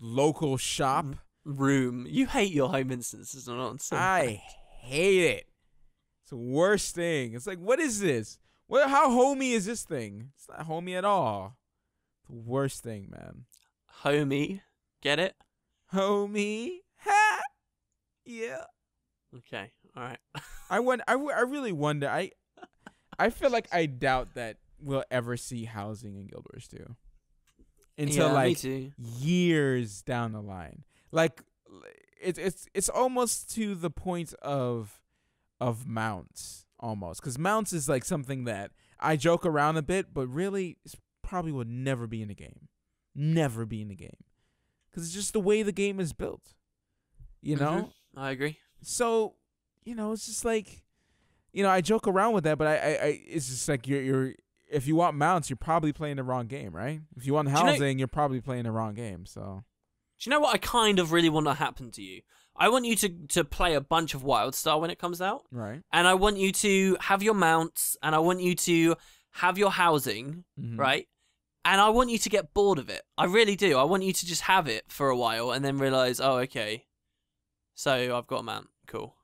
[SPEAKER 1] local shop.
[SPEAKER 2] Room. You hate your home instances, nonsense.
[SPEAKER 1] I hate it. It's the worst thing. It's like, what is this? How homey is this thing? It's not homey at all. The worst thing, man.
[SPEAKER 2] Homey. Get it?
[SPEAKER 1] Homey. Ha! Yeah.
[SPEAKER 2] Okay. All right.
[SPEAKER 1] I really wonder. I feel like I doubt that we'll ever see housing in Guild Wars 2 until years down the line. Like, it's almost to the point of mounts, almost, because mounts is like something that I joke around a bit, but really it probably will never be in the game, because it's just the way the game is built. You know,
[SPEAKER 2] I agree.
[SPEAKER 1] So, you know, it's just like, you know, I joke around with that, but I it's just like you're if you want mounts, you're probably playing the wrong game, right? If you want housing, you're probably playing the wrong game. So.
[SPEAKER 2] Do you know what I kind of really want to happen to you? I want you to play a bunch of WildStar when it comes out.
[SPEAKER 1] Right.
[SPEAKER 2] And I want you to have your mounts, and I want you to have your housing, right? And I want you to get bored of it. I really do. I want you to just have it for a while and then realize, oh, okay, so I've got a mount. Cool.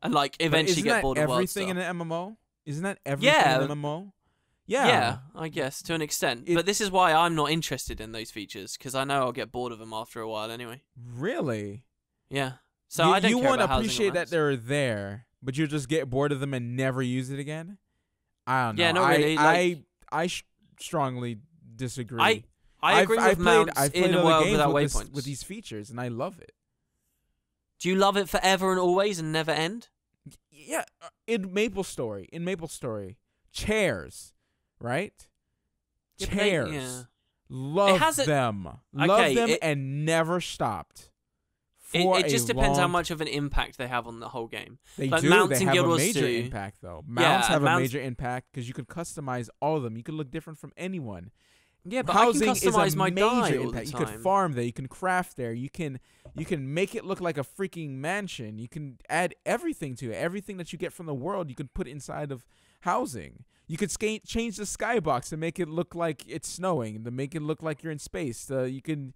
[SPEAKER 2] And, like, eventually get bored of WildStar.
[SPEAKER 1] Everything in an MMO? Isn't that everything in an MMO?
[SPEAKER 2] Yeah, I guess, to an extent. But this is why I'm not interested in those features, because I know I'll get bored of them after a while anyway.
[SPEAKER 1] Really?
[SPEAKER 2] Yeah. So I don't care about housing. You
[SPEAKER 1] want to appreciate that they're there, but you'll just get bored of them and never use it again? I don't know.
[SPEAKER 2] Yeah, no, really.
[SPEAKER 1] I strongly disagree.
[SPEAKER 2] I agree with mounts in a world without waypoints.
[SPEAKER 1] With these features, and I love it.
[SPEAKER 2] Do you love it forever and always and never end?
[SPEAKER 1] Yeah. In MapleStory, chairs. Right?
[SPEAKER 2] Yeah,
[SPEAKER 1] chairs. Love them. Love them and never stopped.
[SPEAKER 2] It just depends how much of an impact they have on the whole game.
[SPEAKER 1] They do. Mounts they have a major impact, though. Mounts have a major impact because you can customize all of them. You can look different from anyone.
[SPEAKER 2] Yeah, but housing I can customize my dye all the time.
[SPEAKER 1] You can farm there. You can craft there. You can make it look like a freaking mansion. You can add everything to it. Everything that you get from the world, you can put inside of housing. You could change the skybox to make it look like it's snowing, to make it look like you're in space. You can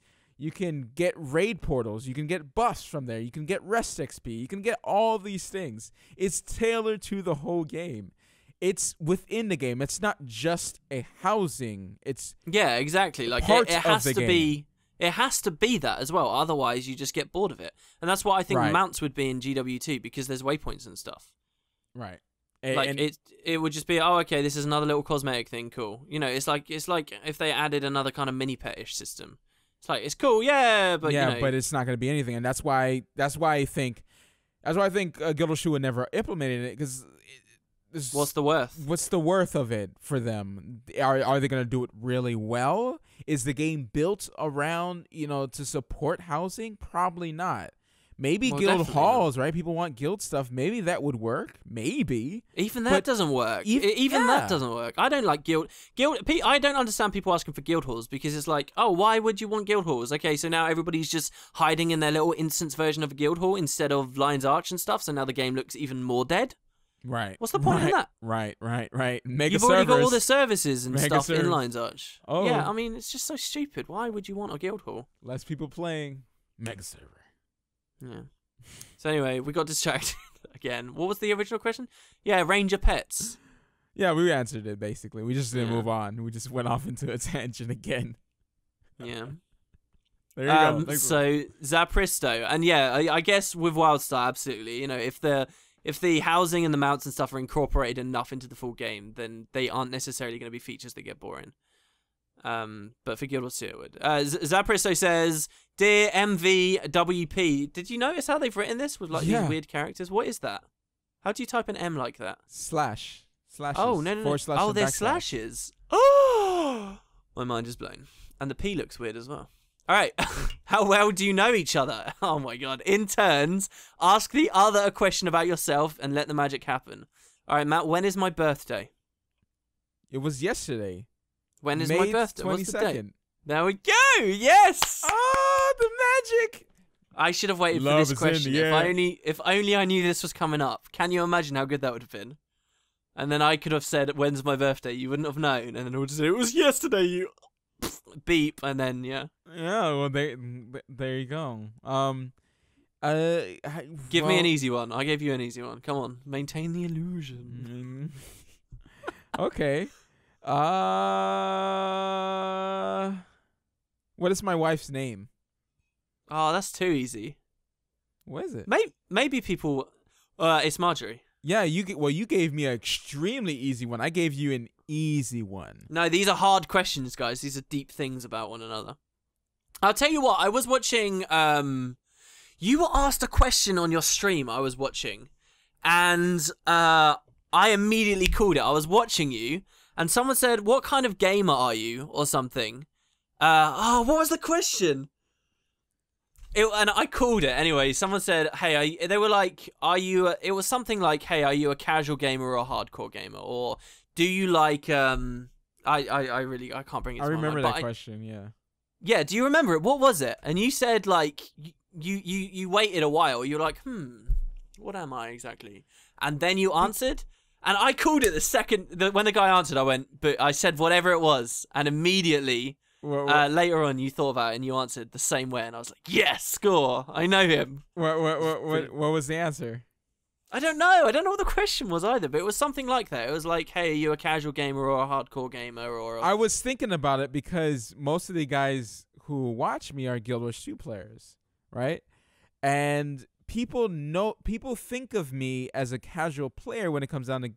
[SPEAKER 1] get raid portals. You can get buffs from there. You can get rest XP. You can get all these things. It's tailored to the whole game. It's within the game. It's not just a housing. It's
[SPEAKER 2] exactly. Like it has to be. It has to be that as well. Otherwise, you just get bored of it. And that's what I think mounts would be in GW2 because there's waypoints and stuff.
[SPEAKER 1] Right.
[SPEAKER 2] Like it would just be, oh, okay, this is another little cosmetic thing, cool. You know, it's like if they added another kind of mini petish system. It's like, it's cool, but you know,
[SPEAKER 1] but it's not going to be anything, and that's why I think Guild Wars 2 would never implemented it, because
[SPEAKER 2] what's the worth?
[SPEAKER 1] What's the worth of it for them? Are they going to do it really well? Is the game built around, you know, to support housing? Probably not. Maybe guild halls, right? People want guild stuff. Maybe that would work. Maybe.
[SPEAKER 2] Even that doesn't work. Even that doesn't work. I don't like guild. I don't understand people asking for guild halls because it's like, oh, why would you want guild halls? Okay, so now everybody's just hiding in their little instance version of a guild hall instead of Lion's Arch and stuff. So now the game looks even more dead.
[SPEAKER 1] Right.
[SPEAKER 2] What's the point in that?
[SPEAKER 1] Right.
[SPEAKER 2] You've already got all the services and stuff
[SPEAKER 1] servers.
[SPEAKER 2] in Lion's Arch.
[SPEAKER 1] Oh.
[SPEAKER 2] Yeah, I mean, it's just so stupid. Why would you want a guild hall?
[SPEAKER 1] Less people playing. Mega server.
[SPEAKER 2] Yeah. So anyway, we got distracted again. What was the original question? Yeah, Ranger Pets.
[SPEAKER 1] Yeah, we answered it basically. We just didn't move on. We just went off into a tangent again.
[SPEAKER 2] Yeah.
[SPEAKER 1] There you go.
[SPEAKER 2] So Zapristo, and yeah, I guess with WildStar, absolutely. You know, if the housing and the mounts and stuff are incorporated enough into the full game, then they aren't necessarily going to be features that get boring. But for Guild Wars 2 it would. Zapristo says, "Dear MVWP, did you notice how they've written this with like these weird characters? What is that? How do you type an M like that?
[SPEAKER 1] Slashes.
[SPEAKER 2] Oh, no. Oh, there's slashes. Oh, my mind is blown. And the P looks weird as well. All right. How well do you know each other? Oh my god. In turns, ask the other a question about yourself and let the magic happen. All right, Matt, when is my birthday?
[SPEAKER 1] It was yesterday.
[SPEAKER 2] When is my birthday?
[SPEAKER 1] 22nd.
[SPEAKER 2] What's the date? There we go. Yes.
[SPEAKER 1] Oh, the magic.
[SPEAKER 2] I should have waited for this question. If only I knew this was coming up. Can you imagine how good that would have been? And then I could have said, "When's my birthday?" You wouldn't have known, and then it would say, "It was yesterday." You beep, and then
[SPEAKER 1] yeah. Well, there you go.
[SPEAKER 2] Give me an easy one. I gave you an easy one. Come on, maintain the illusion.
[SPEAKER 1] Okay. What is my wife's name?
[SPEAKER 2] Oh, that's too easy.
[SPEAKER 1] What is it?
[SPEAKER 2] Maybe people. It's Marjorie.
[SPEAKER 1] Yeah, you gave me an extremely easy one. I gave you an easy one.
[SPEAKER 2] No, these are hard questions, guys. These are deep things about one another. I'll tell you what. I was watching. You were asked a question on your stream. I was watching, and I immediately called it. I was watching you, and someone said, "What kind of gamer are you?" or something. What was the question? And I called it anyway. Someone said, "Hey," they were like, "Are you?" It was something like, "Hey, are you a casual gamer or a hardcore gamer?" Or do you like? I can't bring it.
[SPEAKER 1] I remember that question. Yeah.
[SPEAKER 2] Yeah. Do you remember it? What was it? And you said like you waited a while. You're like, what am I exactly? And then you answered, and I called it the second when the guy answered. I went, but I said whatever it was, and immediately. Later on, you thought about it and you answered the same way, and I was like, "Yes, score! I know him."
[SPEAKER 1] What was the answer?
[SPEAKER 2] I don't know. I don't know what the question was either, but it was something like that. It was like, "Hey, are you a casual gamer or a hardcore gamer?" Or
[SPEAKER 1] I was thinking about it because most of the guys who watch me are Guild Wars 2 players, right? And people think of me as a casual player when it comes down to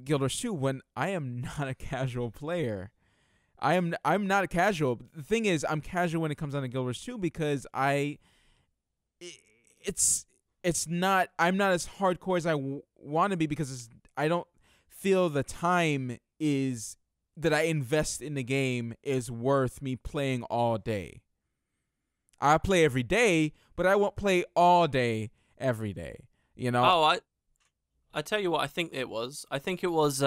[SPEAKER 1] Guild Wars 2, when I am not a casual player. I'm not a casual. The thing is, I'm casual when it comes down to Guild Wars 2 because I'm not as hardcore as I want to be because I don't feel the time that I invest in the game is worth me playing all day. I play every day, but I won't play all day every day. You know?
[SPEAKER 2] Oh, I tell you what, I think it was. I think it was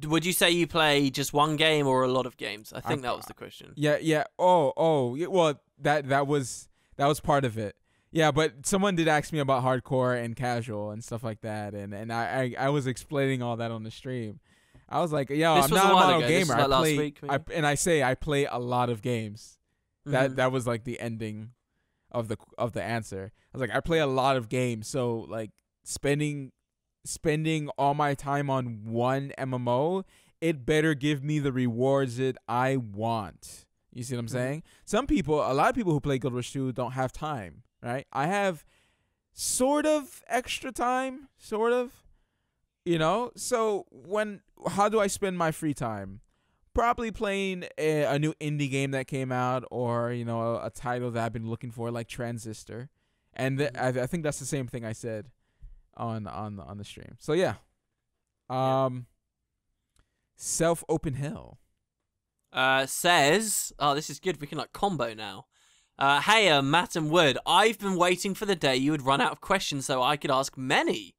[SPEAKER 2] would you say you play just one game or a lot of games? I think that was the question.
[SPEAKER 1] Yeah. Oh. Well, that was part of it. Yeah, but someone did ask me about hardcore and casual and stuff like that, and I was explaining all that on the stream. I was like, "Yo, I'm not a gamer. I play a lot of games." That was like the ending of the answer. I was like, I play a lot of games, so like spending all my time on one MMO, it better give me the rewards that I want. You see what I'm saying? A lot of people who play Guild Wars 2 don't have time, right? I have sort of extra time, sort of, you know? So how do I spend my free time? Probably playing a new indie game that came out, or, you know, a title that I've been looking for, like Transistor. And I think that's the same thing I said on the stream. So yeah. Self Open Hill
[SPEAKER 2] says, "Oh, this is good. We can like combo now." Hey, Matt and Wood, I've been waiting for the day you would run out of questions so I could ask many.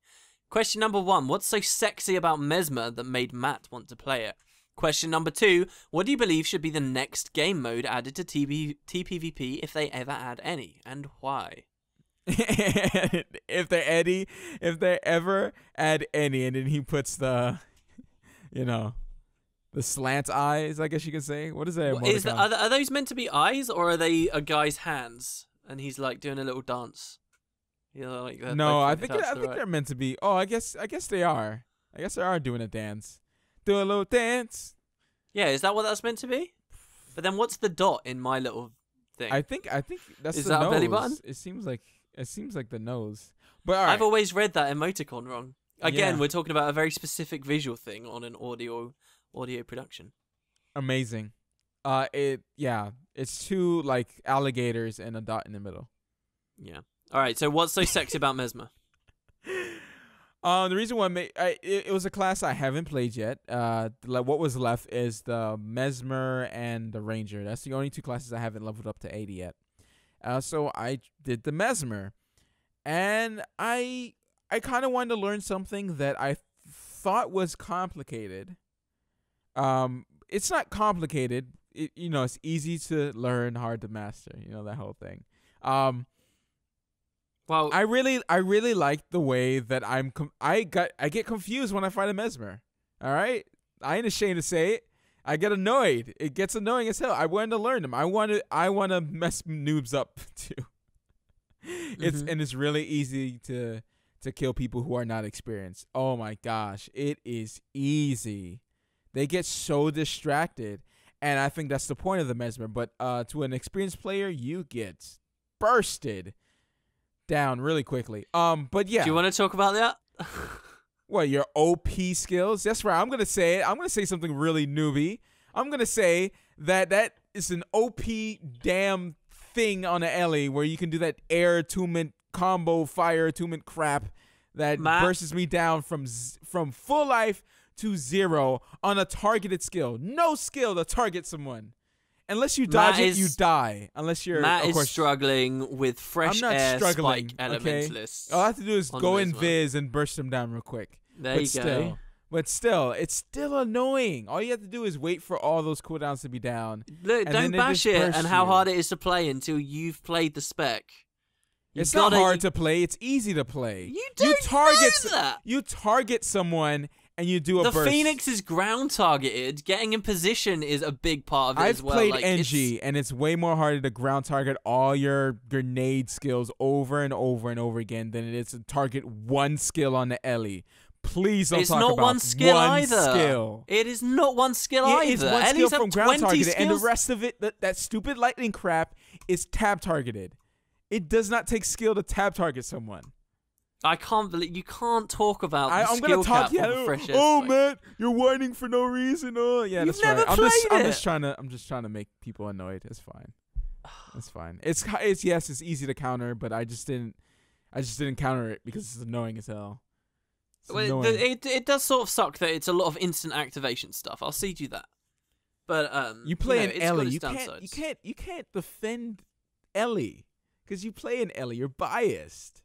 [SPEAKER 2] Question number 1, what's so sexy about Mesmer that made Matt want to play it? Question number 2, what do you believe should be the next game mode added to TPVP if they ever add any, and why?
[SPEAKER 1] if they ever add any, and then he puts the, you know, the slant eyes, I guess you could say. What is that?
[SPEAKER 2] Are those meant to be eyes, or are they a guy's hands and he's like doing a little dance? You know, like
[SPEAKER 1] no, I think they're meant to be. Oh, I guess they are. I guess they are doing a dance. Do a little dance.
[SPEAKER 2] Yeah, is that what that's meant to be? But then what's the dot in my little thing?
[SPEAKER 1] I think that's
[SPEAKER 2] is
[SPEAKER 1] the
[SPEAKER 2] that
[SPEAKER 1] nose.
[SPEAKER 2] A belly button?
[SPEAKER 1] It seems like the nose. But all right.
[SPEAKER 2] I've always read that emoticon wrong. Again, we're talking about a very specific visual thing on an audio production.
[SPEAKER 1] Amazing. It's two like alligators and a dot in the middle.
[SPEAKER 2] Yeah. All right. So what's so sexy about Mesmer?
[SPEAKER 1] The reason why it was a class I haven't played yet. What was left is the Mesmer and the Ranger. That's the only two classes I haven't leveled up to 80 yet. So I did the Mesmer, and I kind of wanted to learn something that I thought was complicated. It's not complicated. It's easy to learn, hard to master. That whole thing. Well, I really like the way that I get confused when I fight a Mesmer. All right, I ain't ashamed to say it. I get annoyed. It gets annoying as hell. I wanted to learn them. I want to mess noobs up too. It's really easy to kill people who are not experienced. Oh my gosh, it is easy. They get so distracted, and I think that's the point of the Mesmer. But to an experienced player, you get bursted down really quickly. But yeah.
[SPEAKER 2] Do you want to talk about that?
[SPEAKER 1] What, your OP skills? That's right. I'm gonna say it. I'm gonna say something really newbie. I'm gonna say that is an OP damn thing on an Ellie where you can do that air attunement combo fire attunement crap that bursts me down from full life to 0 on a targeted skill. No skill to target someone. Unless you dodge you die. Unless you're.
[SPEAKER 2] Matt is struggling with fresh air spike elementalists.
[SPEAKER 1] All I have to do is go in Viz and burst them down real quick.
[SPEAKER 2] There you go.
[SPEAKER 1] But still, it's still annoying. All you have to do is wait for all those cooldowns to be down.
[SPEAKER 2] Look, don't bash it and how hard it is to play until you've played the spec.
[SPEAKER 1] It's not hard to play. It's easy to play.
[SPEAKER 2] You target that.
[SPEAKER 1] You target someone. And you do a burst.
[SPEAKER 2] The Phoenix is ground targeted. Getting in position is a big part of it as well.
[SPEAKER 1] I've played NG, and it's way more harder to ground target all your grenade skills over and over and over again than it is to target one skill on the Ellie. Please don't talk about one skill either.
[SPEAKER 2] It is not one skill either.
[SPEAKER 1] It's one skill from ground targeted, and the rest of it, that stupid lightning crap, is tab targeted. It does not take skill to tab target someone.
[SPEAKER 2] I can't believe you can't talk about the skill cap of fresh air.
[SPEAKER 1] Oh man, you're whining for no reason. Oh yeah,
[SPEAKER 2] that's
[SPEAKER 1] right.
[SPEAKER 2] I'm
[SPEAKER 1] just trying to make people annoyed. It's fine. It's fine. It's easy to counter, but I just didn't counter it because it's annoying as hell.
[SPEAKER 2] It does sort of suck that it's a lot of instant activation stuff. I'll cede you that. But
[SPEAKER 1] you play an Ellie. You can't defend Ellie because you play an Ellie. You're biased.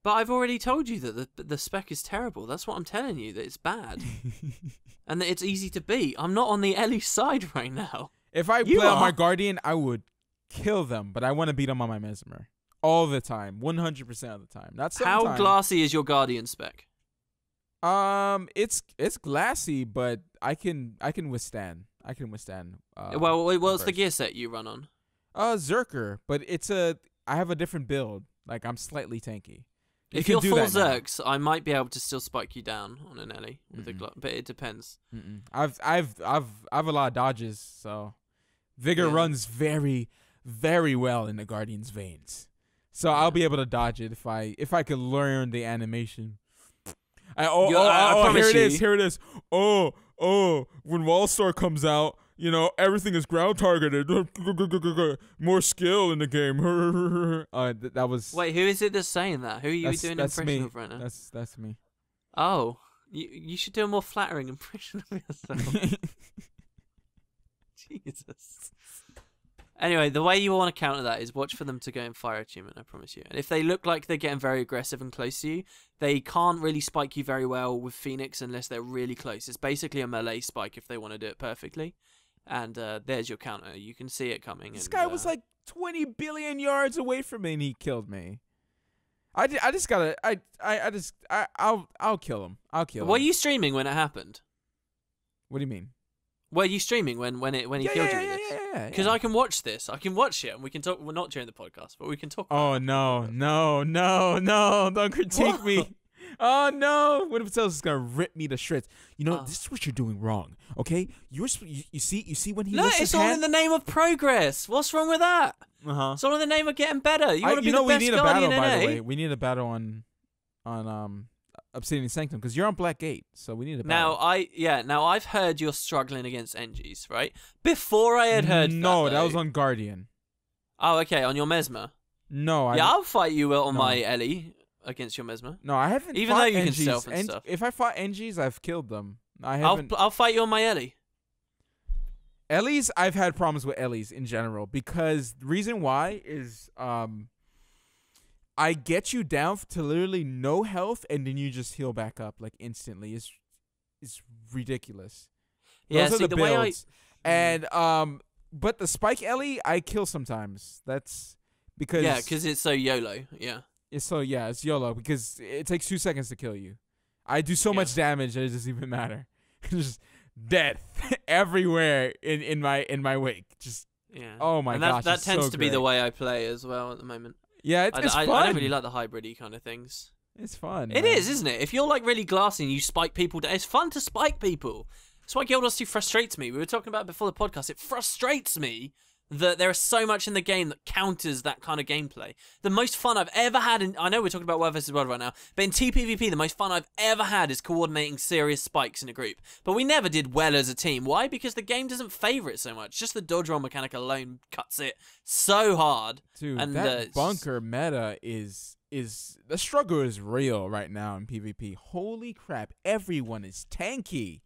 [SPEAKER 2] But I've already told you that the spec is terrible. That's what I'm telling you, that it's bad. And that it's easy to beat. I'm not on the Ellie side right now.
[SPEAKER 1] If I play on my Guardian, I would kill them, but I want to beat them on my Mesmer. All the time. 100% of the time. Not sometimes.
[SPEAKER 2] How glassy is your Guardian spec?
[SPEAKER 1] It's glassy, but I can withstand. I can withstand.
[SPEAKER 2] What's the gear set you run on?
[SPEAKER 1] Zerker, but I have a different build. Like, I'm slightly tanky.
[SPEAKER 2] If you're full Zerks, I might be able to still spike you down on an Ellie with a glove, but it depends.
[SPEAKER 1] I've a lot of dodges, so Vigor runs very, very well in the Guardian's veins. So I'll be able to dodge it if I could learn the animation. Here it is. Oh, when Wallstar comes out, everything is ground targeted. More skill in the game. That was.
[SPEAKER 2] Wait, who is it that's saying that? Who are you doing an impression of right now?
[SPEAKER 1] That's me.
[SPEAKER 2] Oh, you should do a more flattering impression of yourself. Jesus. Anyway, the way you want to counter that is watch for them to go in fire attunement, I promise you. And if they look like they're getting very aggressive and close to you, they can't really spike you very well with Phoenix unless they're really close. It's basically a melee spike if they want to do it perfectly. And there's your counter. You can see it coming.
[SPEAKER 1] This guy was like 20 billion yards away from me and he killed me. I'll kill him.
[SPEAKER 2] Were you streaming when it happened?
[SPEAKER 1] What do you mean?
[SPEAKER 2] Were you streaming when he killed you?
[SPEAKER 1] Yeah.
[SPEAKER 2] Because I can watch this. I can watch it, and we can talk. We're not during the podcast, but we can talk.
[SPEAKER 1] Oh no! Don't critique me. Oh no! What if it tells us gonna rip me to shreds? This is what you're doing wrong. Okay, you see when he lifts his hand?
[SPEAKER 2] It's all in the name of progress. What's wrong with that? It's all in the name of getting better. You want to be the best Guardian in NA.
[SPEAKER 1] By the way, we need a battle on Obsidian Sanctum because you're on Black Gate, so we need a battle.
[SPEAKER 2] Now I've heard you're struggling against NGs, right? Before I had heard
[SPEAKER 1] that was on Guardian.
[SPEAKER 2] Oh, okay, on your Mesmer.
[SPEAKER 1] No,
[SPEAKER 2] I'll fight you on my Ellie. against your Mesmer.
[SPEAKER 1] No, I haven't.
[SPEAKER 2] Even though you can stealth and stuff.
[SPEAKER 1] If I fought NGs, I've killed them. I haven't.
[SPEAKER 2] I'll fight you on my Ellie.
[SPEAKER 1] Ellie's, I've had problems with Ellie's in general because the reason why is I get you down to literally no health and then you just heal back up like instantly. It's ridiculous.
[SPEAKER 2] Yeah,
[SPEAKER 1] Those are the builds.
[SPEAKER 2] And
[SPEAKER 1] but the Spike Ellie I kill sometimes. That's because
[SPEAKER 2] because it's so YOLO. Yeah.
[SPEAKER 1] It's YOLO because it takes 2 seconds to kill you. I do so much damage that it doesn't even matter. Just death everywhere in my wake. Just oh my gosh.
[SPEAKER 2] That tends
[SPEAKER 1] so
[SPEAKER 2] to
[SPEAKER 1] great.
[SPEAKER 2] be the way I play as well at the moment.
[SPEAKER 1] Yeah, it's fun.
[SPEAKER 2] I don't really like the hybrid-y kind of things.
[SPEAKER 1] It's fun.
[SPEAKER 2] It is, isn't it? If you're like really glassy and you spike people, it's fun to spike people. That's why Guild Wars 2 frustrates me. We were talking about it before the podcast. It frustrates me that there is so much in the game that counters that kind of gameplay. The most fun I've ever had I know we're talking about World vs. World right now, but in TPVP, the most fun I've ever had is coordinating serious spikes in a group. But we never did well as a team. Why? Because the game doesn't favour it so much. Just the dodge roll mechanic alone cuts it so hard.
[SPEAKER 1] Dude,
[SPEAKER 2] and
[SPEAKER 1] that bunker meta is the struggle is real right now in PvP. Holy crap, everyone is tanky.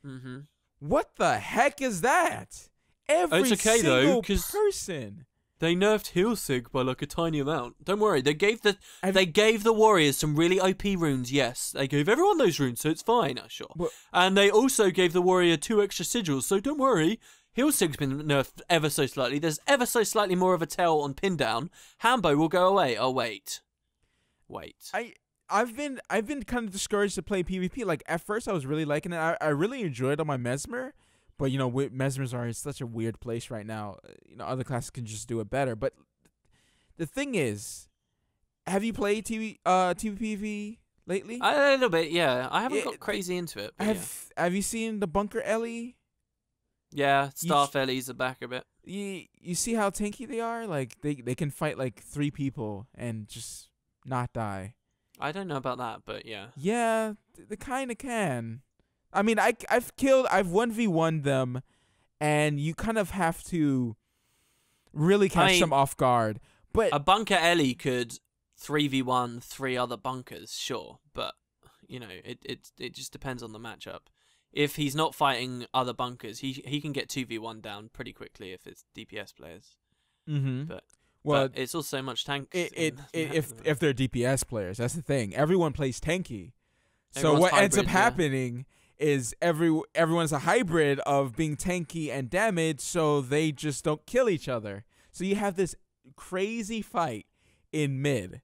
[SPEAKER 2] Mm-hmm.
[SPEAKER 1] What the heck is that? Every
[SPEAKER 2] it's okay,
[SPEAKER 1] single
[SPEAKER 2] though, 'cause
[SPEAKER 1] person.
[SPEAKER 2] They nerfed heal sig by like a tiny amount. Don't worry, they gave the warriors some really OP runes. Yes, they gave everyone those runes, so it's fine. Sure. But, and they also gave the warrior 2 extra sigils, so don't worry. Heal sig's been nerfed ever so slightly. There's ever so slightly more of a tail on pin down. Hambo will go away. Oh wait.
[SPEAKER 1] I've been kind of discouraged to play PvP. Like at first, I was really liking it. I really enjoyed on my Mesmer. But, you know, Mesmers are in such a weird place right now. You know, other classes can just do it better. But the thing is, have you played TPV lately?
[SPEAKER 2] A little bit, yeah. I haven't got crazy into it. But
[SPEAKER 1] have you seen the Bunker Ellie?
[SPEAKER 2] Yeah, Staff Ellies are back a bit.
[SPEAKER 1] You see how tanky they are? Like, they can fight, like, 3 people and just not die.
[SPEAKER 2] I don't know about that, but yeah.
[SPEAKER 1] Yeah, they kind of can. I mean, I've 1v1'd them, and you kind of have to really catch them off guard. But
[SPEAKER 2] a Bunker Ellie could 3v1 3 other bunkers, sure, but you know, it just depends on the matchup. If he's not fighting other bunkers, he can get 2v1 down pretty quickly if it's DPS players.
[SPEAKER 1] Mm-hmm.
[SPEAKER 2] But
[SPEAKER 1] well,
[SPEAKER 2] it's also much tank.
[SPEAKER 1] If they're DPS players, that's the thing. Everyone plays tanky. So what ends up happening is everyone's a hybrid of being tanky and damaged, so they just don't kill each other. So you have this crazy fight in mid.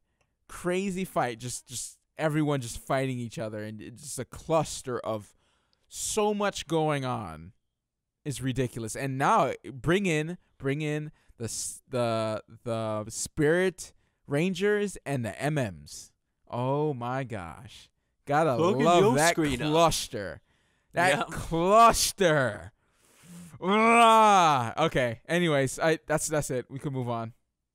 [SPEAKER 1] Crazy fight, just everyone just fighting each other, and it's just a cluster of so much going on. It's ridiculous. And now bring in the Spirit Rangers and the MMs. Oh my gosh. Gotta love that cluster. Cluster. Okay. Anyways, that's it. We can move on.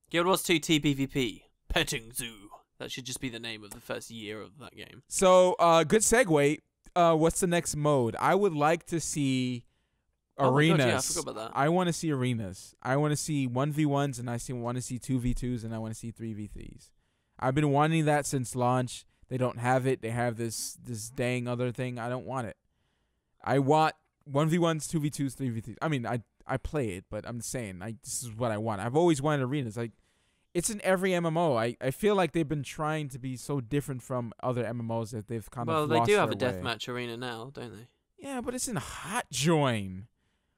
[SPEAKER 2] Guild Wars 2 TPVP. Petting Zoo. That should just be the name of the first year of that game.
[SPEAKER 1] So, good segue. What's the next mode? I would like to see arenas.
[SPEAKER 2] God, yeah, I forgot about that.
[SPEAKER 1] I want to see arenas. I want to see 1v1s, and I want to see 2v2s, and I want to see 3v3s. I've been wanting that since launch. They don't have it. They have this dang other thing. I don't want it. I want 1v1s, 2v2s, 3v3s. I mean, I play it, but I'm saying this is what I want. I've always wanted arenas. It's in every MMO. I feel like they've been trying to be so different from other MMOs that they've kind of lost
[SPEAKER 2] Well, they do have a
[SPEAKER 1] way.
[SPEAKER 2] deathmatch arena now, don't they?
[SPEAKER 1] Yeah, but it's in Hot Join.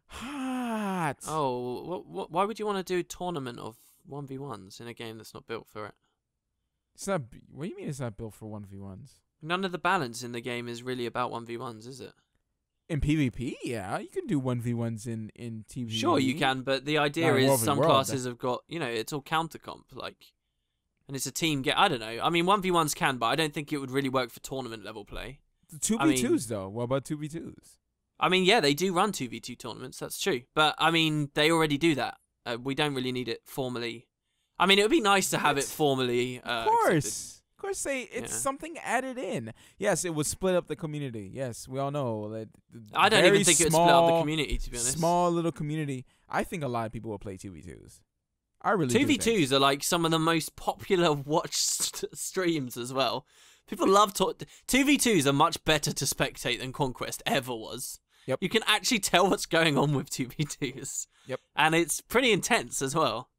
[SPEAKER 1] Hot.
[SPEAKER 2] Oh, why would you want to do a tournament of 1v1s in a game that's not built for it?
[SPEAKER 1] It's not. What do you mean it's not built for 1v1s?
[SPEAKER 2] None of the balance in the game is really about 1v1s, is it?
[SPEAKER 1] In PvP, yeah, you can do 1v1s in TVP.
[SPEAKER 2] Sure, you can, but the idea is some classes have got, you know, it's all counter comp, like, and it's a team I don't know. I mean, 1v1s can, but I don't think it would really work for tournament level play.
[SPEAKER 1] The 2v2s though. What about 2v2s?
[SPEAKER 2] I mean, yeah, they do run 2v2 tournaments. That's true, but I mean, they already do that. We don't really need it formally. I mean, it would be nice to have it formally.
[SPEAKER 1] Of course. Of course, it's something added in. Yes, it would split up the community. Yes, we all know that.
[SPEAKER 2] I don't even think it would split up the community, to be honest.
[SPEAKER 1] Small little community. I think a lot of people will play 2v2s. I really
[SPEAKER 2] 2v2s are like some of the most popular watched streams as well. People love 2v2s are much better to spectate than Conquest ever was.
[SPEAKER 1] Yep.
[SPEAKER 2] You can actually tell what's going on with 2v2s.
[SPEAKER 1] Yep.
[SPEAKER 2] And it's pretty intense as well.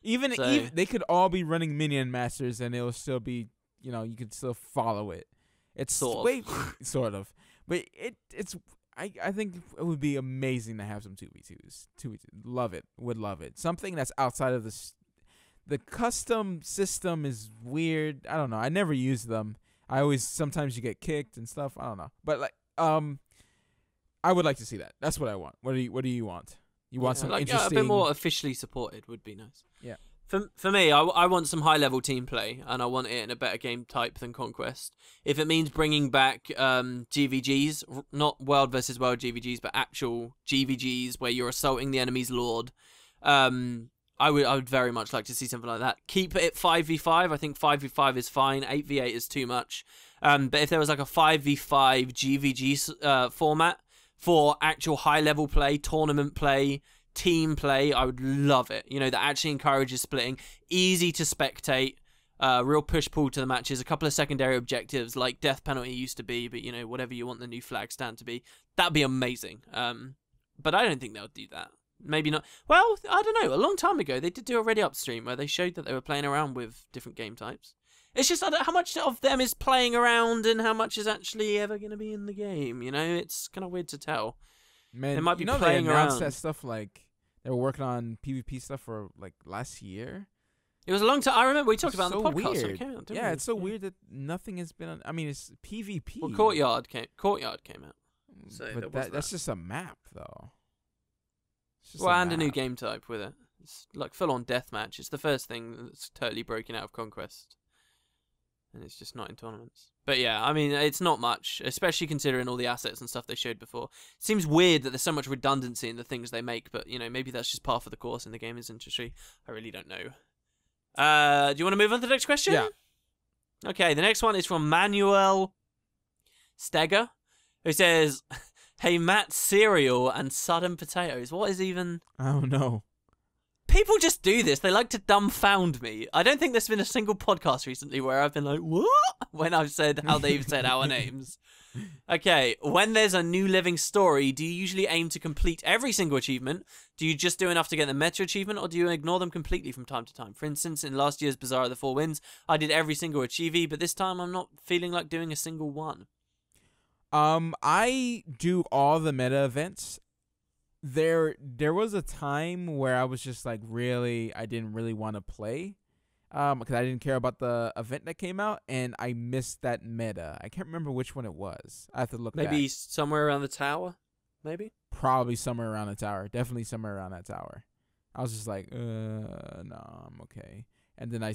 [SPEAKER 1] Even they could all be running Minion Masters and it'll still be, you could still follow it. It's sort of. But it's I think it would be amazing to have some 2v2s. 2v2. Love it. Would love it. Something that's outside of the custom system is weird. I don't know. I never use them. Sometimes you get kicked and stuff. I don't know. But I would like to see that. That's what I want. What do you want? You want some interesting...
[SPEAKER 2] a bit more officially supported would be nice.
[SPEAKER 1] Yeah.
[SPEAKER 2] For me, I want some high-level team play, and I want it in a better game type than Conquest. If it means bringing back GVGs, not World versus World GVGs, but actual GVGs where you're assaulting the enemy's lord, I would very much like to see something like that. Keep it 5v5. I think 5v5 is fine. 8v8 is too much. But if there was like a 5v5 GVG format for actual high-level play, tournament play, team play, I would love it. That actually encourages splitting, easy to spectate, real push-pull to the matches, a couple of secondary objectives like death penalty used to be, but whatever you want the new flag stand to be, that'd be amazing. But I don't think they'll do that. Maybe not. Well, I don't know. A long time ago, they did do a Ready Up stream where they showed that they were playing around with different game types. It's just how much of them is playing around and how much is actually ever going to be in the game. It's kind of weird to tell.
[SPEAKER 1] Man,
[SPEAKER 2] they might be playing
[SPEAKER 1] they announced
[SPEAKER 2] around.
[SPEAKER 1] That stuff like they were working on PvP stuff for like last year.
[SPEAKER 2] It was a long time. I remember we talked about it on the podcast.
[SPEAKER 1] Weird.
[SPEAKER 2] When it came out, didn't we?
[SPEAKER 1] It's so weird that nothing has been on. I mean, it's PvP.
[SPEAKER 2] Well, Courtyard came out. So
[SPEAKER 1] but that's just a map, though.
[SPEAKER 2] And a new game type with it. It's like full-on deathmatch. It's the first thing that's totally broken out of Conquest. And it's just not in tournaments. But yeah, I mean, it's not much, especially considering all the assets and stuff they showed before. It seems weird that there's so much redundancy in the things they make, but, maybe that's just par for the course in the gaming industry. I really don't know. Do you want to move on to the next question?
[SPEAKER 1] Yeah.
[SPEAKER 2] Okay, the next one is from Manuel Steger, who says, "Hey, Matt, cereal and sudden potatoes. What is even..."
[SPEAKER 1] I don't know.
[SPEAKER 2] People just do this. They like to dumbfound me. I don't think there's been a single podcast recently where I've been like, what? When I've said how they've said our names. Okay, when there's a new living story, do you usually aim to complete every single achievement? Do you just do enough to get the meta achievement, or do you ignore them completely from time to time? For instance, in last year's Bazaar of the Four Winds, I did every single achievie, but this time I'm not feeling like doing a single one.
[SPEAKER 1] I do all the meta events. There was a time where I was just like I didn't really want to play, because I didn't care about the event that came out, and I missed that meta. I can't remember which one it was. I have to look.
[SPEAKER 2] Maybe somewhere around the tower. Maybe.
[SPEAKER 1] Probably somewhere around the tower. Definitely somewhere around that tower. I was just like, no, I'm okay. And then I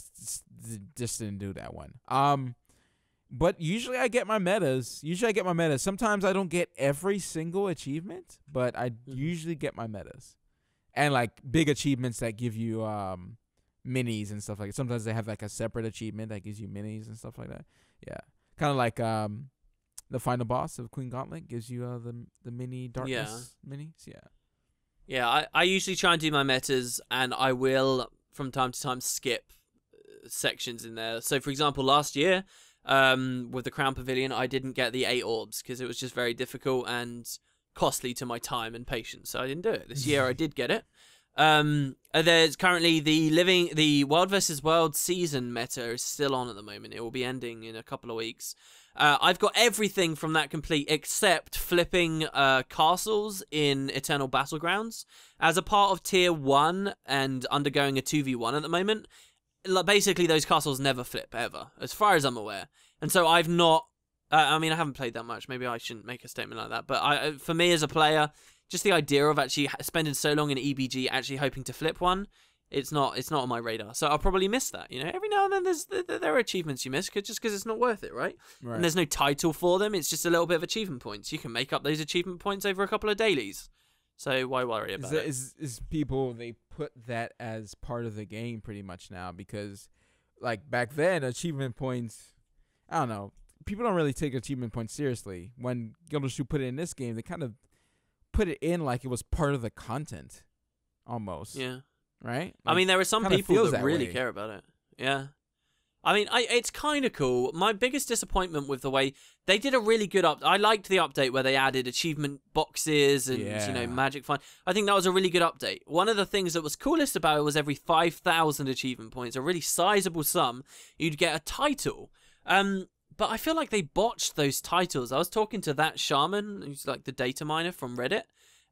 [SPEAKER 1] just didn't do that one. But usually I get my metas. Sometimes I don't get every single achievement, but I usually get my metas. And like big achievements that give you minis and stuff like that. Sometimes they have like a separate achievement that gives you minis and stuff like that. Yeah. Kind of like the final boss of Queen Gauntlet gives you the mini darkness minis. Yeah.
[SPEAKER 2] Yeah, I usually try and do my metas, and I will from time to time skip sections in there. So for example, last year, with the Crown Pavilion, I didn't get the 8 orbs because it was just very difficult and costly to my time and patience, so I didn't do it. This year I did get it. There's currently the World vs. World season meta is still on at the moment. It will be ending in a couple of weeks. I've got everything from that complete except flipping castles in Eternal Battlegrounds. As a part of Tier 1 and undergoing a 2v1 at the moment, basically those castles never flip ever, as far as I'm aware. And so I've not, I mean, I haven't played that much. Maybe I shouldn't make a statement like that. But for me as a player, just the idea of actually spending so long in EBG actually hoping to flip one, it's not on my radar. So I'll probably miss that. Every now and then there are achievements you miss just because it's not worth it, right? And there's no title for them. It's just a little bit of achievement points. You can make up those achievement points over a couple of dailies. So why worry about it?
[SPEAKER 1] Is people, they put that as part of the game pretty much now, because like back then achievement points, I don't know, people don't really take achievement points seriously. When Guild 2 put it in this game, they kind of put it in like it was part of the content almost.
[SPEAKER 2] Yeah.
[SPEAKER 1] right?
[SPEAKER 2] I mean, there are some people that really care about it. Yeah. I mean, it's kind of cool. My biggest disappointment with the way they did a really good I liked the update where they added achievement boxes and, you know, magic find. I think that was a really good update. One of the things that was coolest about it was every 5,000 achievement points, a really sizable sum, you'd get a title. But I feel like they botched those titles. I was talking to that shaman, who's like the data miner from Reddit,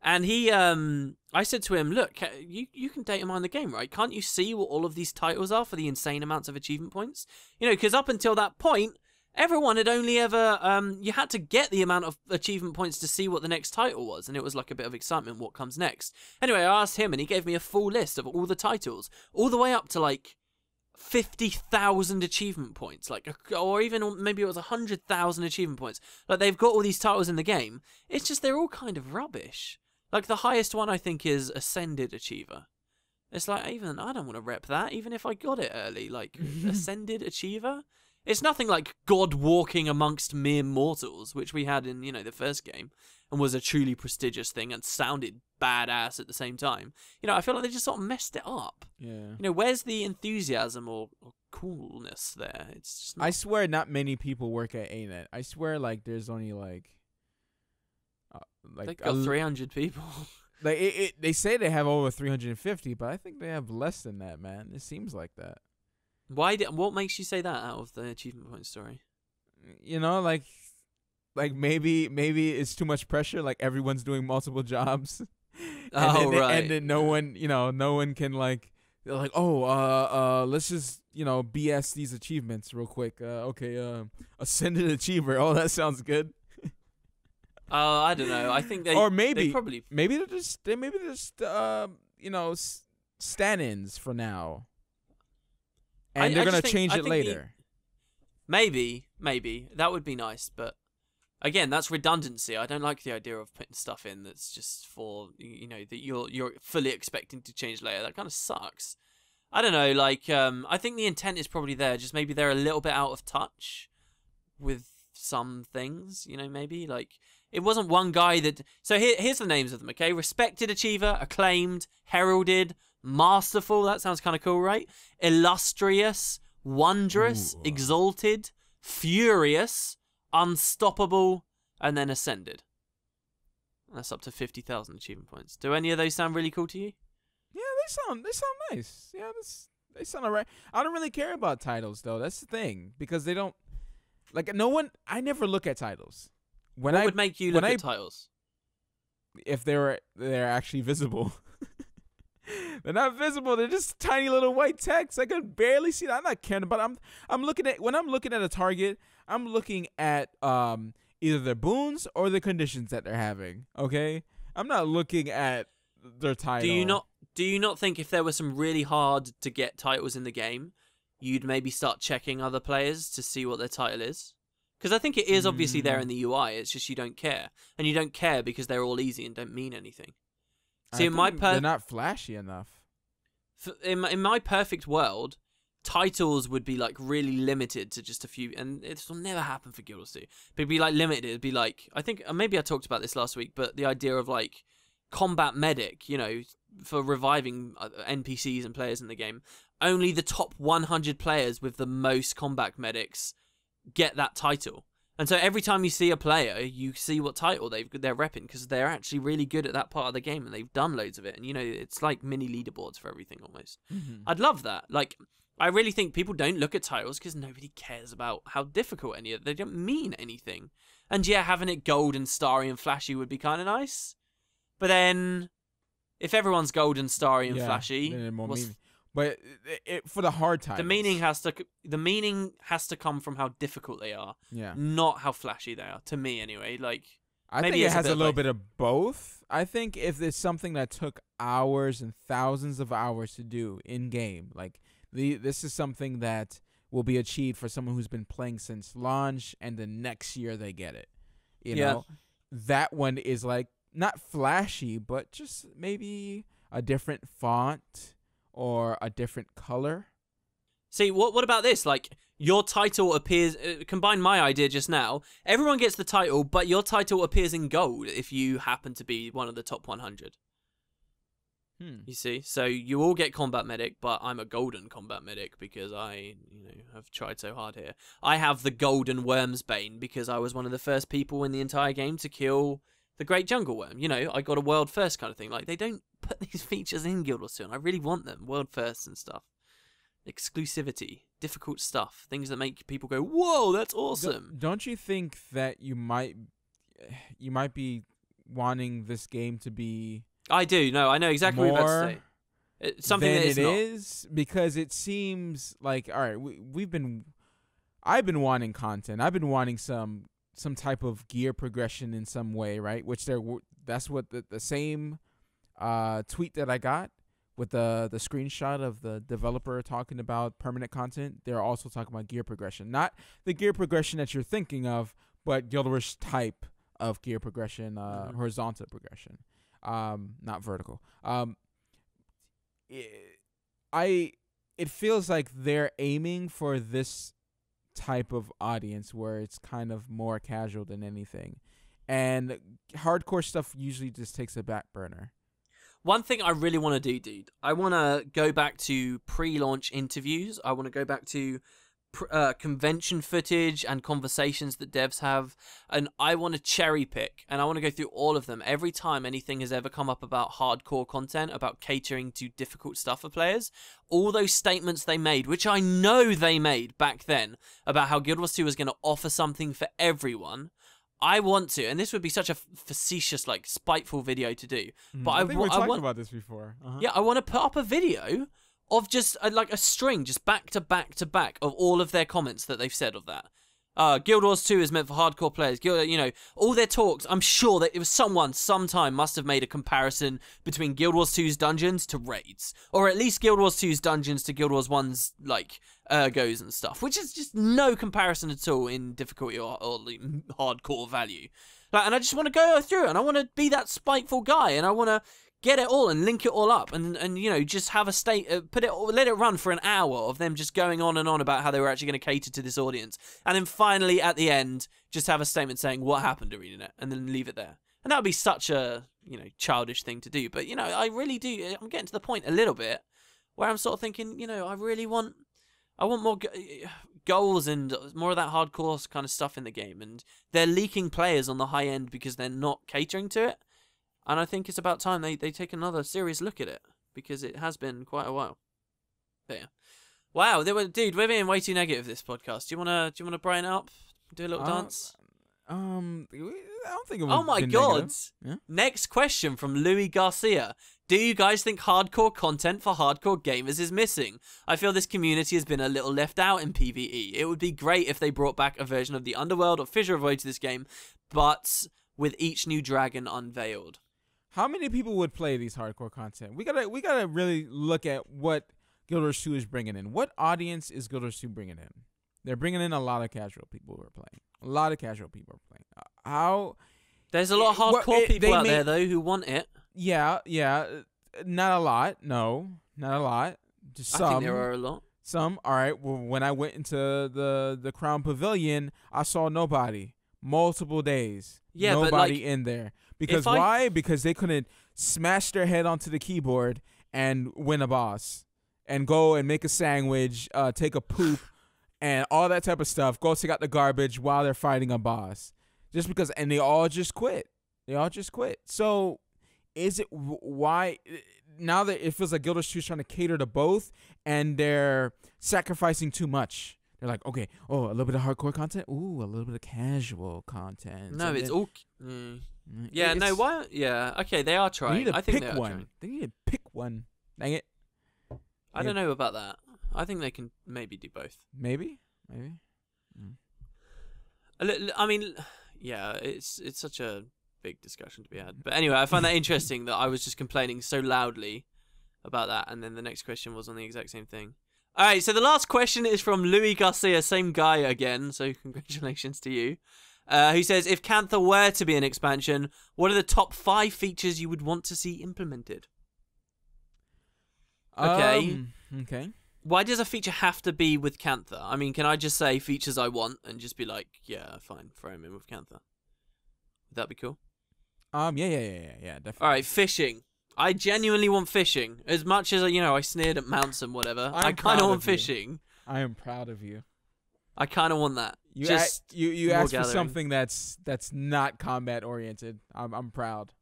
[SPEAKER 2] and he, I said to him, look, you can data mine the game, right? Can't you see what all of these titles are for the insane amounts of achievement points? You know, because up until that point, everyone had only ever, you had to get the amount of achievement points to see what the next title was, and it was like a bit of excitement, what comes next. Anyway, I asked him, and he gave me a full list of all the titles, all the way up to like 50,000 achievement points, like, or even maybe it was 100,000 achievement points. Like, they've got all these titles in the game. It's just they're all kind of rubbish. Like, the highest one, I think, is Ascended Achiever. It's like, even I don't want to rep that, even if I got it early. Like, Ascended Achiever? It's nothing like God walking amongst mere mortals, which we had in, you know, the first game, and was a truly prestigious thing and sounded badass at the same time. You know, I feel like they just sort of messed it up. Yeah. You know, where's the enthusiasm or coolness there? It's just not...
[SPEAKER 1] I swear not many people work at ANET. I swear, like, there's only, like
[SPEAKER 2] they've got 300 people.
[SPEAKER 1] Like they say they have over 350, but I think they have less than that, man. It seems like that.
[SPEAKER 2] What makes you say that out of the achievement point story?
[SPEAKER 1] You know, like maybe it's too much pressure. Like everyone's doing multiple jobs. And then no one can like. They're like, let's just BS these achievements real quick. Ascended Achiever. Oh, that sounds good.
[SPEAKER 2] I don't know. I think they
[SPEAKER 1] maybe they're just stand-ins for now, and they're gonna change it later.
[SPEAKER 2] Maybe that would be nice, but again, that's redundancy. I don't like the idea of putting stuff in that's just for that you're fully expecting to change later. That kind of sucks. I don't know. Like I think the intent is probably there. Just maybe they're a little bit out of touch with some things. Maybe like. It wasn't one guy that... So here's the names of them, okay? Respected Achiever, Acclaimed, Heralded, Masterful. That sounds kind of cool, right? Illustrious, Wondrous, Exalted, Furious, Unstoppable, and then Ascended. That's up to 50,000 achievement points. Do any of those sound really cool to you?
[SPEAKER 1] Yeah, they sound nice. Yeah, they sound alright. I don't really care about titles, though. That's the thing. Because they don't... Like, I never look at titles.
[SPEAKER 2] What would make you look at titles?
[SPEAKER 1] If they're actually visible. They're not visible. They're just tiny little white text. I can barely see that. I'm not caring about it. When I'm looking at a target, I'm looking at either their boons or the conditions that they're having. Okay? I'm not looking at their title.
[SPEAKER 2] Do you not think if there were some really hard to get titles in the game, you'd maybe start checking other players to see what their title is? Because I think it is obviously there in the UI. It's just you don't care. And you don't care because they're all easy and don't mean anything. See,
[SPEAKER 1] they're not flashy enough.
[SPEAKER 2] In my perfect world, titles would be like really limited to just a few. And it will never happen for Guild Wars 2. But it'd be like limited. It'd be like, I think, maybe I talked about this last week, but the idea of like combat medic, for reviving NPCs and players in the game. Only the top 100 players with the most combat medics get that title. And so every time you see a player, you see what title they're repping because they're actually really good at that part of the game and they've done loads of it. And it's like mini leaderboards for everything almost. I'd love that. Like, I really think people don't look at titles because nobody cares about how difficult any of it. They don't mean anything. And yeah, having it gold and starry and flashy would be kind of nice. But then, if everyone's gold and starry and flashy,
[SPEAKER 1] but for the hard titles,
[SPEAKER 2] the meaning has to come from how difficult they are, not how flashy they are. To me, anyway. Like,
[SPEAKER 1] I think it has a little bit of both. I think if it's something that took hours and thousands of hours to do in game, like this is something that will be achieved for someone who's been playing since launch, and the next year they get it. You know, that one is like not flashy, but just maybe a different font. Or a different color.
[SPEAKER 2] See, what about this? Like, your title appears... combine my idea just now. Everyone gets the title, but your title appears in gold if you happen to be one of the top 100. You see, so you all get combat medic, but I'm a golden combat medic because I, have tried so hard here. I have the golden worm's bane because I was one of the first people in the entire game to kill the great jungle worm. I got a world first kind of thing. Like, they don't put these features in Guild Wars 2, and I really want them. World first and stuff. Exclusivity, difficult stuff, things that make people go, whoa, that's awesome.
[SPEAKER 1] Don't you think that you might be wanting this game to be...
[SPEAKER 2] I do. No, I know exactly what you're about to say. It's something that it's not.
[SPEAKER 1] Is because it seems like, all right, I've been wanting content. I've been wanting some type of gear progression in some way, right? Which that's what the same tweet that I got with the screenshot of the developer talking about permanent content. They're also talking about gear progression, not the gear progression that you're thinking of, but Guild Wars type of gear progression, horizontal progression. Not vertical. It feels like they're aiming for this type of audience where it's kind of more casual than anything, and hardcore stuff usually just takes a back burner.
[SPEAKER 2] One thing I really want to do, dude, I want to go back to pre-launch interviews. I want to go back to convention footage and conversations that devs have, and I want to cherry pick, and I want to go through all of them every time anything has ever come up about hardcore content, about catering to difficult stuff for players. All those statements they made, which I know they made back then, about how Guild Wars 2 was going to offer something for everyone. I want to, and this would be such a facetious, like, spiteful video to do. But
[SPEAKER 1] I think we talked about this before.
[SPEAKER 2] Yeah, I want to put up a video of just like a string, just back to back to back of all of their comments that they've said of that. Guild Wars 2 is meant for hardcore players. All their talks. I'm sure that it was sometime must have made a comparison between Guild Wars 2's dungeons to raids, or at least Guild Wars 2's dungeons to Guild Wars 1's like ergos and stuff, which is just no comparison at all in difficulty or hardcore value. And I just want to go through it, and I want to be that spiteful guy, and I want to get it all and link it all up, and just have a let it run for an hour of them just going on and on about how they were actually going to cater to this audience, and then finally at the end just have a statement saying what happened to ArenaNet, and then leave it there. And that would be such a childish thing to do, but I really do. I'm getting to the point a little bit where I'm sort of thinking, I want more goals and more of that hardcore kind of stuff in the game, and they're leaking players on the high end because they're not catering to it. And I think it's about time they take another serious look at it, because it has been quite a while. But yeah. Wow, dude, we're being way too negative this podcast. Do you wanna brighten up? Do a little dance?
[SPEAKER 1] I don't think it was.
[SPEAKER 2] Oh my god.
[SPEAKER 1] Yeah?
[SPEAKER 2] Next question from Louis Garcia. Do you guys think hardcore content for hardcore gamers is missing? I feel this community has been a little left out in PvE. It would be great if they brought back a version of the Underworld or Fissure of Void to this game, but with each new dragon unveiled.
[SPEAKER 1] How many people would play these hardcore content? We gotta really look at what Guild Wars 2 is bringing in. What audience is Guild Wars 2 bringing in? They're bringing in a lot of casual people who are playing. A lot of casual people are playing.
[SPEAKER 2] There's a lot of hardcore people out there though who want it.
[SPEAKER 1] Yeah. Not a lot. No, not a lot. Just some.
[SPEAKER 2] I think there are a lot.
[SPEAKER 1] Some. All right. Well, when I went into the Crown Pavilion, I saw nobody. Multiple days.
[SPEAKER 2] Yeah,
[SPEAKER 1] nobody
[SPEAKER 2] but like,
[SPEAKER 1] in there. Because why? Because they couldn't smash their head onto the keyboard and win a boss, and go and make a sandwich, take a poop, and all that type of stuff. Go take out the garbage while they're fighting a boss. Just because, and they all just quit. So, is it why now that it feels like Guild Wars 2 is trying to cater to both, and they're sacrificing too much? They're like, okay, a little bit of hardcore content, a little bit of casual content.
[SPEAKER 2] No, it's all. Yeah, no, why? Yeah, okay, they are trying. I think they are trying.
[SPEAKER 1] They need to pick one. Dang it.
[SPEAKER 2] I don't know about that. I think they can maybe do both.
[SPEAKER 1] Maybe.
[SPEAKER 2] I mean, yeah, it's such a big discussion to be had. But anyway, I find that interesting that I was just complaining so loudly about that, and then the next question was on the exact same thing. All right, so the last question is from Louis Garcia, same guy again, so congratulations to you, who says, if Cantha were to be an expansion, what are the top 5 features you would want to see implemented? Okay.
[SPEAKER 1] Okay.
[SPEAKER 2] Why does a feature have to be with Cantha? I mean, can I just say features I want and just be like, yeah, fine, throw them in with Cantha? Would that be cool?
[SPEAKER 1] Yeah, definitely.
[SPEAKER 2] All right, fishing. I genuinely want fishing. As much as, you know, I sneered at mounts and whatever, I kind of want fishing.
[SPEAKER 1] I am proud of you.
[SPEAKER 2] I kind of want that.
[SPEAKER 1] You asked for something that's not combat oriented. I'm proud.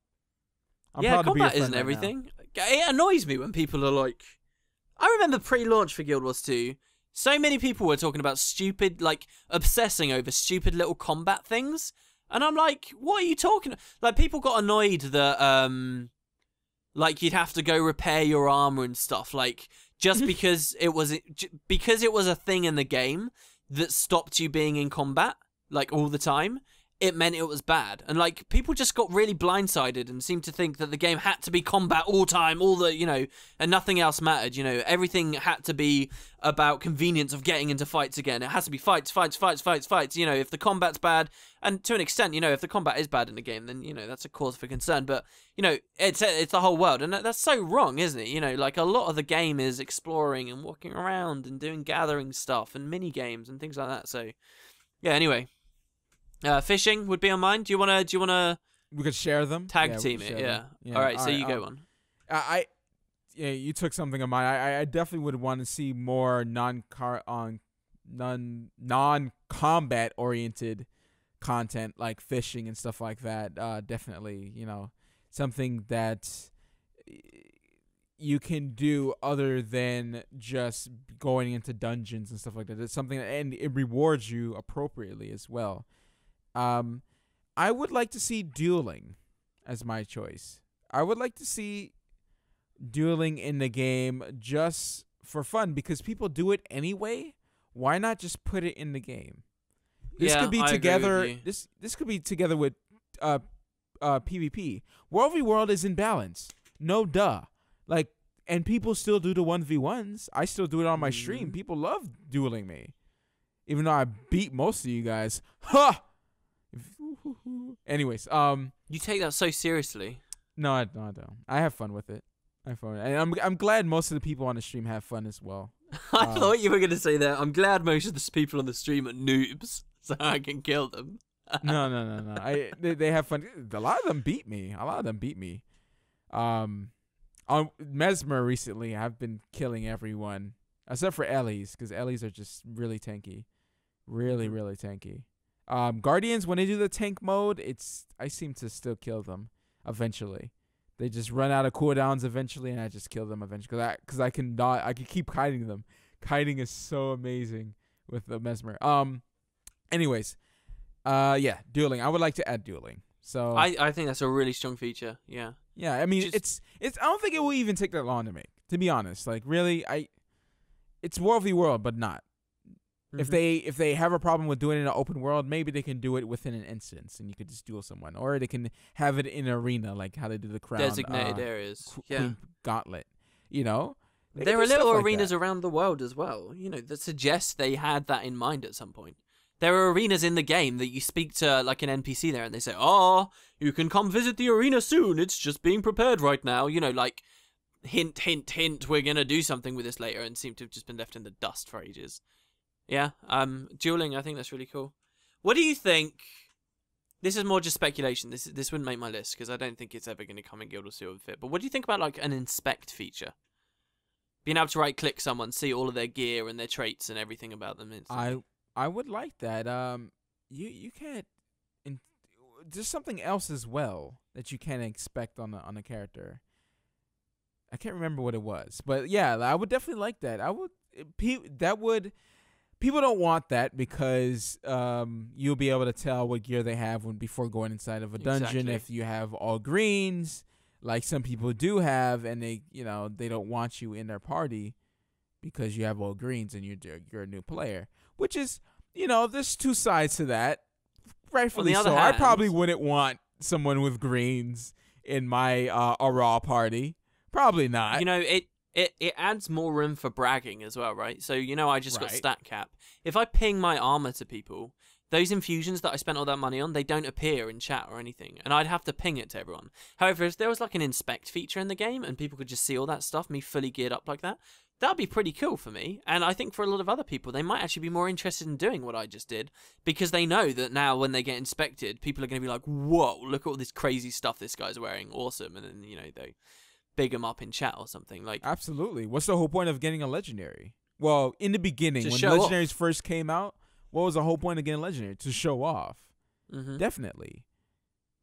[SPEAKER 1] I'm proud
[SPEAKER 2] combat
[SPEAKER 1] to be
[SPEAKER 2] isn't everything. It annoys me when people are like, I remember pre-launch for Guild Wars 2, so many people were talking about stupid, like, obsessing over stupid little combat things, and I'm like, what are you talking? Like, people got annoyed that like, you'd have to go repair your armor and stuff, like, just because it was a thing in the game that stopped you being in combat, like, all the time, it meant it was bad. And, like, people just got really blindsided and seemed to think that the game had to be combat all time, all the, you know, and nothing else mattered, you know. Everything had to be about convenience of getting into fights again. It has to be fights, you know. If the combat's bad, and to an extent, you know, if the combat is bad in the game, then, you know, that's a cause for concern. But, you know, it's the whole world, and that's so wrong, isn't it? You know, like, a lot of the game is exploring and walking around and doing gathering stuff and mini games and things like that. So, yeah, anyway. Fishing would be on mine. Do you wanna?
[SPEAKER 1] We could share them.
[SPEAKER 2] Tag team it. Yeah. All right. So you go on.
[SPEAKER 1] Yeah, you took something of mine. I definitely would want to see more non-combat oriented content like fishing and stuff like that. Definitely, you know, something that you can do other than just going into dungeons and stuff like that. It's something, and it rewards you appropriately as well. I would like to see dueling as my choice. I would like to see dueling in the game just for fun because people do it anyway. Why not just put it in the game? This could be together. This could be together with PvP. World v World is in balance. No duh. Like, and people still do the 1v1s. I still do it on my stream. People love dueling me. Even though I beat most of you guys. Ha! Anyways,
[SPEAKER 2] you take that so seriously.
[SPEAKER 1] No, I don't. I have fun with it. And I'm glad most of the people on the stream have fun as well.
[SPEAKER 2] I thought you were gonna say that. I'm glad most of the people on the stream are noobs, so I can kill them.
[SPEAKER 1] No. They have fun. A lot of them beat me. On Mesmer recently, I've been killing everyone except for Ellie's, because Ellie's are just really tanky, really tanky. Guardians, when they do the tank mode, I seem to still kill them eventually. They just run out of cooldowns eventually, and I just kill them eventually because I can keep kiting them. Kiting is so amazing with the Mesmer. Anyways, yeah, dueling. I would like to add dueling. So
[SPEAKER 2] I think that's a really strong feature. Yeah.
[SPEAKER 1] Yeah, I mean, it's. I don't think it will even take that long to make. To be honest, like really, it's World v World, but not. Mm-hmm. If they have a problem with doing it in an open world, maybe they can do it within an instance, and you could just duel someone, or they can have it in an arena, like how they do the crown
[SPEAKER 2] designated areas.
[SPEAKER 1] Queen Gauntlet. You know,
[SPEAKER 2] there are little arenas around the world as well. You know, that suggest they had that in mind at some point. There are arenas in the game that you speak to like an NPC there, and they say, "Oh, you can come visit the arena soon. It's just being prepared right now." You know, like hint, hint, hint. We're gonna do something with this later, and seem to have just been left in the dust for ages. Yeah, dueling, I think that's really cool. What do you think? This is more just speculation. This wouldn't make my list because I don't think it's ever going to come in Guild Wars Silver Fit. But what do you think about like an inspect feature? Being able to right-click someone, see all of their gear and their traits and everything about them instantly.
[SPEAKER 1] I would like that. You can't. There's something else as well that you can't expect on a character. I can't remember what it was, but yeah, I would definitely like that. People don't want that because you'll be able to tell what gear they have before going inside of a dungeon. Exactly. If you have all greens, like some people do have, and they don't want you in their party because you have all greens and you're a new player. Which is, there's two sides to that. Rightfully so. I probably wouldn't want someone with greens in my raw party. Probably not.
[SPEAKER 2] It adds more room for bragging as well, right? So, I just got stat cap. If I ping my armor to people, those infusions that I spent all that money on, they don't appear in chat or anything. And I'd have to ping it to everyone. However, if there was like an inspect feature in the game and people could just see all that stuff, me fully geared up like that, that'd be pretty cool for me. And I think for a lot of other people, they might actually be more interested in doing what I just did because they know that now when they get inspected, people are going to be like, whoa, look at all this crazy stuff this guy's wearing. Awesome. And then, big them up in chat or something. Like,
[SPEAKER 1] absolutely. What's the whole point of getting a legendary? Well, in the beginning, when legendaries first came out, what was the whole point of getting legendary? To show off. Definitely.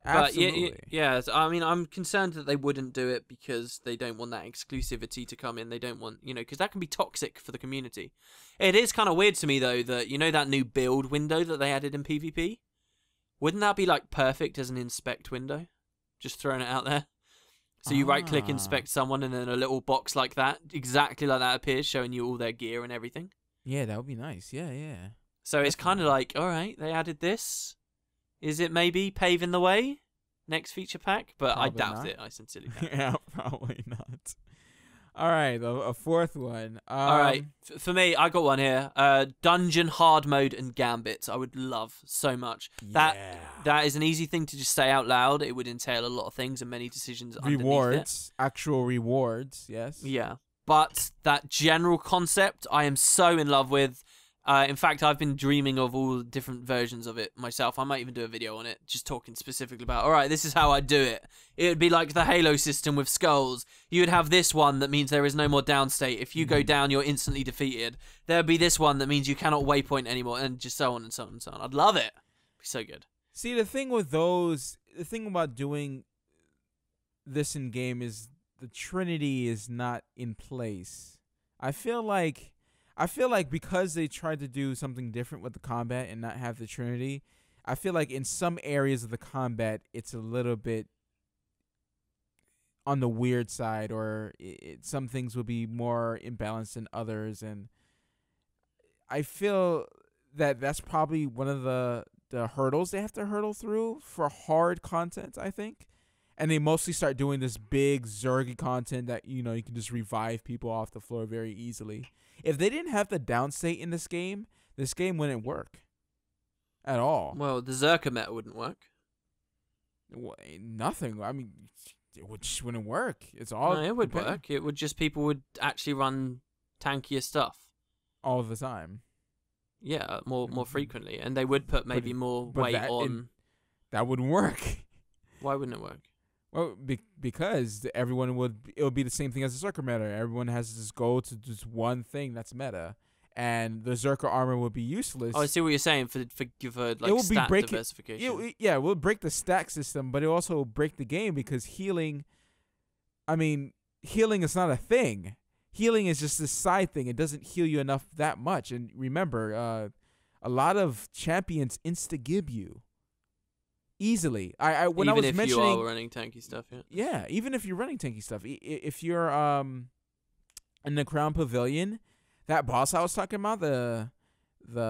[SPEAKER 1] Absolutely.
[SPEAKER 2] But yeah, I mean, I'm concerned that they wouldn't do it because they don't want that exclusivity to come in. They don't want, because that can be toxic for the community. It is kind of weird to me, though, that, that new build window that they added in PvP? Wouldn't that be, like, perfect as an inspect window? Just throwing it out there. So you right-click, inspect someone, and then a little box like that, exactly like that, appears, showing you all their gear and everything.
[SPEAKER 1] Yeah, that would be nice. Yeah.
[SPEAKER 2] So it's kind of like, all right, they added this. Is it maybe paving the way? Next feature pack? But probably I doubt it. I sincerely doubt it.
[SPEAKER 1] Yeah, probably not. All right, a fourth one.
[SPEAKER 2] All right, for me, I got one here. Dungeon hard mode and gambits. I would love so much. That is an easy thing to just say out loud. It would entail a lot of things and many decisions.
[SPEAKER 1] Rewards, actual rewards. Yes.
[SPEAKER 2] Yeah, but that general concept, I am so in love with. In fact, I've been dreaming of all the different versions of it myself. I might even do a video on it, just talking specifically about, all right, this is how I do it. It would be like the Halo system with skulls. You would have this one that means there is no more downstate. If you go down, you're instantly defeated. There would be this one that means you cannot waypoint anymore, and just so on and so on and so on. I'd love it. It'd be so good.
[SPEAKER 1] See, the thing about doing this in game is the Trinity is not in place. I feel like because they tried to do something different with the combat and not have the Trinity, I feel like in some areas of the combat, it's a little bit on the weird side, or some things will be more imbalanced than others. And I feel that that's probably one of the hurdles they have to hurdle through for hard content, I think. And they mostly start doing this big Zergy content that, you can just revive people off the floor very easily. If they didn't have the downstate in this game wouldn't work at all.
[SPEAKER 2] Well, the Zerker meta wouldn't work.
[SPEAKER 1] Nothing. I mean, it just wouldn't work. It's all.
[SPEAKER 2] No, it would work. It would just, people would actually run tankier stuff
[SPEAKER 1] all the time.
[SPEAKER 2] Yeah, more frequently, and they would put maybe more weight on.
[SPEAKER 1] That wouldn't work.
[SPEAKER 2] Why wouldn't it work?
[SPEAKER 1] Well, because it would be the same thing as the Zerker meta. Everyone has this goal to just one thing that's meta, and the Zerker armor would be useless.
[SPEAKER 2] Oh, I see what you're saying for like stat diversification.
[SPEAKER 1] It will break the stack system, but it also will break the game because healing is not a thing. Healing is just this side thing. It doesn't heal you enough that much. And remember, a lot of champions insta-gib you. Easily. When I was mentioning,
[SPEAKER 2] even if you are running tanky stuff,
[SPEAKER 1] yeah, even if you're running tanky stuff, if you're in the Crown Pavilion, that boss I was talking about, the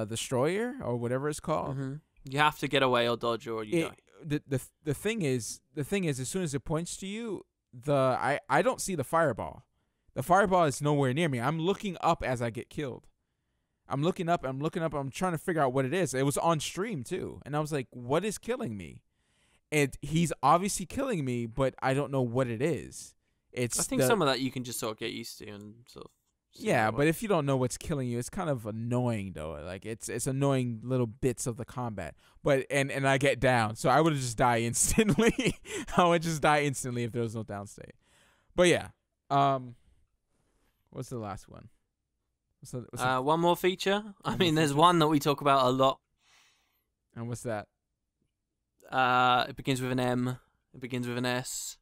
[SPEAKER 1] Destroyer or whatever it's called,
[SPEAKER 2] you have to get away or dodge or you die.
[SPEAKER 1] The thing is, as soon as it points to you, I don't see the fireball. The fireball is nowhere near me. I'm looking up as I get killed. I'm looking up. I'm trying to figure out what it is. It was on stream, too. And I was like, what is killing me? And he's obviously killing me, but I don't know what it is.
[SPEAKER 2] I think some of that you can just sort of get used to and sort of...
[SPEAKER 1] Yeah, but if you don't know what's killing you, it's kind of annoying, though. Like, it's annoying little bits of the combat. But and I get down, so I would just die instantly. I would just die instantly if there was no downstate. But yeah. What's the last one?
[SPEAKER 2] One more feature. I mean, there's one that we talk about a lot.
[SPEAKER 1] And what's that?
[SPEAKER 2] It begins with an M. It begins with an S.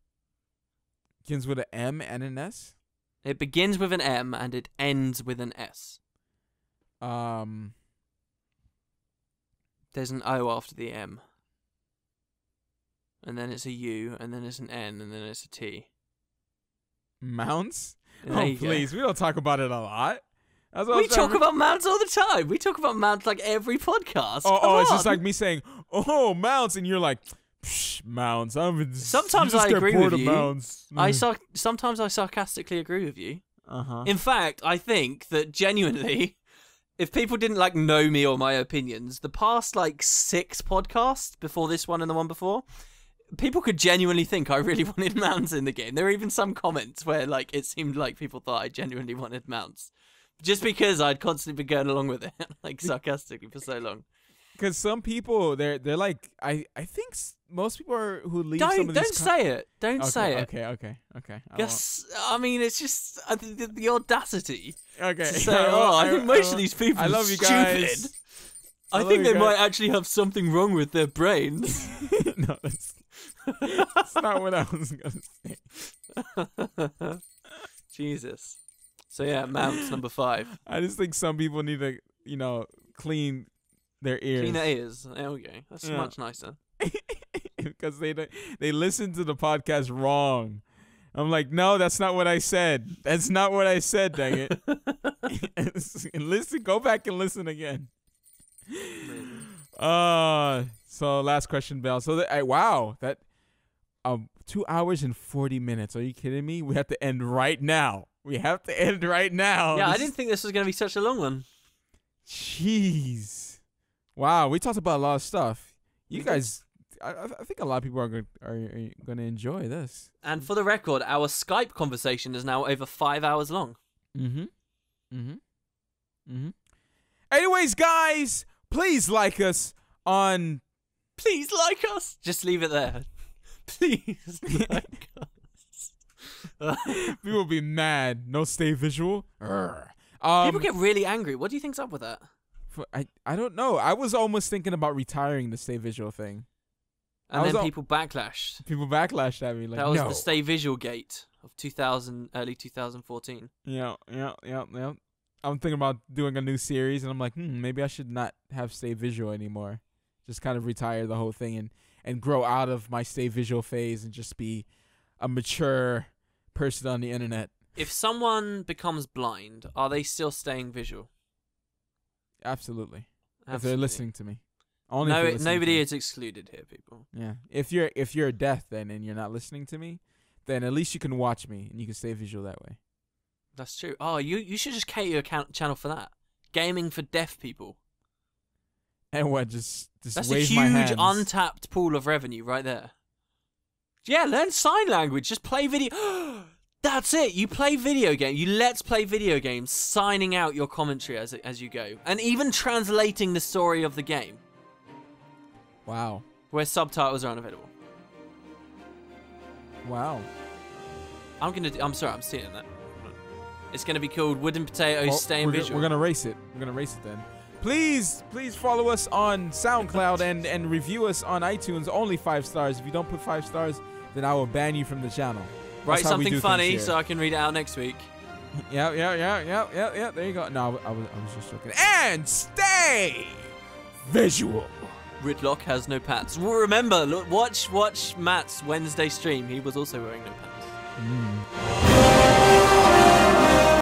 [SPEAKER 1] Begins with an M and an S?
[SPEAKER 2] It begins with an M and it ends with an S. There's an O after the M. And then it's a U, and then it's an N, and then it's a T.
[SPEAKER 1] Mounts? Oh, please. We don't talk about it a lot.
[SPEAKER 2] We talk about mounts all the time. We talk about mounts like every podcast.
[SPEAKER 1] It's just like me saying, "Oh, mounts," and you're like, Psh, "Mounts."
[SPEAKER 2] Sometimes I agree with you.
[SPEAKER 1] Mounts.
[SPEAKER 2] Sometimes I sarcastically agree with you. In fact, I think that genuinely, if people didn't know me or my opinions, the past 6 podcasts before this one and the one before, people could genuinely think I really wanted mounts in the game. There were even some comments where it seemed like people thought I genuinely wanted mounts. Just because I'd constantly been going along with it, sarcastically for so long.
[SPEAKER 1] Because some people, they're like, I think most people who leave
[SPEAKER 2] don't,
[SPEAKER 1] some of these...
[SPEAKER 2] Don't say it. Don't say it.
[SPEAKER 1] Okay.
[SPEAKER 2] Yes, I mean, it's just the audacity.
[SPEAKER 1] Okay.
[SPEAKER 2] To say, I think most of these people are
[SPEAKER 1] love you
[SPEAKER 2] stupid.
[SPEAKER 1] guys.
[SPEAKER 2] I think they might actually have something wrong with their brains.
[SPEAKER 1] No, that's not what I was going to say.
[SPEAKER 2] Jesus. So yeah, mounts number 5.
[SPEAKER 1] I just think some people need to, clean their ears.
[SPEAKER 2] Clean their ears. There we go. That's much nicer.
[SPEAKER 1] Because they listen to the podcast wrong. I'm like, no, that's not what I said. That's not what I said, dang it. Listen, go back and listen again. So last question, Bell. So wow, that 2 hours and 40 minutes. Are you kidding me? We have to end right now.
[SPEAKER 2] Yeah, I didn't think this was going to be such a long one.
[SPEAKER 1] Jeez. Wow, we talked about a lot of stuff. You guys, I think a lot of people are going to enjoy this.
[SPEAKER 2] And for the record, our Skype conversation is now over 5 hours long.
[SPEAKER 1] Anyways, guys, please like us on...
[SPEAKER 2] Please like us. Just leave it there. Please like us.
[SPEAKER 1] People will be mad. No stay visual.
[SPEAKER 2] People get really angry. What do you think's up with that?
[SPEAKER 1] I don't know. I was almost thinking about retiring the stay visual thing.
[SPEAKER 2] And then people backlashed.
[SPEAKER 1] People backlashed at me. Like,
[SPEAKER 2] that was the stay visual gate of early 2014.
[SPEAKER 1] Yeah. I'm thinking about doing a new series, and I'm like, maybe I should not have stay visual anymore. Just kind of retire the whole thing and grow out of my stay visual phase and just be a mature person on the internet.
[SPEAKER 2] If someone becomes blind, are they still staying visual?
[SPEAKER 1] Absolutely. If they're listening to me.
[SPEAKER 2] Nobody is excluded here, people.
[SPEAKER 1] Yeah. If you're deaf then and you're not listening to me, then at least you can watch me and you can stay visual that way.
[SPEAKER 2] That's true. Oh, you should just cater your channel for that. Gaming for deaf people.
[SPEAKER 1] And what? Just
[SPEAKER 2] that's
[SPEAKER 1] wave
[SPEAKER 2] a
[SPEAKER 1] my hands.
[SPEAKER 2] huge untapped pool of revenue right there. Yeah, learn sign language. Just play video. That's it. You play video game. You let's play video games, signing out your commentary as you go, and even translating the story of the game.
[SPEAKER 1] Wow.
[SPEAKER 2] Where subtitles are unavailable.
[SPEAKER 1] Wow.
[SPEAKER 2] I'm sorry. I'm stealing that. It's gonna be called Wooden Potatoes Staying Visual.
[SPEAKER 1] We're gonna race it. Then. Please follow us on SoundCloud and review us on iTunes. Only 5 stars. If you don't put 5 stars, then I will ban you from the channel.
[SPEAKER 2] Write something funny so I can read it out next week.
[SPEAKER 1] Yeah. There you go. No, I was just joking. And stay visual.
[SPEAKER 2] Ridlock has no pants. Well, remember, look, watch Matt's Wednesday stream. He was also wearing no pants.